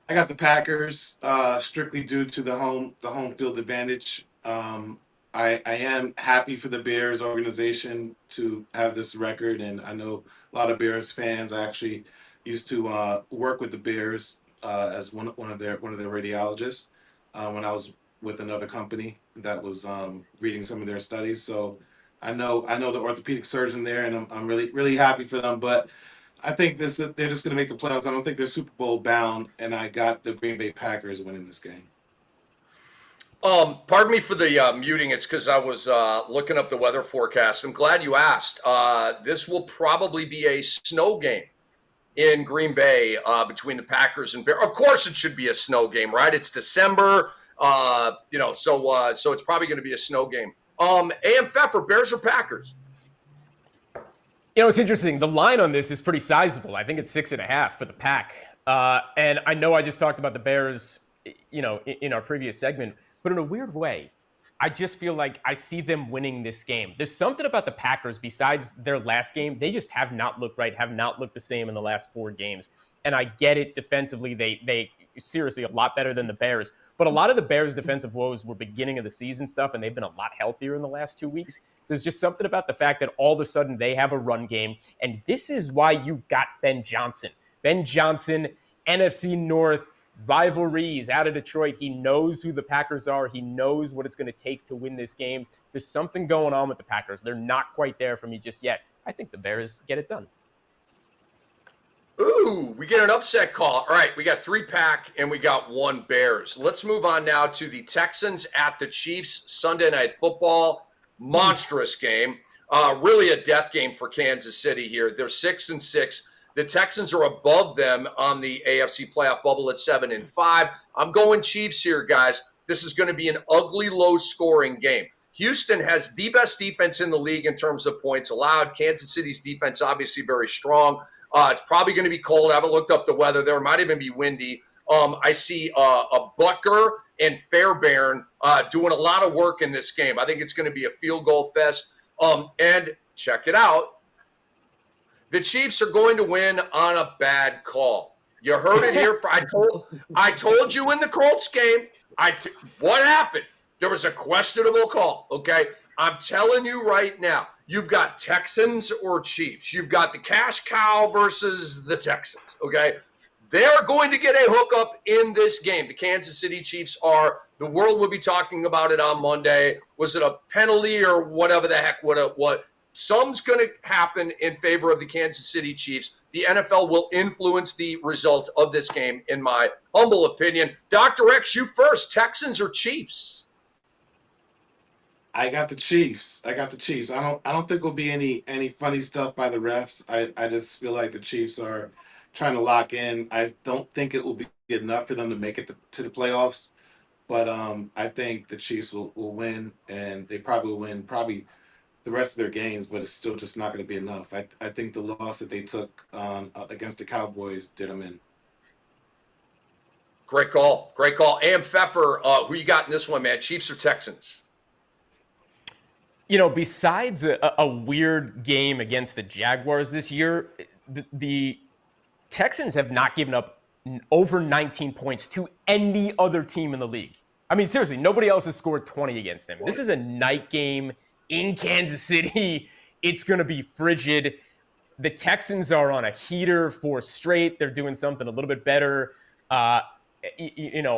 I got the Packers, strictly due to the home field advantage. I am happy for the Bears organization to have this record, and I know a lot of Bears fans. I actually used to work with the Bears as one of their radiologists when I was with another company that was reading some of their studies. So I know the orthopedic surgeon there, and I'm really happy for them. But I think they're just going to make the playoffs. I don't think they're Super Bowl bound, and I got the Green Bay Packers winning this game. Pardon me for the muting. It's because I was looking up the weather forecast. I'm glad you asked. This will probably be a snow game in Green Bay between the Packers and Bears. Of course, it should be a snow game, right? It's December, so it's probably going to be a snow game. AM Pfeffer, Bears or Packers? It's interesting. The line on this is pretty sizable. I think it's 6.5 for the Pack. And I know I just talked about the Bears, in our previous segment, but in a weird way, I just feel like I see them winning this game. There's something about the Packers besides their last game. They just have not looked right, have not looked the same in the last 4 games. And I get it defensively. They seriously a lot better than the Bears. But a lot of the Bears' defensive woes were beginning of the season stuff, and they've been a lot healthier in the last 2 weeks. There's just something about the fact that all of a sudden they have a run game. And this is why you got Ben Johnson. Ben Johnson, NFC North, rivalries out of Detroit. He knows who the Packers are. He knows what it's going to take to win this game. There's something going on with the Packers. They're not quite there for me just yet. I think the Bears get it done. Ooh, we get an upset call. All right, we got 3 Pack and we got 1 Bears. Let's move on now to the Texans at the Chiefs. Sunday Night Football. Monstrous game. Really a death game for Kansas City here. They're 6-6. The Texans are above them on the AFC playoff bubble at 7-5. I'm going Chiefs here, guys. This is going to be an ugly, low-scoring game. Houston has the best defense in the league in terms of points allowed. Kansas City's defense obviously very strong. It's probably going to be cold. I haven't looked up the weather there. It might even be windy. I see a Butker and Fairbairn doing a lot of work in this game. I think it's going to be a field goal fest. And check it out. The Chiefs are going to win on a bad call. You heard it here. I told you in the Colts game. What happened? There was a questionable call, okay? I'm telling you right now, you've got Texans or Chiefs. You've got the cash cow versus the Texans, okay? They're going to get a hookup in this game. The Kansas City Chiefs are. The world will be talking about it on Monday. Was it a penalty or whatever the heck? What? Some's going to happen in favor of the Kansas City Chiefs. The NFL will influence the result of this game, in my humble opinion. Dr. X, you first. Texans or Chiefs? I got the Chiefs. I don't think there'll be any funny stuff by the refs. I just feel like the Chiefs are trying to lock in. I don't think it will be enough for them to make it to the playoffs. But I think the Chiefs will win, and they probably will win the rest of their games, but it's still just not going to be enough. I think the loss that they took against the Cowboys did them in. Great call. AM Pfeffer, who you got in this one, man? Chiefs or Texans? Besides a weird game against the Jaguars this year, the Texans have not given up over 19 points to any other team in the league. I mean, seriously, nobody else has scored 20 against them. This is a night game in Kansas City. It's going to be frigid. The Texans are on a heater 4 straight. They're doing something a little bit better.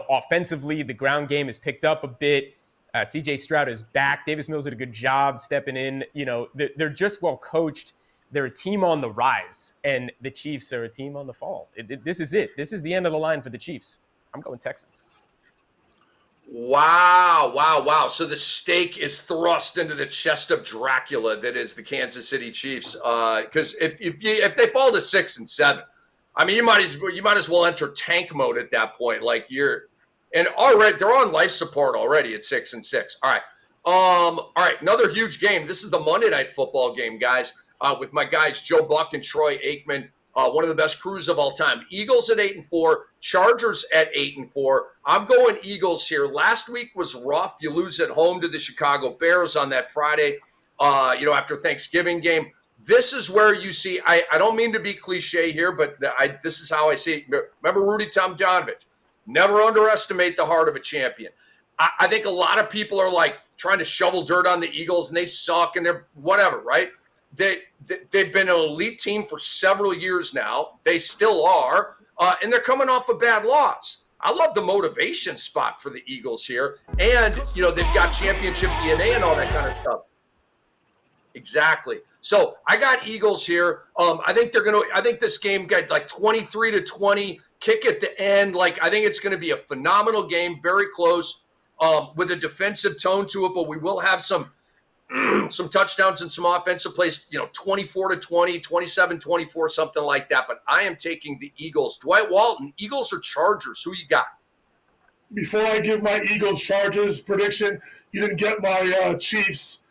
Offensively, the ground game has picked up a bit. CJ Stroud is back. Davis Mills did a good job stepping in. They're just well coached. They're a team on the rise, and the Chiefs are a team on the fall. This is it. This is the end of the line for the Chiefs. I'm going Texans. Wow. So the stake is thrust into the chest of Dracula that is the Kansas City Chiefs. Because if they fall to 6-7, I mean, you might as well enter tank mode at that point. And already they're on life support already at 6-6. All right. Another huge game. This is the Monday Night Football game, guys, with my guys Joe Buck and Troy Aikman. One of the best crews of all time. Eagles at 8-4, Chargers at 8-4. I'm going Eagles here. Last week was rough. You lose at home to the Chicago Bears on that Friday, after Thanksgiving game. This is where you see, I don't mean to be cliche here, but this is how I see it. Remember Rudy Tomjanovich? Never underestimate the heart of a champion. I think a lot of people are trying to shovel dirt on the Eagles, and they suck, and they're whatever, right? They've been an elite team for several years now. They still are, and they're coming off a bad loss. I love the motivation spot for the Eagles here, and they've got championship DNA and all that kind of stuff. Exactly. So I got Eagles here. I think this game got 23-20, kick at the end. I think it's going to be a phenomenal game, very close. with a defensive tone to it, but we will have some touchdowns and some offensive plays, 24-20, 27-24, something like that. But I am taking the Eagles. Dwight Walton, Eagles or Chargers? Who you got? Before I give my Eagles-Chargers prediction, you didn't get my Chiefs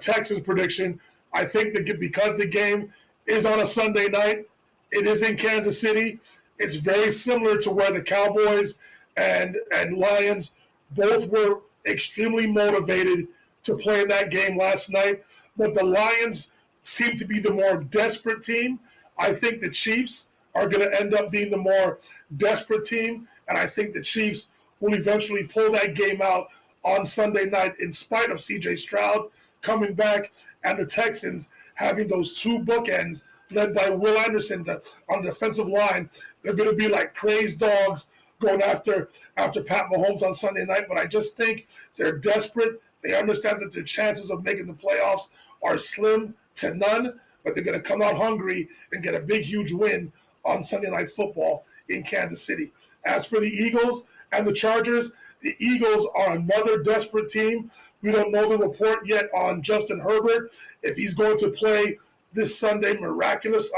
Texans prediction. I think that because the game is on a Sunday night, it is in Kansas City. It's very similar to where the Cowboys and Lions both were extremely motivated to play in that game last night. But the Lions seem to be the more desperate team. I think the Chiefs are going to end up being the more desperate team, and I think the Chiefs will eventually pull that game out on Sunday night in spite of C.J. Stroud coming back and the Texans having those two bookends led by Will Anderson on the defensive line. They're going to be like crazed dogs going after Pat Mahomes on Sunday night. But I just think they're desperate. They understand that their chances of making the playoffs are slim to none, but they're going to come out hungry and get a big, huge win on Sunday Night Football in Kansas City. As for the Eagles and the Chargers, the Eagles are another desperate team. We don't know the report yet on Justin Herbert, if he's going to play this Monday miraculously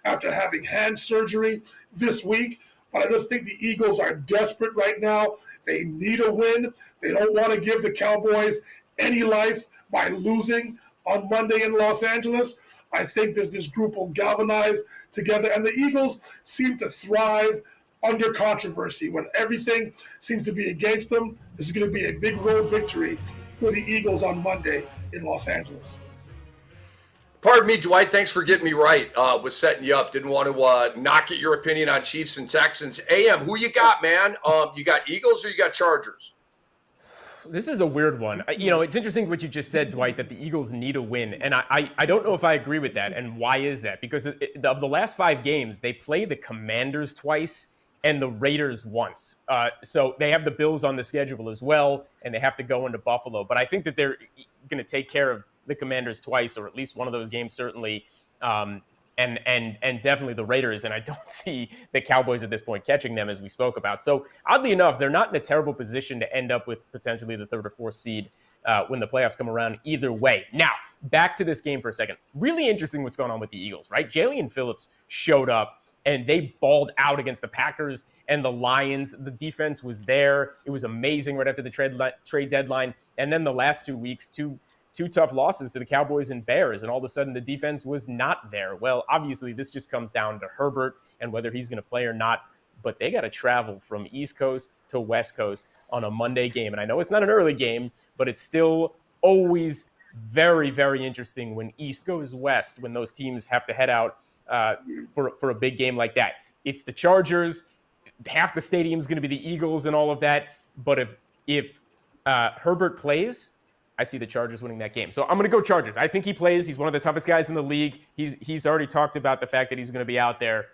after having hand surgery this week. But I just think the Eagles are desperate right now. They need a win. They don't want to give the Cowboys any life by losing on Monday in Los Angeles. I think that this group will galvanize together. And the Eagles seem to thrive under controversy. When everything seems to be against them, this is going to be a big road victory for the Eagles on Monday in Los Angeles. Pardon me, Dwight. Thanks for getting me right with setting you up. Didn't want to knock at your opinion on Chiefs and Texans. AM, who you got, man? You got Eagles or you got Chargers? This is a weird one. It's interesting what you just said, Dwight, that the Eagles need a win. And I don't know if I agree with that. And why is that? Because of the last 5 games, they play the Commanders twice and the Raiders once. So they have the Bills on the schedule as well, and they have to go into Buffalo. But I think that they're going to take care of the Commanders twice, or at least one of those games, certainly. And definitely the Raiders, and I don't see the Cowboys at this point catching them, as we spoke about. So oddly enough, they're not in a terrible position to end up with potentially the 3rd or 4th seed when the playoffs come around either way. Now, back to this game for a second. Really interesting what's going on with the Eagles, right? Jalen Phillips showed up, and they balled out against the Packers and the Lions. The defense was there. It was amazing right after the trade deadline. And then the last 2 weeks, two tough losses to the Cowboys and Bears, and all of a sudden the defense was not there. Well, obviously this just comes down to Herbert and whether he's going to play or not, but they got to travel from East Coast to West Coast on a Monday game. And I know it's not an early game, but it's still always very, very interesting when East goes West, when those teams have to head out for a big game like that. It's the Chargers. Half the stadium's going to be the Eagles and all of that. But if Herbert plays, I see the Chargers winning that game. So I'm going to go Chargers. I think he plays. He's one of the toughest guys in the league. He's already talked about the fact that he's going to be out there.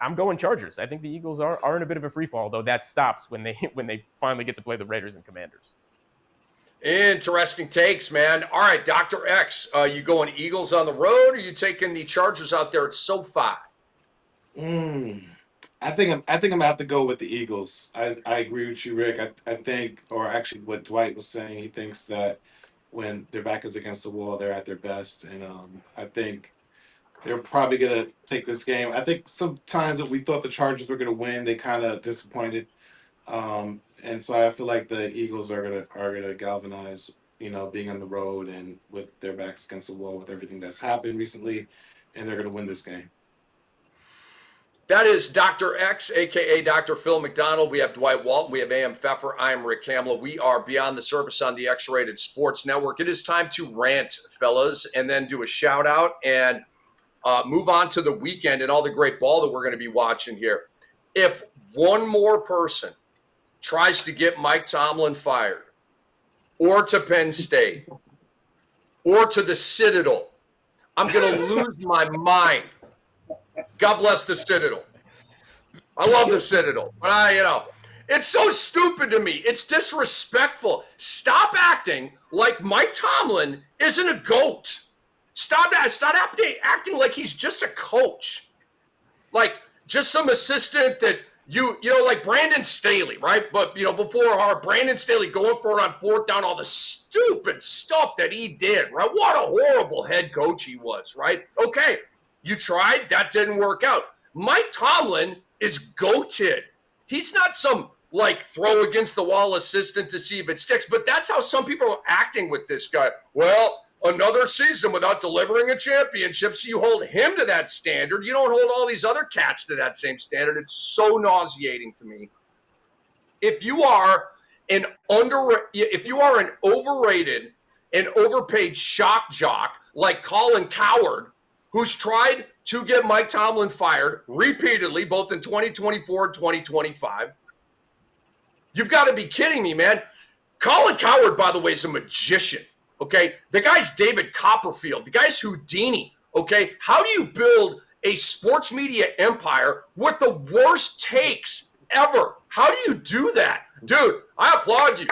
I'm going Chargers. I think the Eagles are in a bit of a free fall, though that stops when they finally get to play the Raiders and Commanders. Interesting takes, man. All right, Dr. X, you going Eagles on the road, or you taking the Chargers out there at SoFi? I think I'm gonna have to go with the Eagles. I agree with you, Rick. I think, or actually what Dwight was saying, he thinks that when their back is against the wall, they're at their best. And I think they're probably gonna take this game. I think sometimes that we thought the Chargers were gonna win, they kind of disappointed. And so I feel like the Eagles are gonna galvanize, being on the road and with their backs against the wall with everything that's happened recently, and they're gonna win this game. That is Dr. X, a.k.a. Dr. Phil McDonald. We have Dwight Walton. We have A.M. Pfeffer. I am Rick Kamla. We are Beyond the Surface on the X-Rated Sports Network. It is time to rant, fellas, and then do a shout-out and move on to the weekend and all the great ball that we're going to be watching here. If one more person tries to get Mike Tomlin fired, or to Penn State, or to the Citadel, I'm going to lose my mind. God bless the Citadel. I love the Citadel. But it's so stupid to me. It's disrespectful. Stop acting like Mike Tomlin isn't a GOAT. Stop acting like he's just a coach. Like just some assistant that you know, like Brandon Staley, right? But, you know, before our Brandon Staley going for it on fourth down, all the stupid stuff that he did, right? What a horrible head coach he was, right? Okay, you tried, that didn't work out. Mike Tomlin is goated. He's not some like throw against the wall assistant to see if it sticks, but that's how some people are acting with this guy. Well, another season without delivering a championship, so you hold him to that standard. You don't hold all these other cats to that same standard. It's so nauseating to me. If you are an overrated and overpaid shock jock like Colin Cowherd, who's tried to get Mike Tomlin fired repeatedly, both in 2024 and 2025, you've got to be kidding me, man. Colin Cowherd, by the way, is a magician. Okay, the guy's David Copperfield. The guy's Houdini. Okay, how do you build a sports media empire with the worst takes ever? How do you do that? Dude, I applaud you.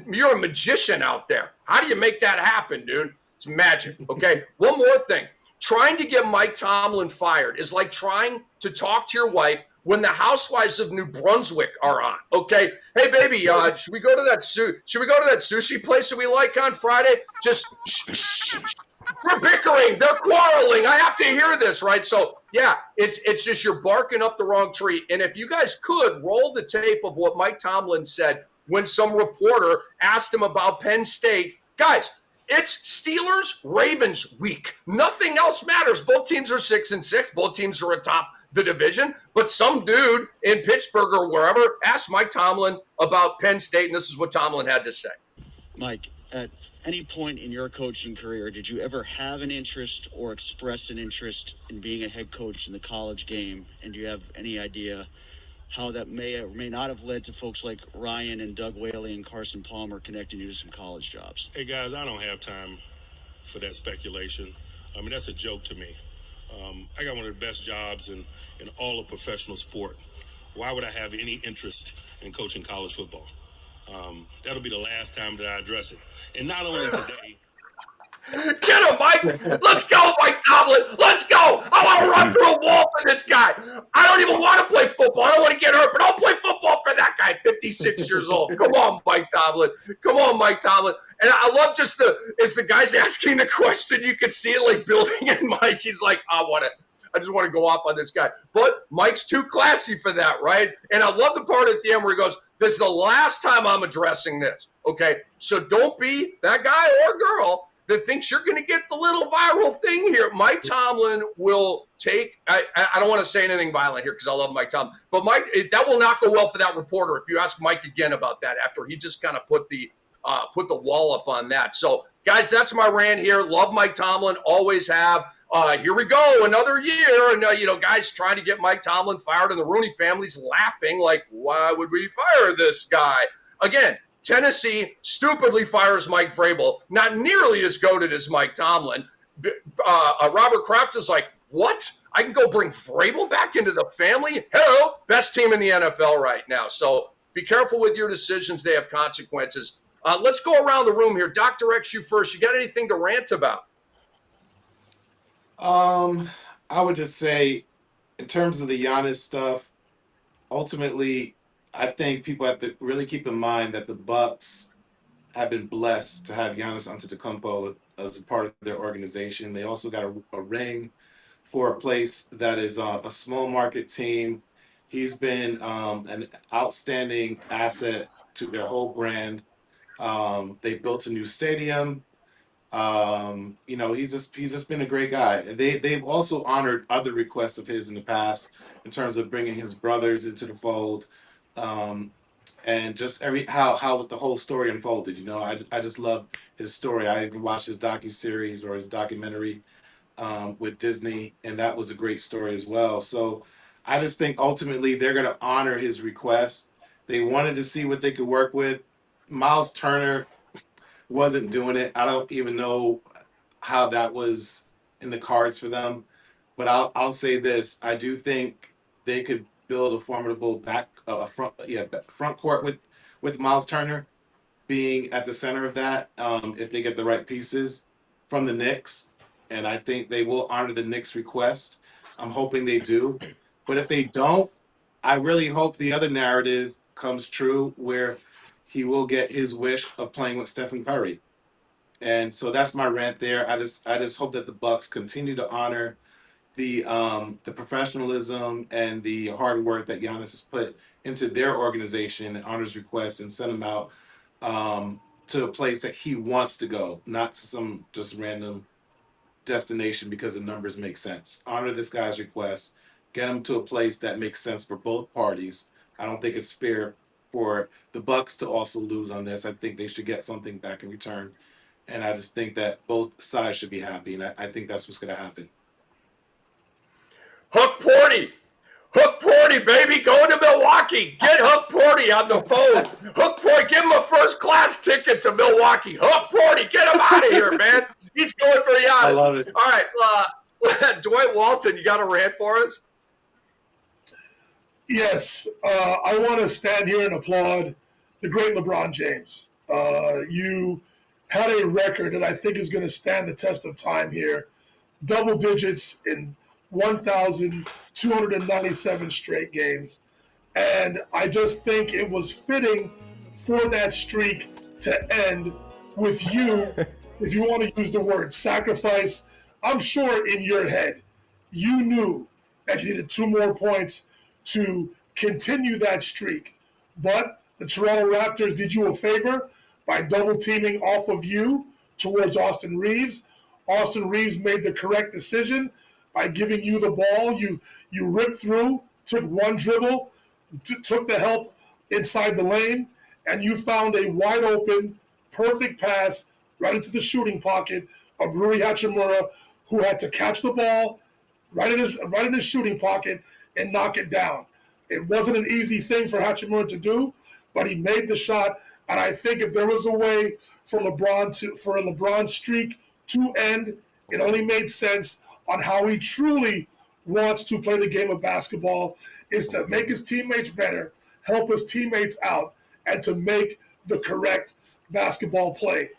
You're a magician out there. How do you make that happen, dude? It's magic. Okay, one more thing. Trying to get Mike Tomlin fired is like trying to talk to your wife when the Housewives of New Brunswick are on. Okay, hey baby, should we go to that sushi place that we like on Friday? Just they're bickering, they're quarreling. I have to hear this, right? So yeah, it's just you're barking up the wrong tree. And if you guys could roll the tape of what Mike Tomlin said when some reporter asked him about Penn State, guys. It's Steelers-Ravens week. Nothing else matters. Both teams are 6-6. Both teams are atop the division. But some dude in Pittsburgh or wherever asked Mike Tomlin about Penn State, and this is what Tomlin had to say. Mike, at any point in your coaching career, did you ever have an interest or express an interest in being a head coach in the college game? And do you have any idea how that may or may not have led to folks like Ryan and Doug Whaley and Carson Palmer connecting you to some college jobs? Hey, guys, I don't have time for that speculation. I mean, that's a joke to me. I got one of the best jobs in all of professional sport. Why would I have any interest in coaching college football? That'll be the last time that I address it. And not only today. Get him, Mike. Let's go, Mike Tomlin. Let's go. I want to run through a wall for this guy. I don't even want to play football. I don't want to get hurt, but I'll play football for that guy, 56 years old. Come on, Mike Tomlin. Come on, Mike Tomlin. And I love just as the guy's asking the question, you could see it like building in Mike. He's like, I just want to go off on this guy. But Mike's too classy for that, right? And I love the part at the end where he goes, this is the last time I'm addressing this, okay? So don't be that guy or girl that thinks you're going to get the little viral thing here. Mike Tomlin will take – I don't want to say anything violent here because I love Mike Tomlin. But Mike, that will not go well for that reporter if you ask Mike again about that after he just kind of put the wall up on that. So, guys, that's my rant here. Love Mike Tomlin. Always have. Here we go, another year. And, guys trying to get Mike Tomlin fired and the Rooney family's laughing like, why would we fire this guy? Again, Tennessee stupidly fires Mike Vrabel, not nearly as goated as Mike Tomlin. Robert Kraft is like, what? I can go bring Vrabel back into the family? Hello, best team in the NFL right now. So be careful with your decisions. They have consequences. Let's go around the room here. Dr. X, you first. You got anything to rant about? I would just say, in terms of the Giannis stuff, ultimately, I think people have to really keep in mind that the Bucks have been blessed to have Giannis Antetokounmpo as a part of their organization. They also got a ring for a place that is a small market team. He's been an outstanding asset to their whole brand. They built a new stadium. He's just been a great guy. And they've also honored other requests of his in the past in terms of bringing his brothers into the fold. And just how the whole story unfolded. I just love his story. I even watched his docuseries or his documentary with Disney, and that was a great story as well. So I just think ultimately they're going to honor his request. They wanted to see what they could work with. Miles Turner wasn't doing it. I don't even know how that was in the cards for them. But I'll say this: I do think they could build a formidable front court with Miles Turner being at the center of that if they get the right pieces from the Knicks. And I think they will honor the Knicks' request. I'm hoping they do. But if they don't, I really hope the other narrative comes true where he will get his wish of playing with Stephen Curry. And so that's my rant there. I just hope that the Bucks continue to honor the professionalism and the hard work that Giannis has put into their organization and honors requests and send him out to a place that he wants to go, not to some just random destination because the numbers make sense. Honor this guy's request, get him to a place that makes sense for both parties. I don't think it's fair for the Bucks to also lose on this. I think they should get something back in return. And I just think that both sides should be happy. And I think that's what's going to happen. Hook Porty, baby, go to Milwaukee. Get Hook Porty on the phone. Hook Porty, give him a first-class ticket to Milwaukee. Hook Porty, get him out of here, man. He's going for the honor. I love it. All right, Dwight Walton, you got a rant for us? Yes, I want to stand here and applaud the great LeBron James. You had a record that I think is going to stand the test of time here. Double digits in 1,297 straight games. And I just think it was fitting for that streak to end with you, if you want to use the word sacrifice. I'm sure in your head, you knew that you needed 2 more points to continue that streak. But the Toronto Raptors did you a favor by double teaming off of you towards Austin Reeves. Austin Reeves made the correct decision by giving you the ball. You ripped through, took one dribble, took the help inside the lane, and you found a wide open, perfect pass right into the shooting pocket of Rui Hachimura, who had to catch the ball right in his shooting pocket and knock it down. It wasn't an easy thing for Hachimura to do, but he made the shot. And I think if there was a way for a LeBron streak to end, it only made sense on how he truly wants to play the game of basketball is to make his teammates better, help his teammates out, and to make the correct basketball play.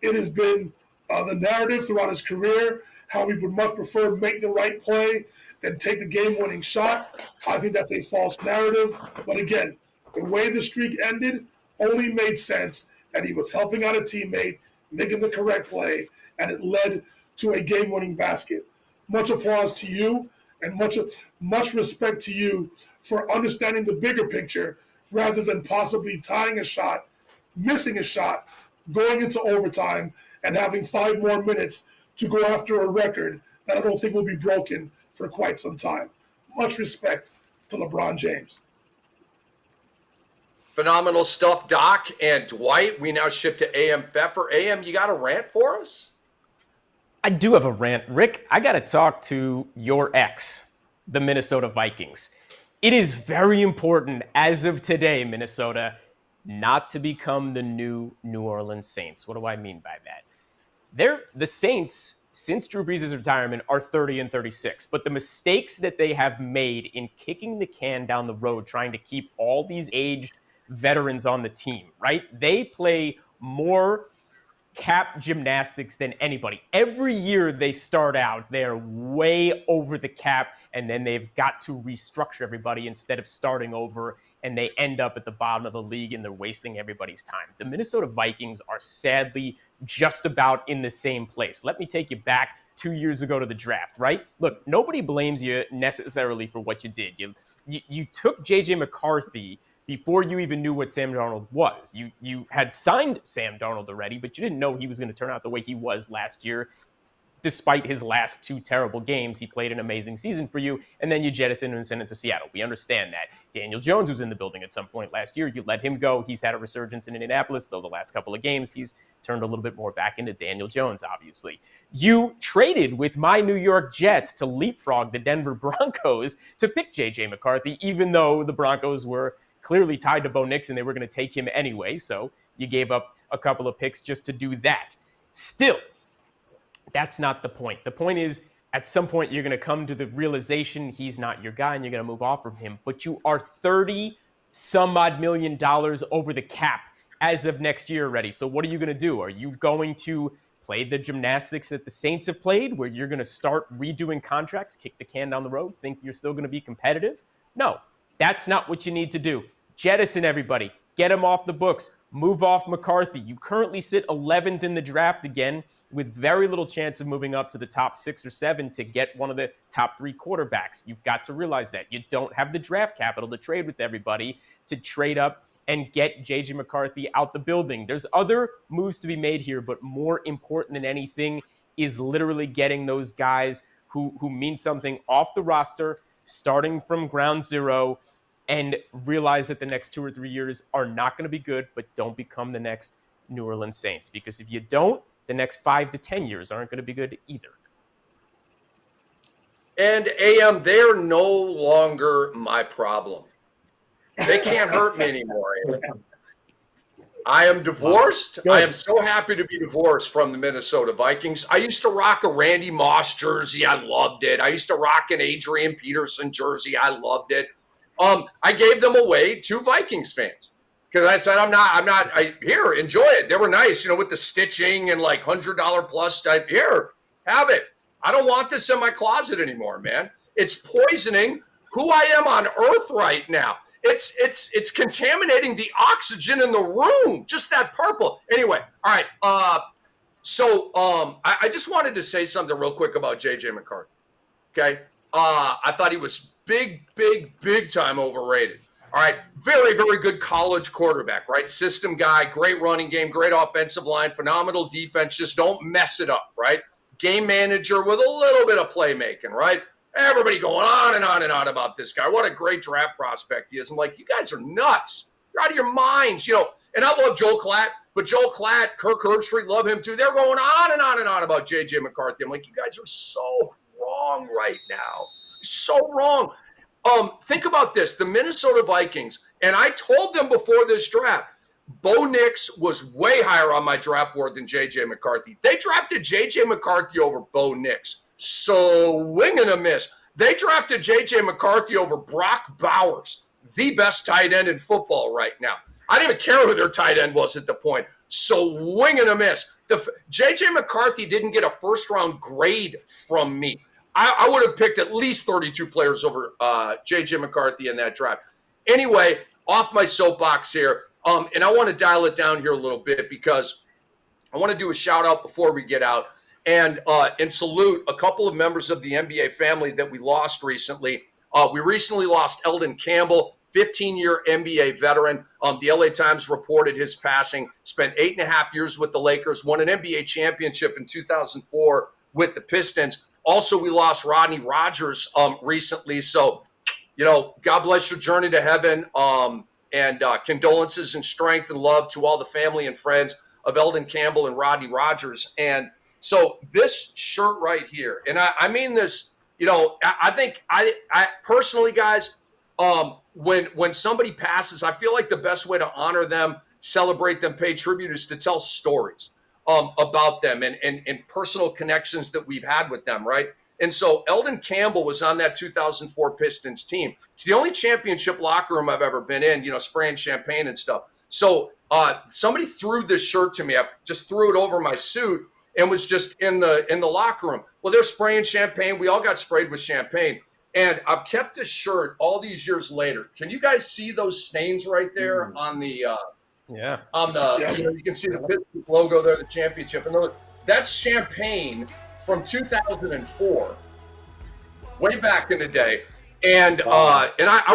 It has been the narrative throughout his career, how he would much prefer make the right play than take the game-winning shot. I think that's a false narrative. But again, the way the streak ended only made sense, and he was helping out a teammate, making the correct play, and it led to a game-winning basket. Much applause to you, and much respect to you for understanding the bigger picture rather than possibly tying a shot, missing a shot, going into overtime, and having 5 more minutes to go after a record that I don't think will be broken for quite some time. Much respect to LeBron James. Phenomenal stuff, Doc and Dwight. We now shift to AM Pfeffer. AM, you got a rant for us? I do have a rant. Rick, I got to talk to your ex, the Minnesota Vikings. It is very important as of today, Minnesota, not to become the new New Orleans Saints. What do I mean by that? The Saints, since Drew Brees' retirement, are 30-36. But the mistakes that they have made in kicking the can down the road, trying to keep all these aged veterans on the team, right? They play more cap gymnastics than anybody. Every year they start out, they're way over the cap, and then they've got to restructure everybody instead of starting over, and they end up at the bottom of the league, and they're wasting everybody's time. The Minnesota Vikings are sadly just about in the same place. Let me take you back 2 years ago to the draft, right? Look, nobody blames you necessarily for what you did. You took J.J. McCarthy before you even knew what Sam Darnold was. You had signed Sam Darnold already, but you didn't know he was going to turn out the way he was last year. Despite his last 2 terrible games, he played an amazing season for you, and then you jettisoned him and sent him to Seattle. We understand that. Daniel Jones was in the building at some point last year. You let him go. He's had a resurgence in Indianapolis, though the last couple of games he's turned a little bit more back into Daniel Jones, obviously. You traded with my New York Jets to leapfrog the Denver Broncos to pick J.J. McCarthy, even though the Broncos were clearly tied to Bo Nix and they were going to take him anyway, so you gave up a couple of picks just to do that. Still, that's not the point. The point is, at some point, you're going to come to the realization he's not your guy and you're going to move off from him. But you are $30-some-odd million over the cap as of next year already. So what are you going to do? Are you going to play the gymnastics that the Saints have played, where you're going to start redoing contracts, kick the can down the road, think you're still going to be competitive? No. That's not what you need to do. Jettison everybody. Get him off the books. Move off McCarthy. You currently sit 11th in the draft again with very little chance of moving up to the top 6 or 7 to get one of the top 3 quarterbacks. You've got to realize that. You don't have the draft capital to trade with everybody, to trade up and get J.J. McCarthy out the building. There's other moves to be made here, but more important than anything is literally getting those guys who mean something off the roster, starting from ground zero, and realize that the next 2 or 3 years are not going to be good, but don't become the next New Orleans Saints. Because if you don't, the next 5 to 10 years aren't going to be good either. And AM, they're no longer my problem. They can't hurt me anymore. I am divorced. I am so happy to be divorced from the Minnesota Vikings. I used to rock a Randy Moss jersey. I loved it. I used to rock an Adrian Peterson jersey. I loved it. I gave them away to Vikings fans because I said, here, enjoy it. They were nice, with the stitching and like $100 plus type. Here, have it. I don't want this in my closet anymore, man. It's poisoning who I am on earth right now. It's contaminating the oxygen in the room. Just that purple. Anyway, all right. I just wanted to say something real quick about J.J. McCarthy. Okay. I thought he was big time overrated. All right. Very, very good college quarterback, right? System guy, great running game, great offensive line, phenomenal defense. Just don't mess it up, right? Game manager with a little bit of playmaking, right? Everybody going on and on and on about this guy. What a great draft prospect he is. I'm like, you guys are nuts. You're out of your minds, And I love Joel Klatt, but Joel Klatt, Kirk Herbstreit, love him too. They're going on and on and on about J.J. McCarthy. I'm like, you guys are so wrong right now. So wrong. Think about this. The Minnesota Vikings, and I told them before this draft, Bo Nix was way higher on my draft board than J.J. McCarthy. They drafted J.J. McCarthy over Bo Nix. So wing and a miss. They drafted J.J. McCarthy over Brock Bowers, the best tight end in football right now. I didn't even care who their tight end was at the point. So wing and a miss. J.J. McCarthy didn't get a first-round grade from me. I would have picked at least 32 players over J.J. McCarthy in that draft. Anyway, off my soapbox here, and I want to dial it down here a little bit because I want to do a shout-out before we get out. And salute a couple of members of the NBA family that we lost recently. We recently lost Eldon Campbell, 15-year NBA veteran. The LA Times reported his passing, spent 8.5 years with the Lakers, won an NBA championship in 2004 with the Pistons. Also, we lost Rodney Rogers recently. So, God bless your journey to heaven. And condolences and strength and love to all the family and friends of Eldon Campbell and Rodney Rogers. And so this shirt right here, and I mean this, I think I personally, guys, when somebody passes, I feel like the best way to honor them, celebrate them, pay tribute is to tell stories about them and personal connections that we've had with them, right? And so Eldon Campbell was on that 2004 Pistons team. It's the only championship locker room I've ever been in, spraying champagne and stuff. So somebody threw this shirt to me. I just threw it over my suit and was just in the locker room. Well, they're spraying champagne. We all got sprayed with champagne. And I've kept this shirt all these years later. Can you guys see those stains right there on the you can see the Pistons logo there, the championship. And that's champagne from 2004, way back in the day. And I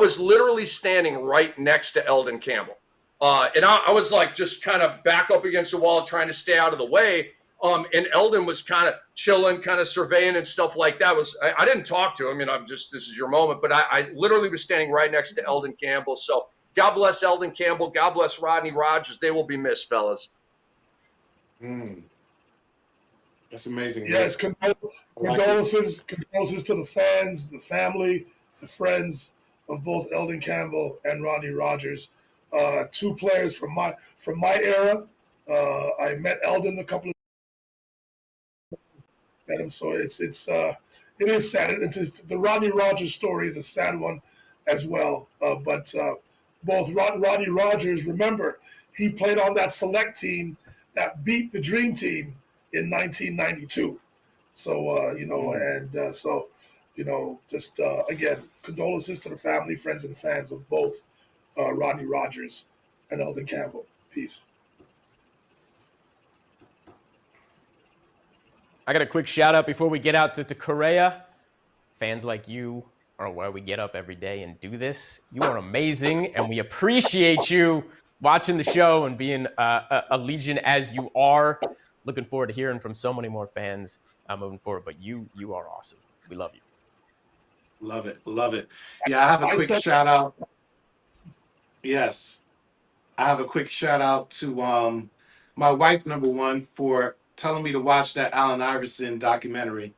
was literally standing right next to Eldon Campbell. And I was like just kind of back up against the wall trying to stay out of the way. And Eldon was kind of chilling, kind of surveying and stuff like that. I didn't talk to him, this is your moment, but I literally was standing right next to Eldon Campbell. So God bless Eldon Campbell. God bless Rodney Rogers. They will be missed, fellas. That's amazing. Yes, condolences to the fans, the family, the friends of both Eldon Campbell and Rodney Rogers. Two players from my era. I met Eldon a couple of met him, so it is sad. The Rodney Rogers story is a sad one as well. But both Rodney Rogers, remember, he played on that select team that beat the Dream Team in 1992. So Just again, condolences to the family, friends, and fans of both Rodney Rogers and Eldon Campbell. Peace. I got a quick shout out before we get out to Correa. Fans like you are why we get up every day and do this. You are amazing, and we appreciate you watching the show and being a legion as you are. Looking forward to hearing from so many more fans moving forward. But you are awesome. We love you. Love it. Love it. Yeah, I have a quick shout out. Yes. I have a quick shout out to my wife, number one, for telling me to watch that Allen Iverson documentary,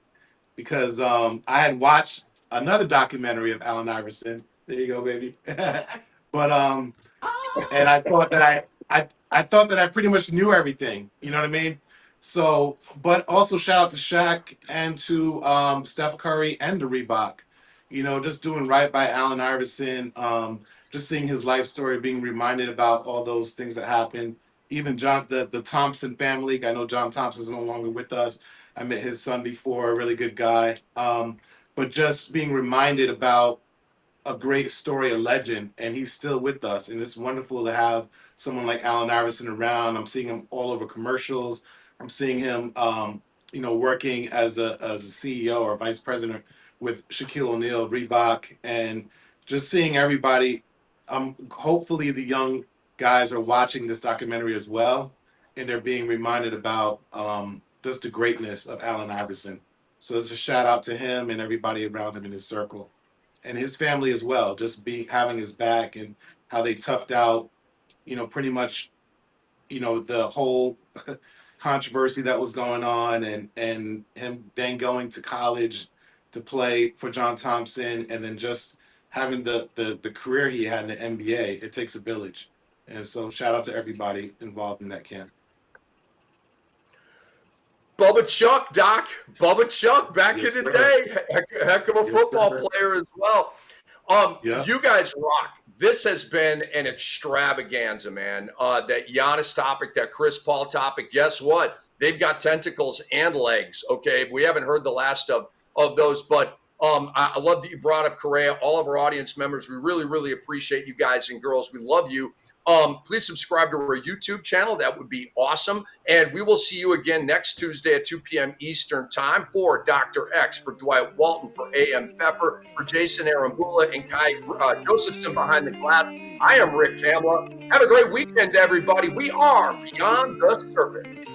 because I had watched another documentary of Allen Iverson. There you go, baby. But and I thought that I thought that I pretty much knew everything. You know what I mean? So, but also shout out to Shaq and to Steph Curry and to Reebok. Just doing right by Allen Iverson. Just seeing his life story, being reminded about all those things that happened. Even the Thompson family. I know John Thompson's no longer with us. I met his son before, a really good guy. But just being reminded about a great story, a legend, and he's still with us. And it's wonderful to have someone like Allen Iverson around. I'm seeing him all over commercials. I'm seeing him, working as a CEO or vice president with Shaquille O'Neal, Reebok, and just seeing everybody. Hopefully the young guys are watching this documentary as well, and they're being reminded about just the greatness of Allen Iverson. So it's a shout out to him and everybody around him in his circle, and his family as well. Just having his back and how they toughed out, pretty much, the whole controversy that was going on, and him then going to college to play for John Thompson, and then just having the career he had in the NBA. It takes a village. And so shout out to everybody involved in that camp. Bubba Chuck, Doc. Bubba Chuck, back Yes, in the sir. day. Heck of a Yes, football sir. player as well. Yeah. You guys rock. This has been an extravaganza, man. That Giannis topic, that Chris Paul topic, guess what? They've got tentacles and legs, okay? We haven't heard the last of those, but I love that you brought up Correa. All of our audience members, we really, really appreciate you guys and girls. We love you. Please subscribe to our YouTube channel. That would be awesome. And we will see you again next Tuesday at 2 p.m. Eastern time for Dr. X, for Dwight Walton, for A.M. Pepper, for Jason Arambula, and Kai Josephson behind the glass. I am Rick Kamla. Have a great weekend, everybody. We are Beyond the Surface.